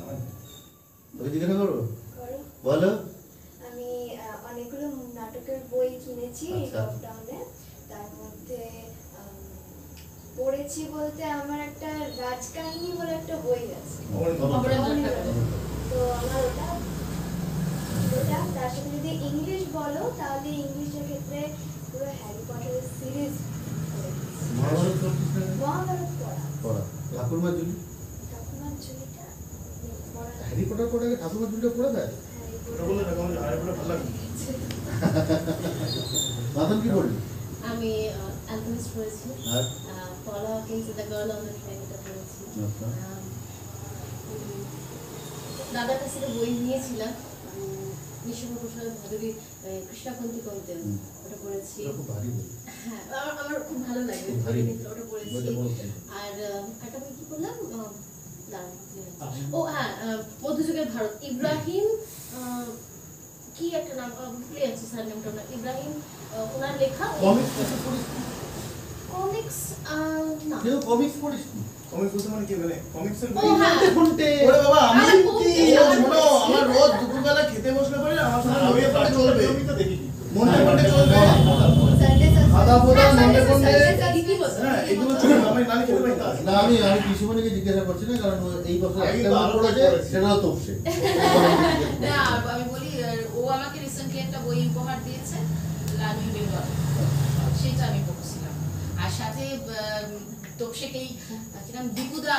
Speaker 1: তোকে জিজ্ঞাসা করবো?
Speaker 6: করো।
Speaker 1: বলো।
Speaker 6: আমি অনেকগুলো নাটকের বই কিনেছি এই
Speaker 1: আচ্ছা।
Speaker 6: লকডাউনে। তার মধ্যে পড়েছি বলতে আমার একটা রাজকাহিনী বলে একটা বই আছে।
Speaker 4: অমরেন্দ্র ঠাকুর।
Speaker 6: তো আমার ওটা তার সাথে যদি ইংলিশ বলো তাহলে ইংলিশের ক্ষেত্রে পুরো হ্যারি পটারের সিরিজ
Speaker 1: মহাভারত পড়ছিস না?
Speaker 6: মহাভারত পড়া।
Speaker 1: পড়া। ঠাকুরমার ঝুলি?
Speaker 6: ঠাকুমার ঝুলিটা পড়া।
Speaker 1: হ্যারি পটার পড়ে আগে ঠাকুরমার ঝুলিটা পড়ে দেয়?
Speaker 6: হ্যারি
Speaker 2: ওটা বলে দেখো আমার হারে বলে ভালো লাগে।
Speaker 1: মাথন কি পড়লি?
Speaker 4: আমি অ্যালকেমিস্ট পড়েছি,
Speaker 1: আর
Speaker 4: Paul Hawkins the Girl on the Train এটা পড়েছি।
Speaker 1: আচ্ছা।
Speaker 4: দাদার কাছ থেকে বই নিয়েছিলাম, বিশ্বপ্রসাদ ভাদুরী কৃষ্ণাপন্থী কবিতা, ওটা পড়েছি।
Speaker 1: এটা খুব ভারী বই।
Speaker 4: হ্যাঁ, আমার খুব ভালো লাগে,
Speaker 1: খুব ভারী।
Speaker 4: ওটা পড়েছি।
Speaker 1: বইটা বড় তাই।
Speaker 4: আর একটা বই কি করলাম, দাঁড়ান, ও হ্যাঁ, মধ্যযুগের ভারত, ইব্রাহিম কি একটা নাম ভুলে যাচ্ছি, স্যার নামটা না, ইব্রাহিম ওনার লেখা
Speaker 1: কমিক্স কিছু পড়িস না?
Speaker 4: কমিক্স না।
Speaker 1: কেউ কমিক্স পড়িস না?
Speaker 2: কমিক্স বলতে মানে কি, মানে কমিক্সের
Speaker 4: ও হ্যাঁ,
Speaker 1: কোনটে?
Speaker 2: ওরে বাবা আমি
Speaker 4: আমার খুব
Speaker 2: কি
Speaker 4: ইচ্ছা, আমার
Speaker 2: শোনো,
Speaker 4: খুব
Speaker 2: আমার
Speaker 4: ইচ্ছা।
Speaker 2: রোজ দুপুরবেলা খেতে বসলে পরে আমার সঙ্গে
Speaker 5: আমি
Speaker 2: মনে পড়ে চলবে,
Speaker 5: তো দেখি কি।
Speaker 2: মনে পড়ে চলবে,
Speaker 6: সানডে
Speaker 2: আদা ফোদা
Speaker 4: হ্যাঁ,
Speaker 2: মনে
Speaker 4: Sunday,
Speaker 2: পড়লে,
Speaker 4: Sunday, রীতিমতো,
Speaker 2: হ্যাঁ এগুলো
Speaker 4: রীতিমতো।
Speaker 2: চলবে, আমি নানি খেতে পাই না।
Speaker 1: না, আমি পিসিমণিকে জিজ্ঞাসা করছি না, কারণ ও এই বছর
Speaker 5: আমি
Speaker 1: একটা
Speaker 5: তো
Speaker 1: বই
Speaker 5: আরো
Speaker 1: পড়েছে,
Speaker 5: পড়েছি।
Speaker 1: সেটাও তোপসে।
Speaker 4: না, আমি বলি ও আমাকে রিসেন্টলি একটা বই উপহার দিয়েছে, লালু বেঙ্গল, সেটা আমি পড়ছিলাম। আর সাথে তোপসেকেই কিরকম দীপুদা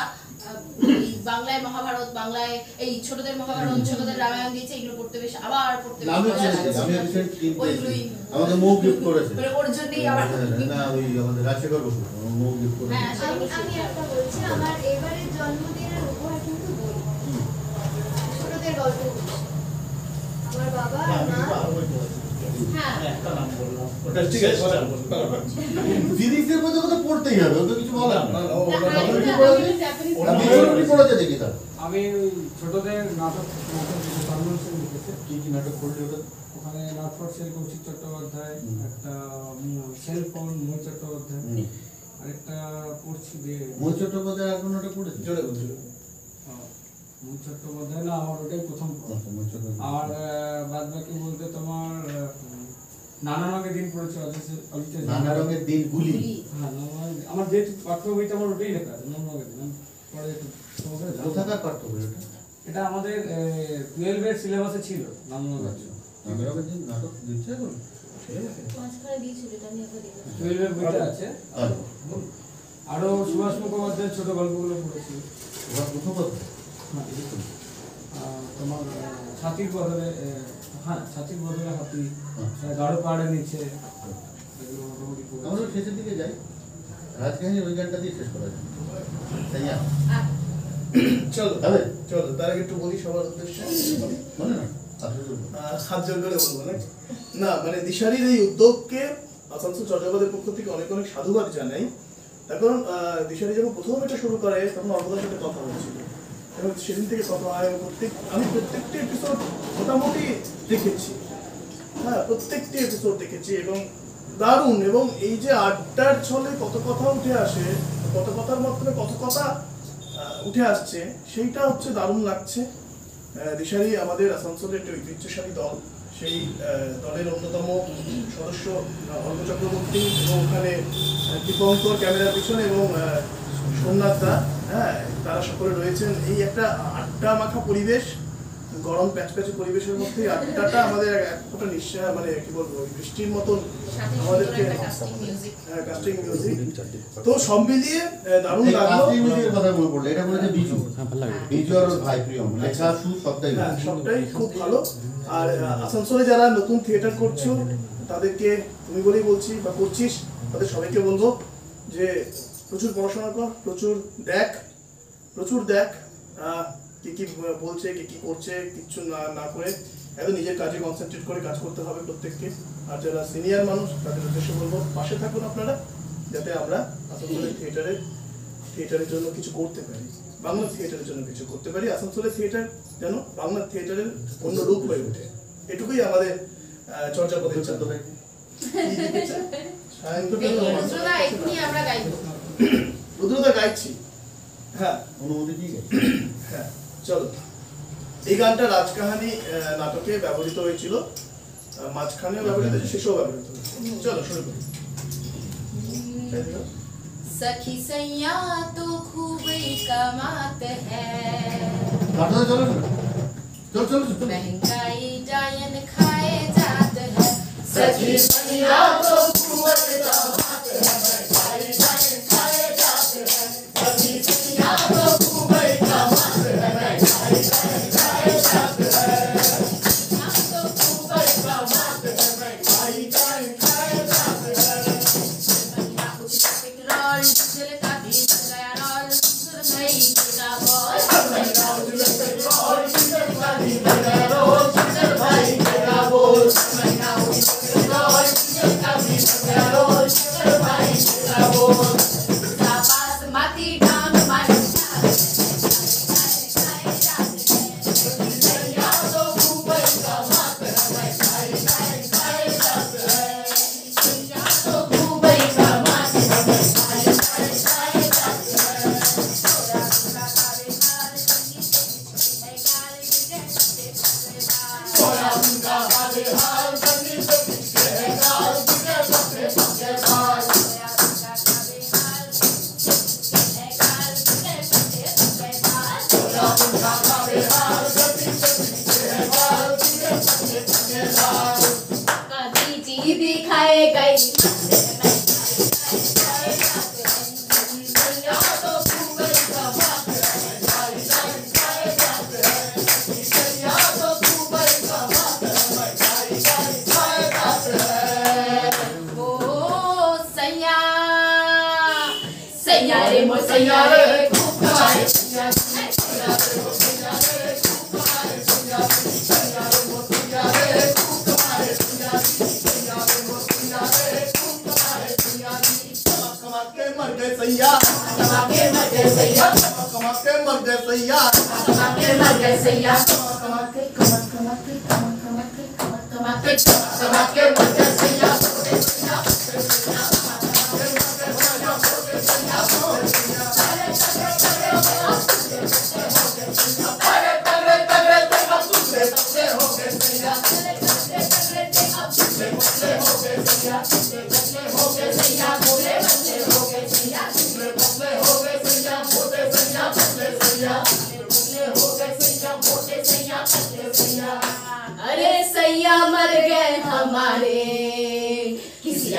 Speaker 4: এই বাংলায় মহাভারত, বাংলায় এই ছোটদের মহাভারত, ছোটদের রামায়ণ দিয়েছে, এগুলো পড়তে বেশ আবার পড়তে বেশ
Speaker 1: আমি
Speaker 4: মজা লাগছে।
Speaker 1: আমি রিসেন্ট
Speaker 4: ওইগুলোই
Speaker 1: আমাকে মুখ গিফট করেছে।
Speaker 4: মানে ওর জন্যই আবার
Speaker 1: না, ওই আমাদের রাজশেখর বসু মুখ গিফট করেছে।
Speaker 4: হ্যাঁ,
Speaker 6: আমি একটা বলছি, আমার এবারের জন্মদিনের উপহার কিন্তু বই, ছোটদের গল্প বলছি। আমার বাবা আর
Speaker 5: আমি
Speaker 6: মা
Speaker 5: কিন্তু আরো বই পড়েছি।
Speaker 4: হ্যাঁ,
Speaker 5: একটা নাম বললাম।
Speaker 2: ওটা ঠিক আছে,
Speaker 5: শেষটা
Speaker 2: বলো।
Speaker 5: বললাম।
Speaker 1: ফিজিক্সের বই তো কথা পড়তেই হবে, ও তো কিছু বলার
Speaker 2: না,
Speaker 1: না।
Speaker 2: না, ও
Speaker 4: না,
Speaker 2: ওটা
Speaker 4: আমি
Speaker 2: ভালো।
Speaker 4: না,
Speaker 1: পড়েছি?
Speaker 4: আমি জাপানিজ
Speaker 5: ওরা
Speaker 4: বই
Speaker 1: বিছুটি কি পড়েছে দেখি তার।
Speaker 8: আমি ওই ছোটদের নাটক কনভেনশন লিখেছে,
Speaker 1: কি কি নাটক পড়লি ওটা?
Speaker 8: ওখানে not for sale Koushik Chattopadhyay, একটা সেল ফোন মোহ চট্টোপাধ্যায়, আরেকটা পড়ছি যে
Speaker 1: মোহ চট্টোপাধ্যায় আর কোন নাটক পড়েছি?
Speaker 2: জোরে বল, জোরে।
Speaker 8: মোহ চট্টোপাধ্যায় না, আমার ওটাই প্রথম পড়া।
Speaker 1: আচ্ছা, মোহ চট্টোপাধ্যায়।
Speaker 8: আর বাদ বাকি বলতে তোমার নানা রঙের দিন পড়েছে অজিত
Speaker 1: নানা রঙের দিন গুলি।
Speaker 4: গুলি।
Speaker 8: হ্যাঁ, আমার যেহেতু পাঠ্য বইটা আমার ওটাই লেখা আছে, নানা রঙের দিন। আমি পরে একটু তোমাকে জানাবো।
Speaker 1: কোথাকার পাঠ্য বই ওটা?
Speaker 8: এটা আমাদের 12 এর সিলেবাসে ছিল নানা রঙের দিন।
Speaker 1: নানা রঙের দিন নাটক দিচ্ছে এখন?
Speaker 4: মাঝখানে দিয়েছিল, এটা আমি একবার দেখলাম।
Speaker 8: 12 এর বইটা আছে।
Speaker 1: আর
Speaker 8: আরো সুভাষ মুখোপাধ্যায়ের ছোট গল্পগুলো পড়েছি।
Speaker 1: ওরা প্রথম কথা
Speaker 8: হ্যাঁ, তোমার ছাতির বদলে ছাতির বদলে হাতি, গাঢ় পাহাড়ের নিচে, এগুলো মোটামুটি পড়েছি।
Speaker 1: আমরা শেষের দিকে যাই, রাজকাহিনী ওই গানটা দিয়ে শেষ করা যায়, তাই না?
Speaker 4: আর
Speaker 2: চলো
Speaker 1: হবে?
Speaker 2: চলো, তার আগে একটু বলি সবার উদ্দেশ্যে,
Speaker 1: মনে না? আসলে
Speaker 2: হাত জোর করে বলবো না, না মানে দিশারির এই উদ্যোগকে আসানসোল চট্টোপাধ্যায়ের পক্ষ থেকে অনেক অনেক সাধুবাদ জানাই। তার কারণ দিশারি যখন প্রথম এটা শুরু করে তখন অর্পদার সাথে কথা হয়েছিল, এবং সেদিন থেকে কথা হয়, আমি প্রত্যেকটি এপিসোড মোটামুটি দেখেছি, হ্যাঁ প্রত্যেকটি এপিসোড দেখেছি, এবং দারুণ, এবং এই যে আড্ডার ছলে কত কথা উঠে আসে, কত কথার মাধ্যমে কত কথা উঠে আসছে, সেইটা হচ্ছে দারুণ লাগছে। দিশারি আমাদের আসানসোলের একটি ঐতিহ্যশালী দল, সেই দলের অন্যতম সদস্য অর্ক চক্রবর্তী, এবং ওখানে দীপঙ্কর ক্যামেরার পিছনে, এবং সোমনাথদা, হ্যাঁ, তারা সকলে রয়েছেন। এই একটা আড্ডা মাখা পরিবেশ, গরম প্যাচপ্যাচে পরিবেশের মধ্যে আড্ডাটা আমাদের একটা নিঃশ্বাস, মানে কি বলবো, বৃষ্টির মতন আমাদেরকে কাস্টিং মিউজিক। তো সব মিলিয়ে দারুণ লাগলো।
Speaker 1: কাস্টিং মিউজিকের কথা মনে পড়লো, এটা বলেছে বিজু। বিজু আর ভাই প্রিয়ম, লেখা সুর সবটাই
Speaker 2: সবটাই খুব ভালো। আর আসানসোলে যারা নতুন থিয়েটার করছো তাদেরকে তুমি বলেই বলছি বা করছিস, তাদের সবাইকে বলবো যে প্রচুর পড়াশোনা কর, প্রচুর দেখ কি কি বলছে, কি কি করছে, কিচ্ছু না করে একদম নিজের কাজে কনসেন্ট্রেট করে কাজ করতে হবে প্রত্যেককে। আর যারা সিনিয়র মানুষ তাদের উদ্দেশ্যে বলবো পাশে থাকুন আপনারা, যাতে আমরা আসানসোলের থিয়েটারের জন্য কিছু করতে পারি, বাংলা থিয়েটারের জন্য কিছু করতে পারি। আসানসোলের থিয়েটার যেন বাংলা থিয়েটারের অন্য রূপ হয়ে ওঠে, এটুকুই আমাদের চর্চা করতে চাইতে হবে। রুদ্রদা গাইছি, হ্যাঁ,
Speaker 1: অনুমতি দিয়ে
Speaker 2: হ্যাঁ, চলো। এই গানটা রাজকাহানি নাটকে ব্যবহৃত হয়েছিল, মাঝখানেও ব্যবহৃত হয়েছে, শেষেও ব্যবহৃত হয়েছে। চলো শুরু করি।
Speaker 4: सखी सैया तो खूब कमात है, महंगाई जायन खाए जात है। सखी सैया तो खूब कमात है, महंगाई जायन खाए जात है। सखी सैया तो खूब कमात है, महंगाई जायन खाए जात है। तो खूब कमात है, महंगाई जायन खाए जात है। डीजल का भी गया रोल, सुरमई का बोल, डीजल का भी गया रोल, डीजल भाई का बोल, डीजल का भी गया रोल, डीजल भाई का बोल। साबास माती डांग मारी दिखाए गई सैयारे मो सैयारे खूब कमाए, सैयारे मो सैयारे खूब कमाए, सैयारे मो सैयारे खूब कमाए, सैयारे मो सैयारे खूब कमाए,
Speaker 2: कमा के मर गए सैया,
Speaker 4: कमा के मर गए सैया,
Speaker 2: कमा के मर गए सैया,
Speaker 4: कमा के मर गए सैया,
Speaker 2: कमा के
Speaker 4: कमा के मर गए सैया। अरे सैया मर गए हमारे, किसी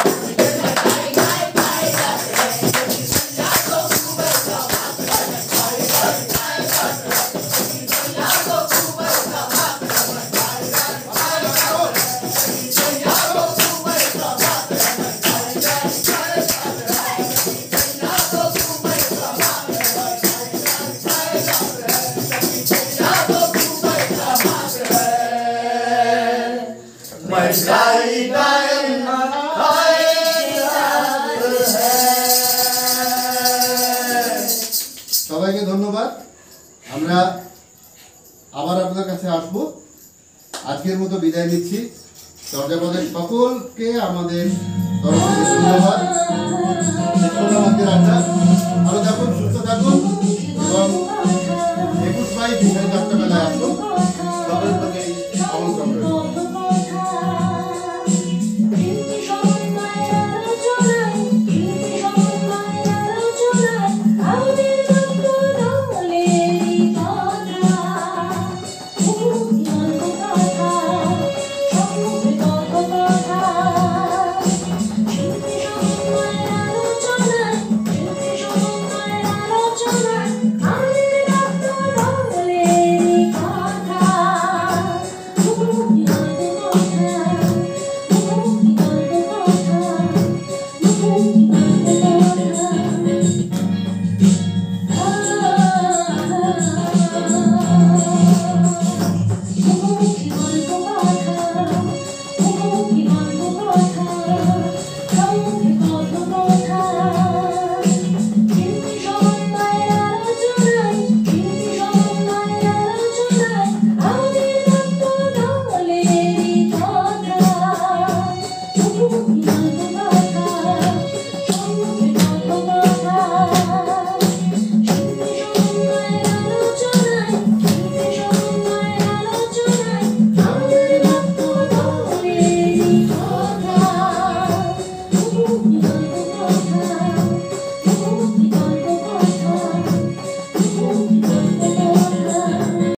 Speaker 1: সবাইকে ধন্যবাদ। আমরা আবার আপনাদের কাছে আসবো। আজকের মতো বিদায় নিচ্ছি। চর্যাপদের সকলকে আমাদের তরফ থেকে ধন্যবাদ। আজকের আড্ডা ভালো থাকুন, সুস্থ থাকুন এবং 21 22